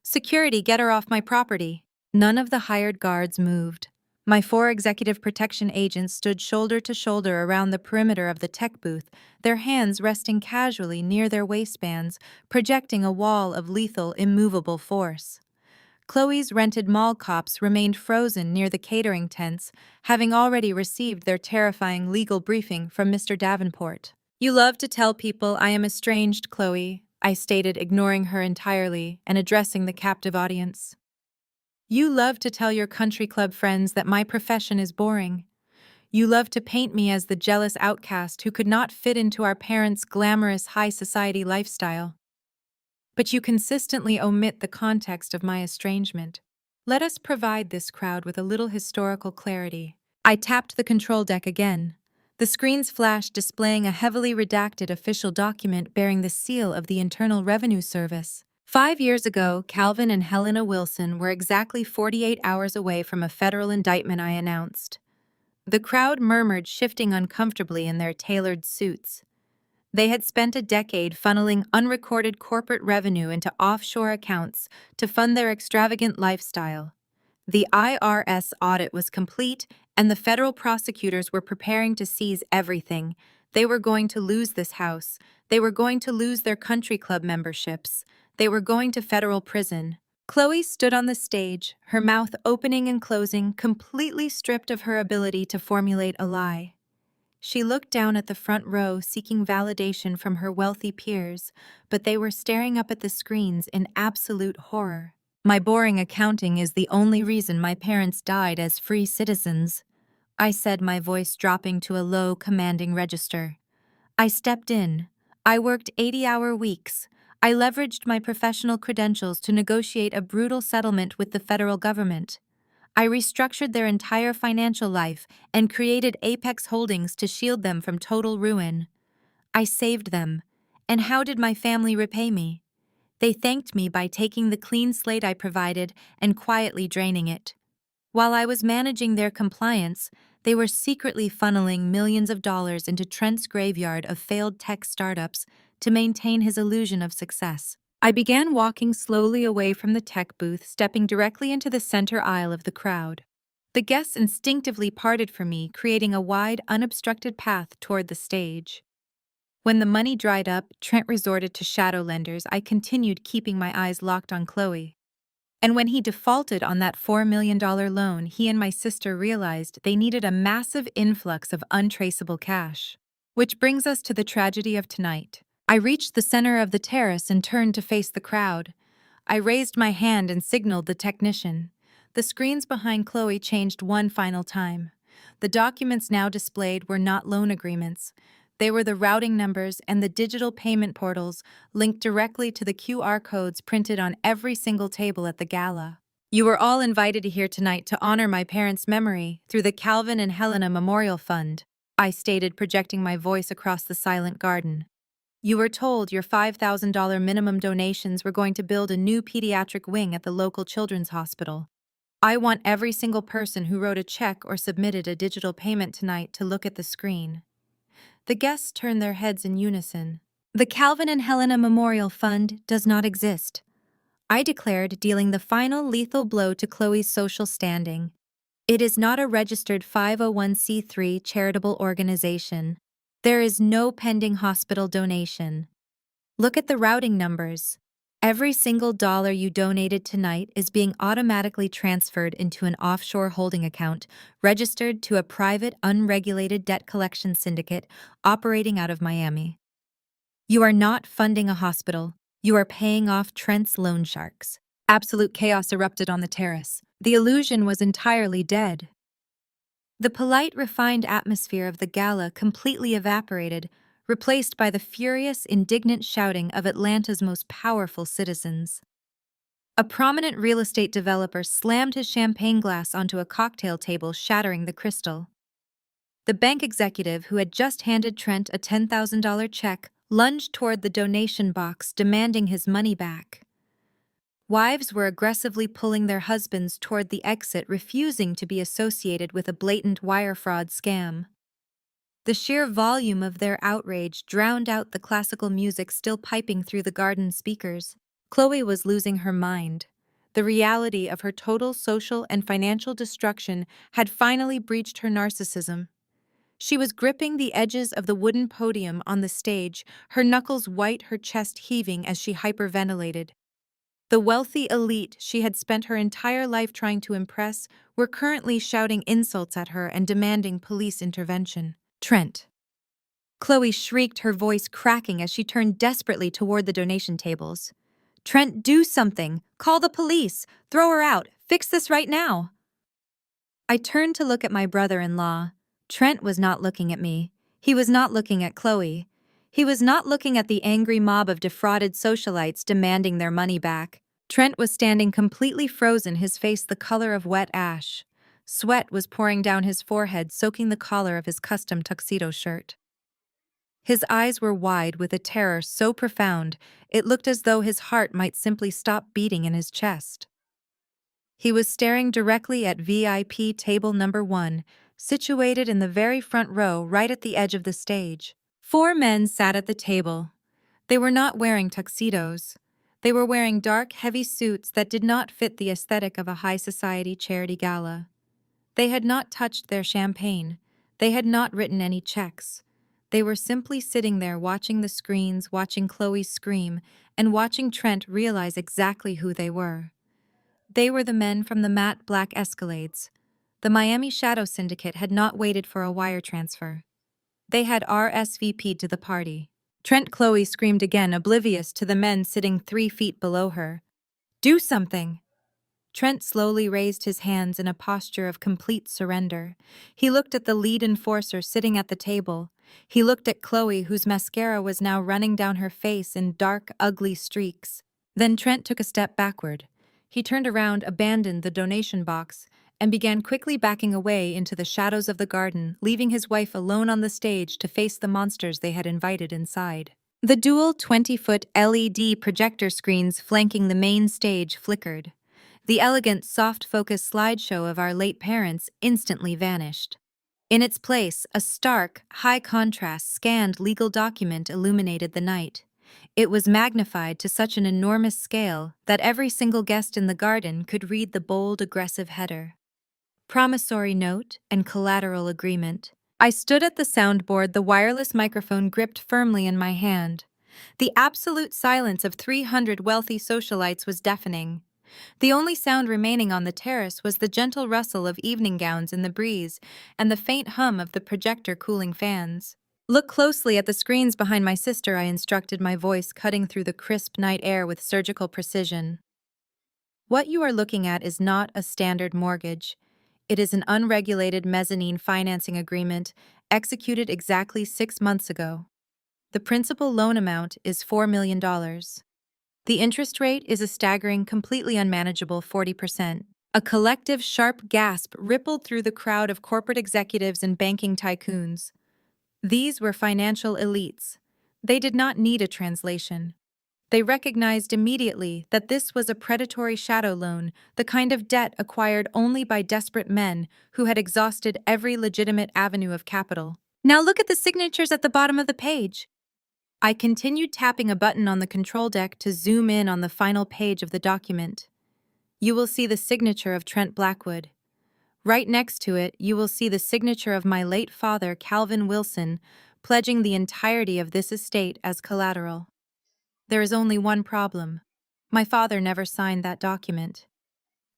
Security, get her off my property." None of the hired guards moved. My 4 executive protection agents stood shoulder to shoulder around the perimeter of the tech booth, their hands resting casually near their waistbands, projecting a wall of lethal, immovable force. Chloe's rented mall cops remained frozen near the catering tents, having already received their terrifying legal briefing from Mr. Davenport. "You love to tell people I am estranged, Chloe," I stated, ignoring her entirely and addressing the captive audience. "You love to tell your country club friends that my profession is boring. You love to paint me as the jealous outcast who could not fit into our parents' glamorous high society lifestyle. But you consistently omit the context of my estrangement. Let us provide this crowd with a little historical clarity." I tapped the control deck again. The screens flashed, displaying a heavily redacted official document bearing the seal of the Internal Revenue Service. 5 years ago, Calvin and Helena Wilson were exactly 48 hours away from a federal indictment, I announced. The crowd murmured, shifting uncomfortably in their tailored suits. They had spent a decade funneling unrecorded corporate revenue into offshore accounts to fund their extravagant lifestyle. The IRS audit was complete, and the federal prosecutors were preparing to seize everything. They were going to lose this house. They were going to lose their country club memberships. They were going to federal prison. Chloe stood on the stage, her mouth opening and closing, completely stripped of her ability to formulate a lie. She looked down at the front row, seeking validation from her wealthy peers, but they were staring up at the screens in absolute horror. My boring accounting is the only reason my parents died as free citizens, I said, my voice dropping to a low, commanding register. I stepped in. I worked 80-hour weeks. I leveraged my professional credentials to negotiate a brutal settlement with the federal government. I restructured their entire financial life and created Apex Holdings to shield them from total ruin. I saved them. And how did my family repay me? They thanked me by taking the clean slate I provided and quietly draining it. While I was managing their compliance, they were secretly funneling millions of dollars into Trent's graveyard of failed tech startups to maintain his illusion of success. I began walking slowly away from the tech booth, stepping directly into the center aisle of the crowd. The guests instinctively parted for me, creating a wide, unobstructed path toward the stage. When the money dried up, Trent resorted to shadow lenders. I continued keeping my eyes locked on Chloe. And when he defaulted on that $4 million loan, he and my sister realized they needed a massive influx of untraceable cash. Which brings us to the tragedy of tonight. I reached the center of the terrace and turned to face the crowd. I raised my hand and signaled the technician. The screens behind Chloe changed one final time. The documents now displayed were not loan agreements. They were the routing numbers and the digital payment portals linked directly to the QR codes printed on every single table at the gala. You were all invited here tonight to honor my parents' memory through the Calvin and Helena Memorial Fund, I stated, projecting my voice across the silent garden. You were told your $5,000 minimum donations were going to build a new pediatric wing at the local children's hospital. I want every single person who wrote a check or submitted a digital payment tonight to look at the screen. The guests turned their heads in unison. The Calvin and Helena Memorial Fund does not exist, I declared, dealing the final lethal blow to Chloe's social standing. It is not a registered 501c3 charitable organization. There is no pending hospital donation. Look at the routing numbers. Every single dollar you donated tonight is being automatically transferred into an offshore holding account registered to a private, unregulated debt collection syndicate operating out of Miami. You are not funding a hospital. You are paying off Trent's loan sharks. Absolute chaos erupted on the terrace. The illusion was entirely dead. The polite, refined atmosphere of the gala completely evaporated, replaced by the furious, indignant shouting of Atlanta's most powerful citizens. A prominent real estate developer slammed his champagne glass onto a cocktail table, shattering the crystal. The bank executive, who had just handed Trent a $10,000 check, lunged toward the donation box, demanding his money back. Wives were aggressively pulling their husbands toward the exit, refusing to be associated with a blatant wire fraud scam. The sheer volume of their outrage drowned out the classical music still piping through the garden speakers. Chloe was losing her mind. The reality of her total social and financial destruction had finally breached her narcissism. She was gripping the edges of the wooden podium on the stage, her knuckles white, her chest heaving as she hyperventilated. The wealthy elite she had spent her entire life trying to impress were currently shouting insults at her and demanding police intervention. Trent. Chloe shrieked, her voice cracking as she turned desperately toward the donation tables. Trent, do something! Call the police! Throw her out! Fix this right now! I turned to look at my brother-in-law. Trent was not looking at me. He was not looking at Chloe. He was not looking at the angry mob of defrauded socialites demanding their money back. Trent was standing completely frozen, his face the color of wet ash. Sweat was pouring down his forehead, soaking the collar of his custom tuxedo shirt. His eyes were wide with a terror so profound it looked as though his heart might simply stop beating in his chest. He was staring directly at VIP table number 1, situated in the very front row right at the edge of the stage. 4 men sat at the table. They were not wearing tuxedos. They were wearing dark, heavy suits that did not fit the aesthetic of a high society charity gala. They had not touched their champagne. They had not written any checks. They were simply sitting there watching the screens, watching Chloe scream, and watching Trent realize exactly who they were. They were the men from the matte black Escalades. The Miami Shadow Syndicate had not waited for a wire transfer. They had RSVP'd to the party. Chloe screamed again, oblivious to the men sitting 3 feet below her. Do something! Trent slowly raised his hands in a posture of complete surrender. He looked at the lead enforcer sitting at the table. He looked at Chloe, whose mascara was now running down her face in dark, ugly streaks. Then Trent took a step backward. He turned around, abandoned the donation box, and began quickly backing away into the shadows of the garden, leaving his wife alone on the stage to face the monsters they had invited inside. The dual 20-foot LED projector screens flanking the main stage flickered. The elegant, soft-focus slideshow of our late parents instantly vanished. In its place, a stark, high-contrast, scanned legal document illuminated the night. It was magnified to such an enormous scale that every single guest in the garden could read the bold, aggressive header. Promissory note and collateral agreement. I stood at the soundboard, the wireless microphone gripped firmly in my hand. The absolute silence of 300 wealthy socialites was deafening. The only sound remaining on the terrace was the gentle rustle of evening gowns in the breeze and the faint hum of the projector cooling fans. Look closely at the screens behind my sister, I instructed, my voice cutting through the crisp night air with surgical precision. What you are looking at is not a standard mortgage. It is an unregulated mezzanine financing agreement executed exactly 6 months ago. The principal loan amount is $4 million. The interest rate is a staggering, completely unmanageable 40%. A collective sharp gasp rippled through the crowd of corporate executives and banking tycoons. These were financial elites. They did not need a translation. They recognized immediately that this was a predatory shadow loan, the kind of debt acquired only by desperate men who had exhausted every legitimate avenue of capital. Now look at the signatures at the bottom of the page. I continued tapping a button on the control deck to zoom in on the final page of the document. You will see the signature of Trent Blackwood. Right next to it, you will see the signature of my late father, Calvin Wilson, pledging the entirety of this estate as collateral. There is only one problem. My father never signed that document.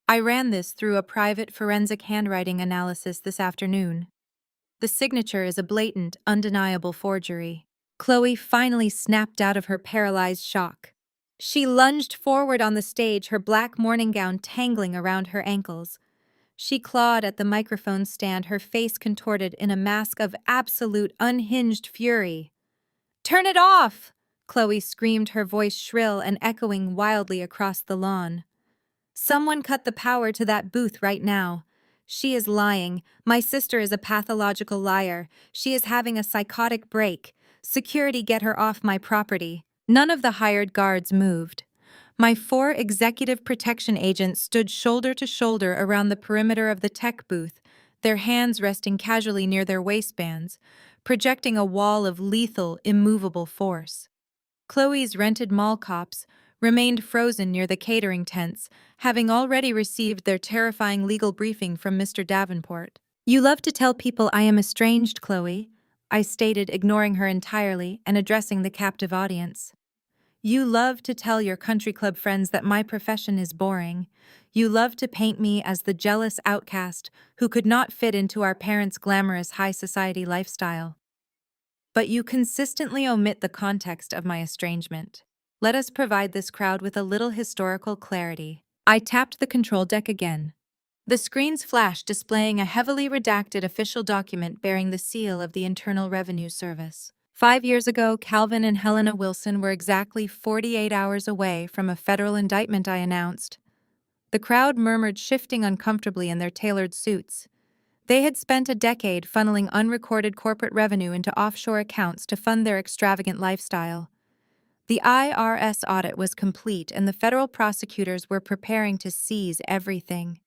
I ran this through a private forensic handwriting analysis this afternoon. The signature is a blatant, undeniable forgery. Chloe finally snapped out of her paralyzed shock. She lunged forward on the stage, her black morning gown tangling around her ankles. She clawed at the microphone stand, her face contorted in a mask of absolute, unhinged fury. "Turn it off!" Chloe screamed, her voice shrill and echoing wildly across the lawn. "Someone cut the power to that booth right now. She is lying. My sister is a pathological liar. She is having a psychotic break. Security, get her off my property." None of the hired guards moved. My 4 executive protection agents stood shoulder to shoulder around the perimeter of the tech booth, their hands resting casually near their waistbands, projecting a wall of lethal, immovable force. Chloe's rented mall cops remained frozen near the catering tents, having already received their terrifying legal briefing from Mr. Davenport. "You love to tell people I am estranged, Chloe," I stated, ignoring her entirely and addressing the captive audience. "You love to tell your country club friends that my profession is boring. You love to paint me as the jealous outcast who could not fit into our parents' glamorous high society lifestyle. But you consistently omit the context of my estrangement. Let us provide this crowd with a little historical clarity." I tapped the control deck again. The screens flashed, displaying a heavily redacted official document bearing the seal of the Internal Revenue Service. 5 years ago, Calvin and Helena Wilson were exactly 48 hours away from a federal indictment, I announced. The crowd murmured, shifting uncomfortably in their tailored suits. They had spent a decade funneling unrecorded corporate revenue into offshore accounts to fund their extravagant lifestyle. The IRS audit was complete, and the federal prosecutors were preparing to seize everything.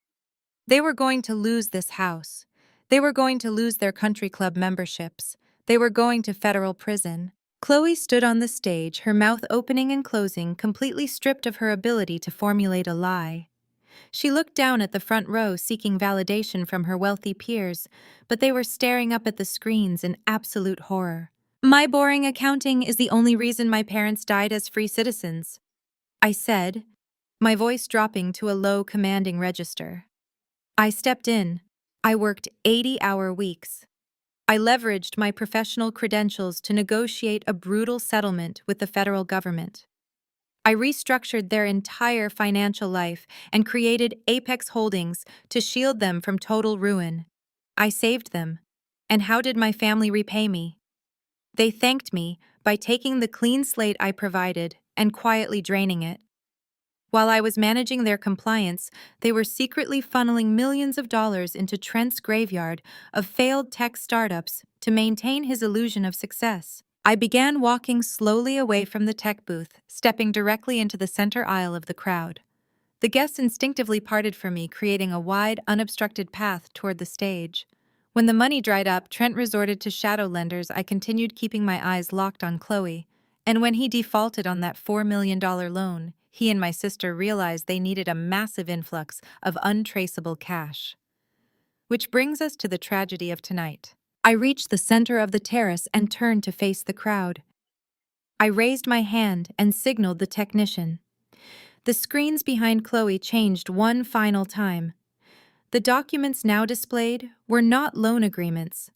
They were going to lose this house. They were going to lose their country club memberships, They were going to federal prison. Chloe stood on the stage, her mouth opening and closing, completely stripped of her ability to formulate a lie. She looked down at the front row, seeking validation from her wealthy peers, but they were staring up at the screens in absolute horror. My boring accounting is the only reason my parents died as free citizens, I said, my voice dropping to a low, commanding register. I stepped in. I worked 80-hour weeks. I leveraged my professional credentials to negotiate a brutal settlement with the federal government. I restructured their entire financial life and created Apex Holdings to shield them from total ruin. I saved them. And how did my family repay me? They thanked me by taking the clean slate I provided and quietly draining it. While I was managing their compliance, they were secretly funneling millions of dollars into Trent's graveyard of failed tech startups to maintain his illusion of success. I began walking slowly away from the tech booth, stepping directly into the center aisle of the crowd. The guests instinctively parted from me, creating a wide, unobstructed path toward the stage. When the money dried up, Trent resorted to shadow lenders. I continued keeping my eyes locked on Chloe. And when he defaulted on that $4 million loan, he and my sister realized they needed a massive influx of untraceable cash. Which brings us to the tragedy of tonight. I reached the center of the terrace and turned to face the crowd. I raised my hand and signaled the technician. The screens behind Chloe changed one final time. The documents now displayed were not loan agreements.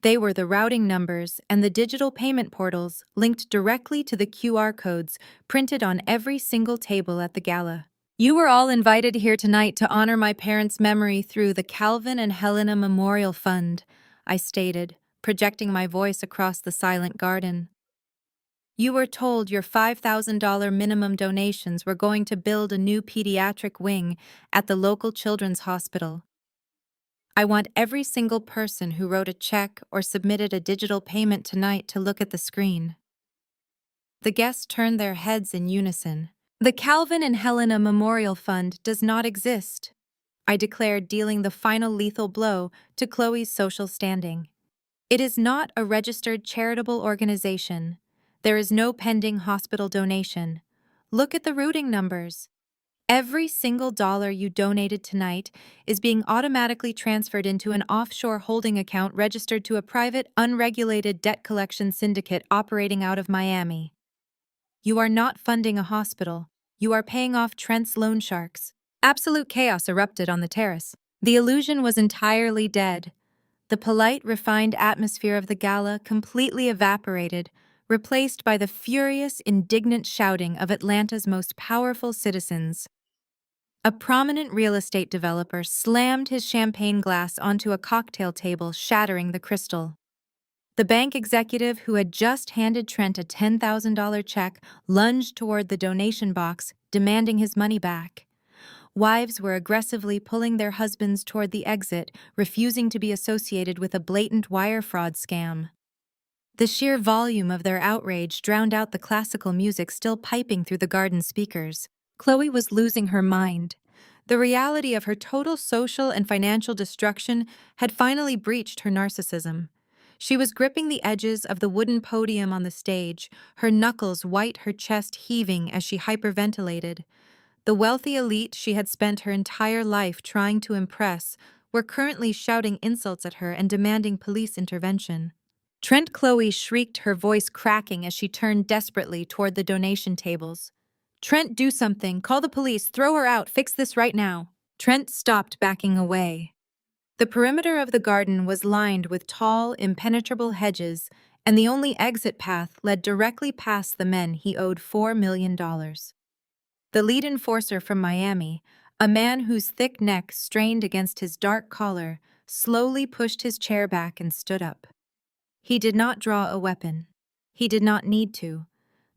They were the routing numbers and the digital payment portals linked directly to the QR codes printed on every single table at the gala. You were all invited here tonight to honor my parents' memory through the Calvin and Helena Memorial Fund, I stated, projecting my voice across the silent garden. You were told your $5,000 minimum donations were going to build a new pediatric wing at the local children's hospital. I want every single person who wrote a check or submitted a digital payment tonight to look at the screen. The guests turned their heads in unison. The Calvin and Helena Memorial Fund does not exist, I declared, dealing the final lethal blow to Chloe's social standing. It is not a registered charitable organization. There is no pending hospital donation. Look at the routing numbers. Every single dollar you donated tonight is being automatically transferred into an offshore holding account registered to a private, unregulated debt collection syndicate operating out of Miami. You are not funding a hospital. You are paying off Trent's loan sharks. Absolute chaos erupted on the terrace. The illusion was entirely dead. The polite, refined atmosphere of the gala completely evaporated, replaced by the furious, indignant shouting of Atlanta's most powerful citizens. A prominent real estate developer slammed his champagne glass onto a cocktail table, shattering the crystal. The bank executive who had just handed Trent a $10,000 check lunged toward the donation box, demanding his money back. Wives were aggressively pulling their husbands toward the exit, refusing to be associated with a blatant wire fraud scam. The sheer volume of their outrage drowned out the classical music still piping through the garden speakers. Chloe was losing her mind. The reality of her total social and financial destruction had finally breached her narcissism. She was gripping the edges of the wooden podium on the stage, her knuckles white, her chest heaving as she hyperventilated. The wealthy elite she had spent her entire life trying to impress were currently shouting insults at her and demanding police intervention. Trent, Chloe shrieked, her voice cracking as she turned desperately toward the donation tables. Trent, do something. Call the police. Throw her out. Fix this right now. Trent stopped, backing away. The perimeter of the garden was lined with tall, impenetrable hedges, and the only exit path led directly past the men he owed $4 million. The lead enforcer from Miami, a man whose thick neck strained against his dark collar, slowly pushed his chair back and stood up. He did not draw a weapon. He did not need to.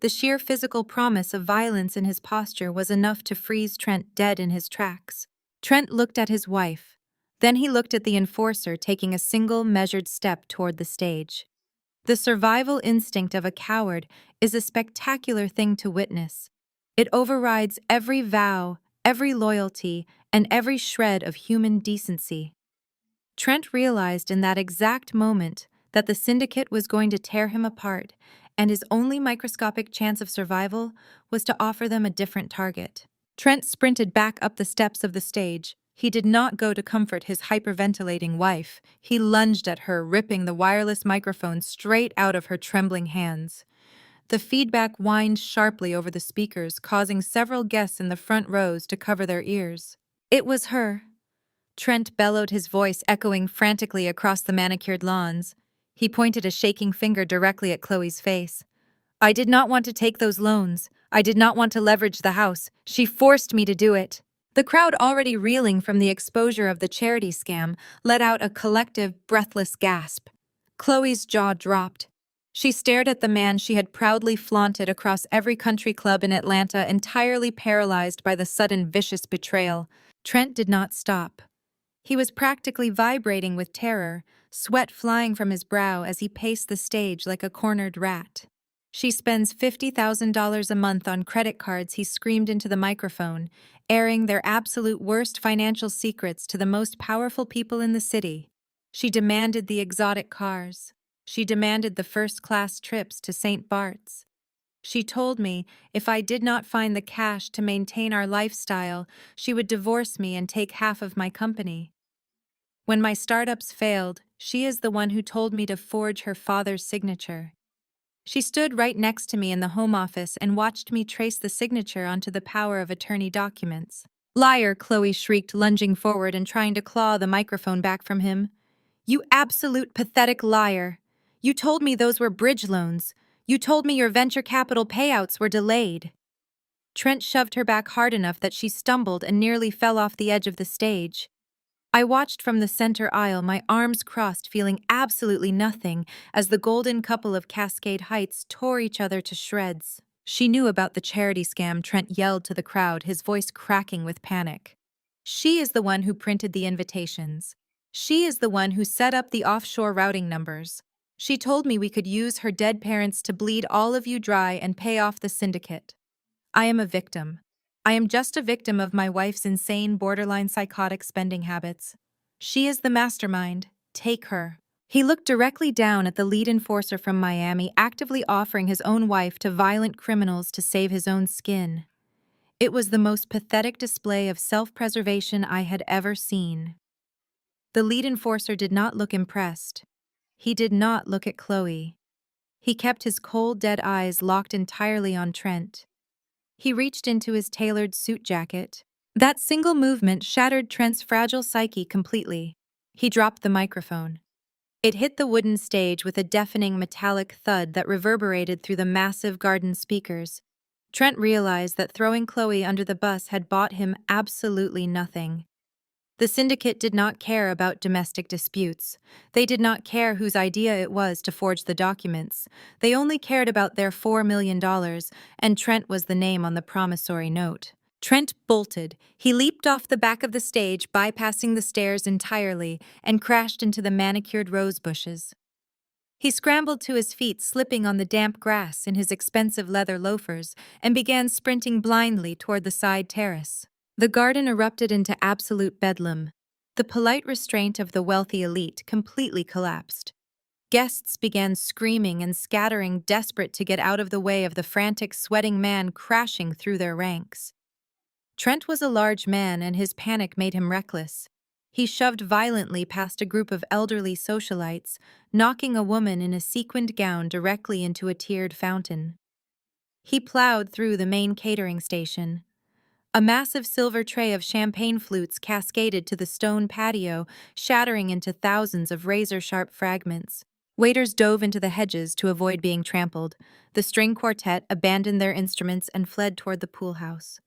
The sheer physical promise of violence in his posture was enough to freeze Trent dead in his tracks. Trent looked at his wife. Then he looked at the enforcer, taking a single, measured step toward the stage. The survival instinct of a coward is a spectacular thing to witness. It overrides every vow, every loyalty, and every shred of human decency. Trent realized in that exact moment that the syndicate was going to tear him apart, and his only microscopic chance of survival was to offer them a different target. Trent sprinted back up the steps of the stage. He did not go to comfort his hyperventilating wife. He lunged at her, ripping the wireless microphone straight out of her trembling hands. The feedback whined sharply over the speakers, causing several guests in the front rows to cover their ears. It was her. Trent bellowed, his voice echoing frantically across the manicured lawns. He pointed a shaking finger directly at Chloe's face. I did not want to take those loans. I did not want to leverage the house. She forced me to do it. The crowd, already reeling from the exposure of the charity scam, let out a collective, breathless gasp. Chloe's jaw dropped. She stared at the man she had proudly flaunted across every country club in Atlanta, entirely paralyzed by the sudden vicious betrayal. Trent did not stop. He was practically vibrating with terror, sweat flying from his brow as he paced the stage like a cornered rat. She spends $50,000 a month on credit cards, he screamed into the microphone, airing their absolute worst financial secrets to the most powerful people in the city. She demanded the exotic cars. She demanded the first-class trips to St. Bart's. She told me if I did not find the cash to maintain our lifestyle, she would divorce me and take half of my company. When my startups failed, she is the one who told me to forge her father's signature. She stood right next to me in the home office and watched me trace the signature onto the power of attorney documents. Liar, Chloe shrieked, lunging forward and trying to claw the microphone back from him. You absolute pathetic liar. You told me those were bridge loans. You told me your venture capital payouts were delayed. Trent shoved her back hard enough that she stumbled and nearly fell off the edge of the stage. I watched from the center aisle, my arms crossed, feeling absolutely nothing, as the golden couple of Cascade Heights tore each other to shreds. She knew about the charity scam, Trent yelled to the crowd, his voice cracking with panic. She is the one who printed the invitations. She is the one who set up the offshore routing numbers. She told me we could use her dead parents to bleed all of you dry and pay off the syndicate. I am a victim. I am just a victim of my wife's insane, borderline psychotic spending habits. She is the mastermind. Take her. He looked directly down at the lead enforcer from Miami, actively offering his own wife to violent criminals to save his own skin. It was the most pathetic display of self-preservation I had ever seen. The lead enforcer did not look impressed. He did not look at Chloe. He kept his cold, dead eyes locked entirely on Trent. He reached into his tailored suit jacket. That single movement shattered Trent's fragile psyche completely. He dropped the microphone. It hit the wooden stage with a deafening metallic thud that reverberated through the massive garden speakers. Trent realized that throwing Chloe under the bus had bought him absolutely nothing. The syndicate did not care about domestic disputes. They did not care whose idea it was to forge the documents. They only cared about their $4 million, and Trent was the name on the promissory note. Trent bolted. He leaped off the back of the stage, bypassing the stairs entirely, and crashed into the manicured rose bushes. He scrambled to his feet, slipping on the damp grass in his expensive leather loafers, and began sprinting blindly toward the side terrace. The garden erupted into absolute bedlam. The polite restraint of the wealthy elite completely collapsed. Guests began screaming and scattering, desperate to get out of the way of the frantic, sweating man crashing through their ranks. Trent was a large man, and his panic made him reckless. He shoved violently past a group of elderly socialites, knocking a woman in a sequined gown directly into a tiered fountain. He plowed through the main catering station. A massive silver tray of champagne flutes cascaded to the stone patio, shattering into thousands of razor-sharp fragments. Waiters dove into the hedges to avoid being trampled. The string quartet abandoned their instruments and fled toward the pool house.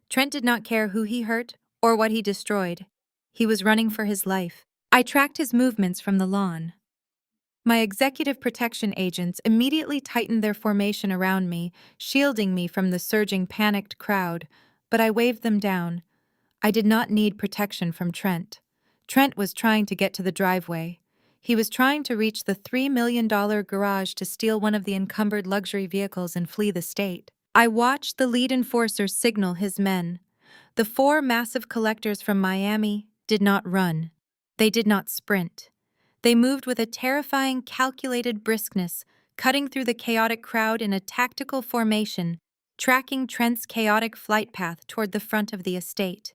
Trent did not care who he hurt or what he destroyed. He was running for his life. I tracked his movements from the lawn. My executive protection agents immediately tightened their formation around me, shielding me from the surging, panicked crowd, but I waved them down. I did not need protection from Trent. Trent was trying to get to the driveway. He was trying to reach the $3 million garage to steal one of the encumbered luxury vehicles and flee the state. I watched the lead enforcer signal his men. The 4 massive collectors from Miami did not run. They did not sprint. They moved with a terrifying, calculated briskness, cutting through the chaotic crowd in a tactical formation, tracking Trent's chaotic flight path toward the front of the estate.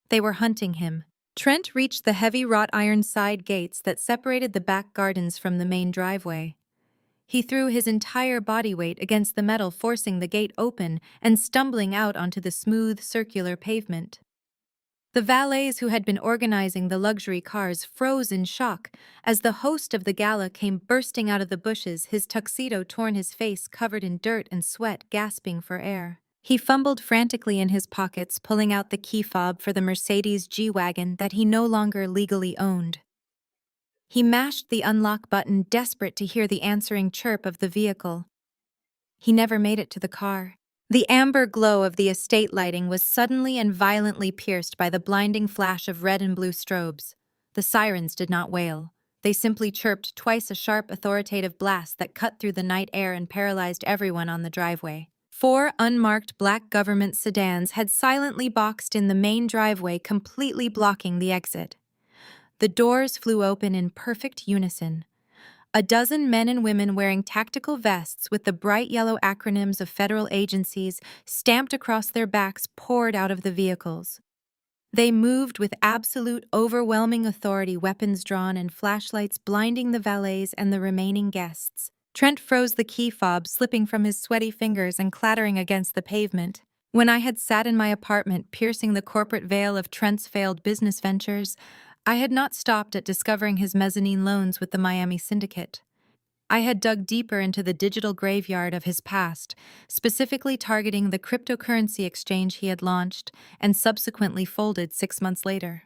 They were hunting him. Trent reached the heavy wrought iron side gates that separated the back gardens from the main driveway. He threw his entire body weight against the metal, forcing the gate open and stumbling out onto the smooth, circular pavement. The valets who had been organizing the luxury cars froze in shock as the host of the gala came bursting out of the bushes, his tuxedo torn, his face covered in dirt and sweat, gasping for air. He fumbled frantically in his pockets, pulling out the key fob for the Mercedes G-Wagon that he no longer legally owned. He mashed the unlock button, desperate to hear the answering chirp of the vehicle. He never made it to the car. The amber glow of the estate lighting was suddenly and violently pierced by the blinding flash of red and blue strobes. The sirens did not wail. They simply chirped, twice a sharp, authoritative blast that cut through the night air and paralyzed everyone on the driveway. 4 unmarked black government sedans had silently boxed in the main driveway, completely blocking the exit. The doors flew open in perfect unison. A dozen men and women wearing tactical vests with the bright yellow acronyms of federal agencies stamped across their backs poured out of the vehicles. They moved with absolute, overwhelming authority, weapons drawn and flashlights blinding the valets and the remaining guests. Trent froze the key fob, slipping from his sweaty fingers and clattering against the pavement. When I had sat in my apartment, piercing the corporate veil of Trent's failed business ventures, I had not stopped at discovering his mezzanine loans with the Miami syndicate. I had dug deeper into the digital graveyard of his past, specifically targeting the cryptocurrency exchange he had launched and subsequently folded 6 months later.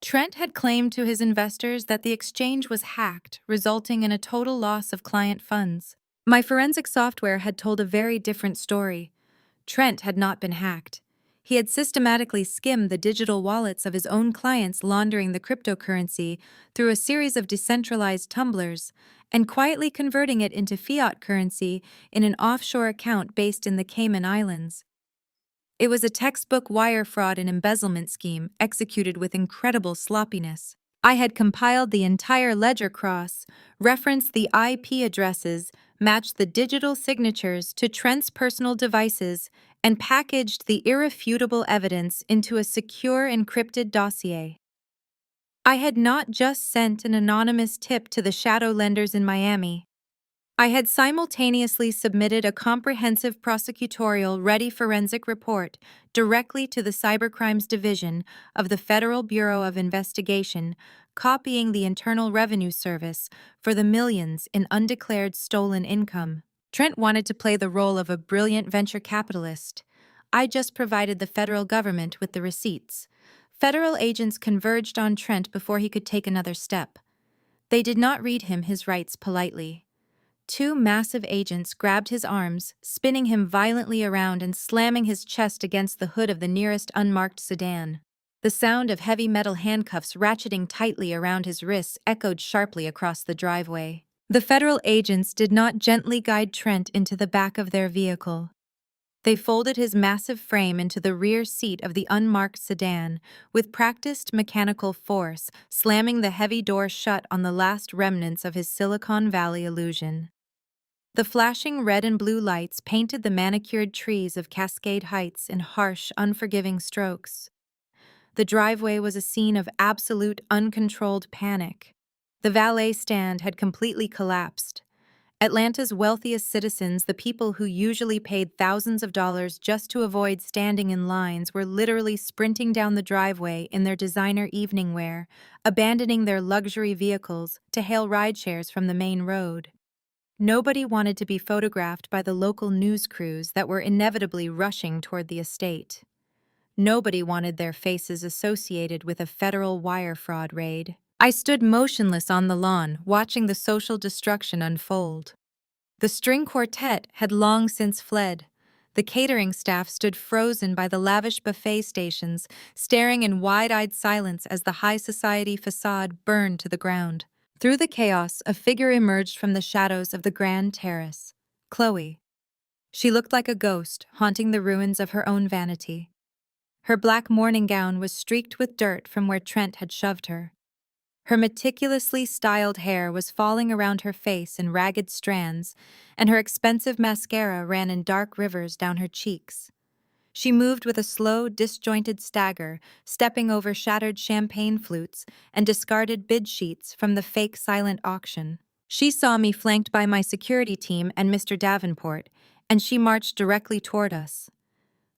Trent had claimed to his investors that the exchange was hacked, resulting in a total loss of client funds. My forensic software had told a very different story. Trent had not been hacked. He had systematically skimmed the digital wallets of his own clients, laundering the cryptocurrency through a series of decentralized tumblers and quietly converting it into fiat currency in an offshore account based in the Cayman Islands. It was a textbook wire fraud and embezzlement scheme executed with incredible sloppiness. I had compiled the entire ledger cross, referenced the IP addresses, matched the digital signatures to Trent's personal devices, and packaged the irrefutable evidence into a secure encrypted dossier. I had not just sent an anonymous tip to the shadow lenders in Miami. I had simultaneously submitted a comprehensive prosecutorial ready forensic report directly to the Cybercrimes Division of the Federal Bureau of Investigation, copying the Internal Revenue Service for the millions in undeclared stolen income. Trent wanted to play the role of a brilliant venture capitalist. I just provided the federal government with the receipts. Federal agents converged on Trent before he could take another step. They did not read him his rights politely. 2 massive agents grabbed his arms, spinning him violently around and slamming his chest against the hood of the nearest unmarked sedan. The sound of heavy metal handcuffs ratcheting tightly around his wrists echoed sharply across the driveway. The federal agents did not gently guide Trent into the back of their vehicle. They folded his massive frame into the rear seat of the unmarked sedan, with practiced mechanical force, slamming the heavy door shut on the last remnants of his Silicon Valley illusion. The flashing red and blue lights painted the manicured trees of Cascade Heights in harsh, unforgiving strokes. The driveway was a scene of absolute, uncontrolled panic. The valet stand had completely collapsed. Atlanta's wealthiest citizens, the people who usually paid thousands of dollars just to avoid standing in lines, were literally sprinting down the driveway in their designer evening wear, abandoning their luxury vehicles to hail rideshares from the main road. Nobody wanted to be photographed by the local news crews that were inevitably rushing toward the estate. Nobody wanted their faces associated with a federal wire fraud raid. I stood motionless on the lawn, watching the social destruction unfold. The string quartet had long since fled. The catering staff stood frozen by the lavish buffet stations, staring in wide-eyed silence as the high society facade burned to the ground. Through the chaos, a figure emerged from the shadows of the grand terrace. Chloe. She looked like a ghost, haunting the ruins of her own vanity. Her black morning gown was streaked with dirt from where Trent had shoved her. Her meticulously styled hair was falling around her face in ragged strands, and her expensive mascara ran in dark rivers down her cheeks. She moved with a slow, disjointed stagger, stepping over shattered champagne flutes and discarded bid sheets from the fake silent auction. She saw me flanked by my security team and Mr. Davenport, and she marched directly toward us.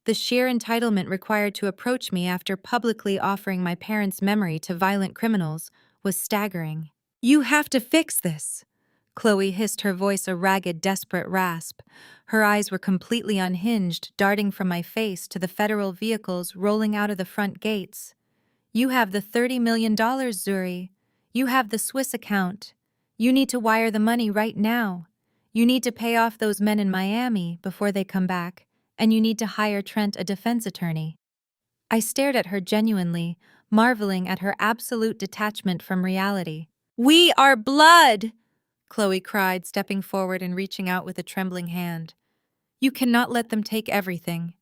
The sheer entitlement required to approach me after publicly offering my parents' memory to violent criminals was staggering. "You have to fix this," Chloe hissed, her voice a ragged, desperate rasp. Her eyes were completely unhinged, darting from my face to the federal vehicles rolling out of the front gates. "You have the $30 million, Zuri. You have the Swiss account. You need to wire the money right now. You need to pay off those men in Miami before they come back, and you need to hire Trent a defense attorney." I stared at her genuinely, marveling at her absolute detachment from reality. "We are blood!" Chloe cried, stepping forward and reaching out with a trembling hand. "You cannot let them take everything.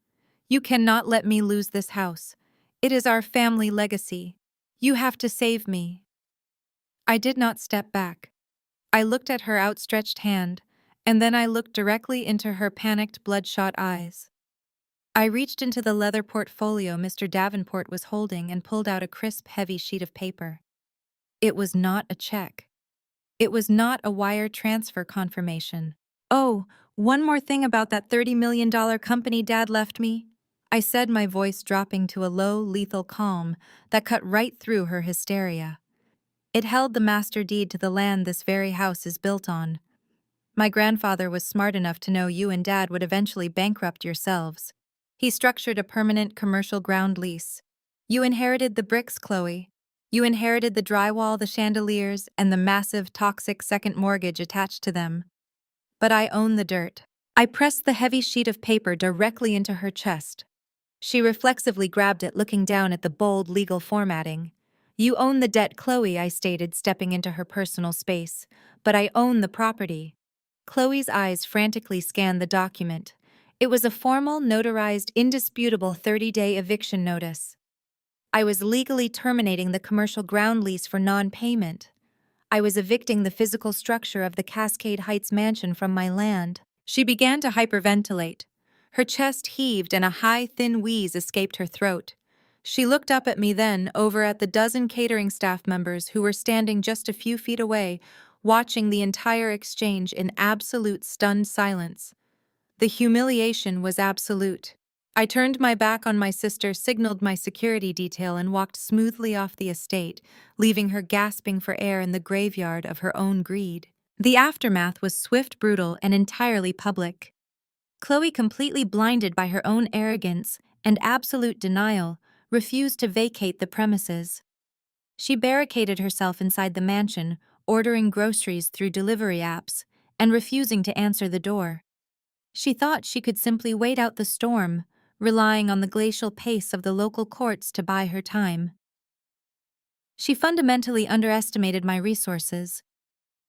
You cannot let me lose this house. It is our family legacy. You have to save me." I did not step back. I looked at her outstretched hand, and then I looked directly into her panicked, bloodshot eyes. I reached into the leather portfolio Mr. Davenport was holding and pulled out a crisp, heavy sheet of paper. It was not a check. It was not a wire transfer confirmation. "Oh, one more thing about that $30 million company Dad left me," I said, my voice dropping to a low, lethal calm that cut right through her hysteria. "It held the master deed to the land this very house is built on. My grandfather was smart enough to know you and Dad would eventually bankrupt yourselves. He structured a permanent commercial ground lease. You inherited the bricks, Chloe. You inherited the drywall, the chandeliers, and the massive, toxic second mortgage attached to them. But I own the dirt." I pressed the heavy sheet of paper directly into her chest. She reflexively grabbed it, looking down at the bold legal formatting. "You own the debt, Chloe," I stated, stepping into her personal space. "But I own the property." Chloe's eyes frantically scanned the document. It was a formal, notarized, indisputable 30-day eviction notice. I was legally terminating the commercial ground lease for non-payment. I was evicting the physical structure of the Cascade Heights mansion from my land. She began to hyperventilate. Her chest heaved and a high, thin wheeze escaped her throat. She looked up at me then, over at the dozen catering staff members who were standing just a few feet away, watching the entire exchange in absolute stunned silence. The humiliation was absolute. I turned my back on my sister, signaled my security detail, and walked smoothly off the estate, leaving her gasping for air in the graveyard of her own greed. The aftermath was swift, brutal, and entirely public. Chloe, completely blinded by her own arrogance and absolute denial, refused to vacate the premises. She barricaded herself inside the mansion, ordering groceries through delivery apps, and refusing to answer the door. She thought she could simply wait out the storm, relying on the glacial pace of the local courts to buy her time. She fundamentally underestimated my resources.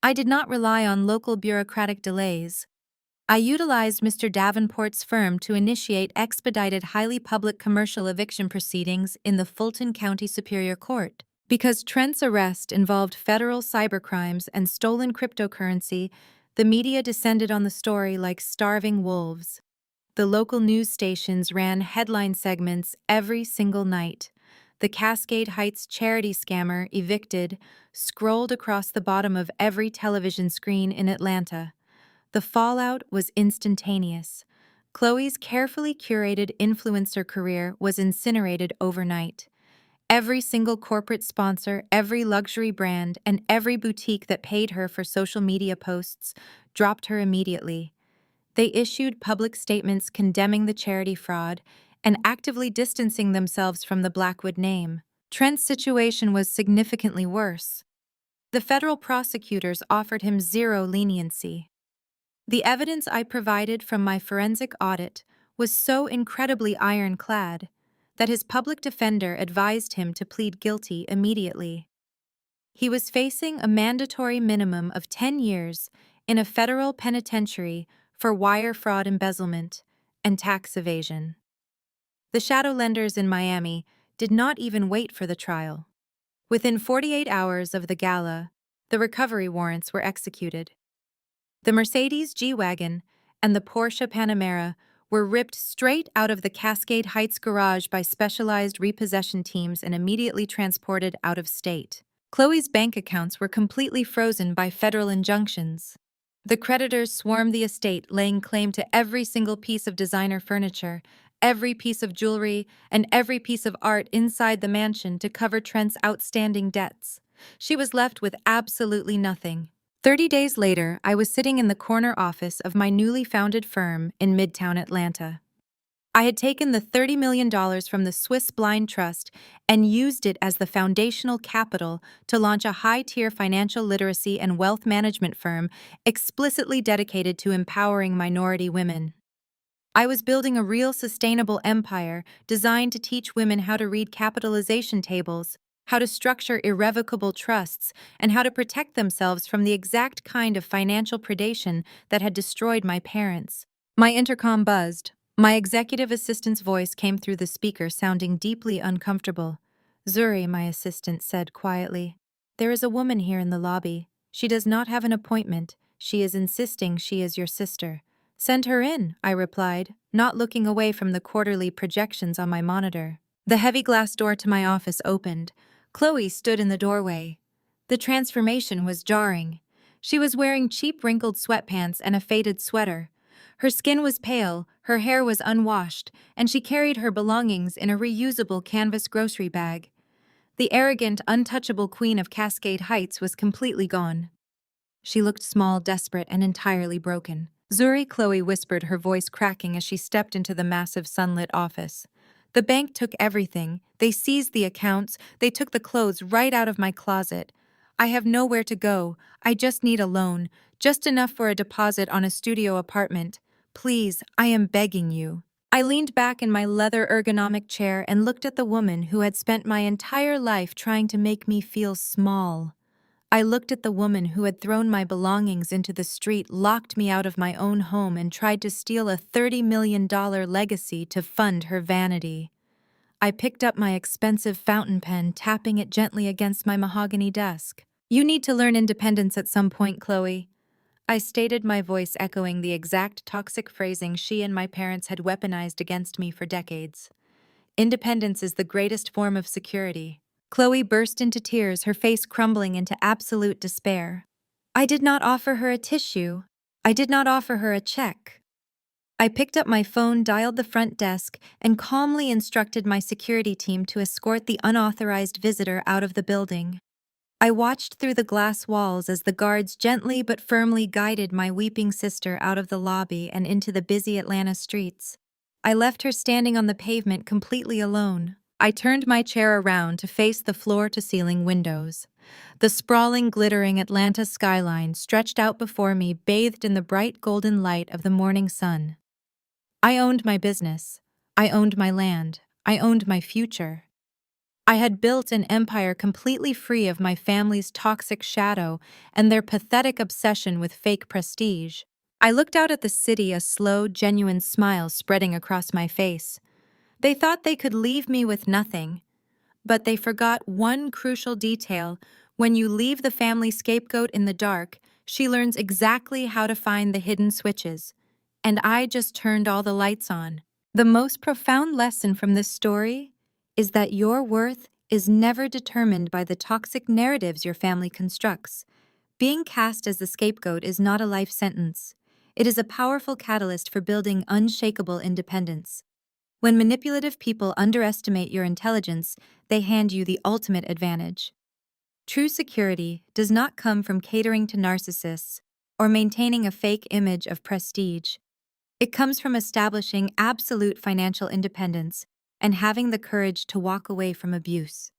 I did not rely on local bureaucratic delays. I utilized Mr. Davenport's firm to initiate expedited, highly public commercial eviction proceedings in the Fulton County Superior Court. Because Trent's arrest involved federal cybercrimes and stolen cryptocurrency, the media descended on the story like starving wolves. The local news stations ran headline segments every single night. "The Cascade Heights charity scammer evicted" scrolled across the bottom of every television screen in Atlanta. The fallout was instantaneous. Chloe's carefully curated influencer career was incinerated overnight. Every single corporate sponsor, every luxury brand, and every boutique that paid her for social media posts dropped her immediately. They issued public statements condemning the charity fraud and actively distancing themselves from the Blackwood name. Trent's situation was significantly worse. The federal prosecutors offered him zero leniency. The evidence I provided from my forensic audit was so incredibly ironclad that his public defender advised him to plead guilty immediately. He was facing a mandatory minimum of 10 years in a federal penitentiary for wire fraud, embezzlement, and tax evasion. The shadow lenders in Miami did not even wait for the trial. Within 48 hours of the gala, the recovery warrants were executed. The Mercedes G-Wagon and the Porsche Panamera were ripped straight out of the Cascade Heights garage by specialized repossession teams and immediately transported out of state. Chloe's bank accounts were completely frozen by federal injunctions. The creditors swarmed the estate, laying claim to every single piece of designer furniture, every piece of jewelry, and every piece of art inside the mansion to cover Trent's outstanding debts. She was left with absolutely nothing. 30 days later, I was sitting in the corner office of my newly founded firm in Midtown Atlanta. I had taken the $30 million from the Swiss Blind Trust and used it as the foundational capital to launch a high-tier financial literacy and wealth management firm explicitly dedicated to empowering minority women. I was building a real sustainable empire designed to teach women how to read capitalization tables, how to structure irrevocable trusts, and how to protect themselves from the exact kind of financial predation that had destroyed my parents. My intercom buzzed. My executive assistant's voice came through the speaker, sounding deeply uncomfortable. "Zuri," my assistant said quietly, "there is a woman here in the lobby. She does not have an appointment. She is insisting she is your sister." "Send her in," I replied, not looking away from the quarterly projections on my monitor. The heavy glass door to my office opened. Chloe stood in the doorway. The transformation was jarring. She was wearing cheap wrinkled sweatpants and a faded sweater. Her skin was pale, her hair was unwashed, and she carried her belongings in a reusable canvas grocery bag. The arrogant, untouchable queen of Cascade Heights was completely gone. She looked small, desperate, and entirely broken. "Zuri," Chloe whispered, her voice cracking as she stepped into the massive sunlit office. "The bank took everything. They seized the accounts. They took the clothes right out of my closet. I have nowhere to go. I just need a loan, just enough for a deposit on a studio apartment. Please, I am begging you." I leaned back in my leather ergonomic chair and looked at the woman who had spent my entire life trying to make me feel small. I looked at the woman who had thrown my belongings into the street, locked me out of my own home, and tried to steal a $30 million legacy to fund her vanity. I picked up my expensive fountain pen, tapping it gently against my mahogany desk. "You need to learn independence at some point, Chloe," I stated, my voice echoing the exact toxic phrasing she and my parents had weaponized against me for decades. "Independence is the greatest form of security." Chloe burst into tears, her face crumbling into absolute despair. I did not offer her a tissue. I did not offer her a check. I picked up my phone, dialed the front desk, and calmly instructed my security team to escort the unauthorized visitor out of the building. I watched through the glass walls as the guards gently but firmly guided my weeping sister out of the lobby and into the busy Atlanta streets. I left her standing on the pavement completely alone. I turned my chair around to face the floor-to-ceiling windows. The sprawling, glittering Atlanta skyline stretched out before me, bathed in the bright golden light of the morning sun. I owned my business. I owned my land. I owned my future. I had built an empire completely free of my family's toxic shadow and their pathetic obsession with fake prestige. I looked out at the city, a slow, genuine smile spreading across my face. They thought they could leave me with nothing, but they forgot one crucial detail. When you leave the family scapegoat in the dark, she learns exactly how to find the hidden switches. And I just turned all the lights on. The most profound lesson from this story is that your worth is never determined by the toxic narratives your family constructs. Being cast as the scapegoat is not a life sentence. It is a powerful catalyst for building unshakable independence. When manipulative people underestimate your intelligence, they hand you the ultimate advantage. True security does not come from catering to narcissists or maintaining a fake image of prestige. It comes from establishing absolute financial independence and having the courage to walk away from abuse.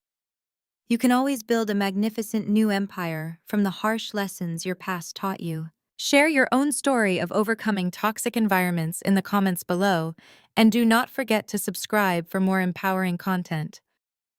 You can always build a magnificent new empire from the harsh lessons your past taught you. Share your own story of overcoming toxic environments in the comments below, and do not forget to subscribe for more empowering content.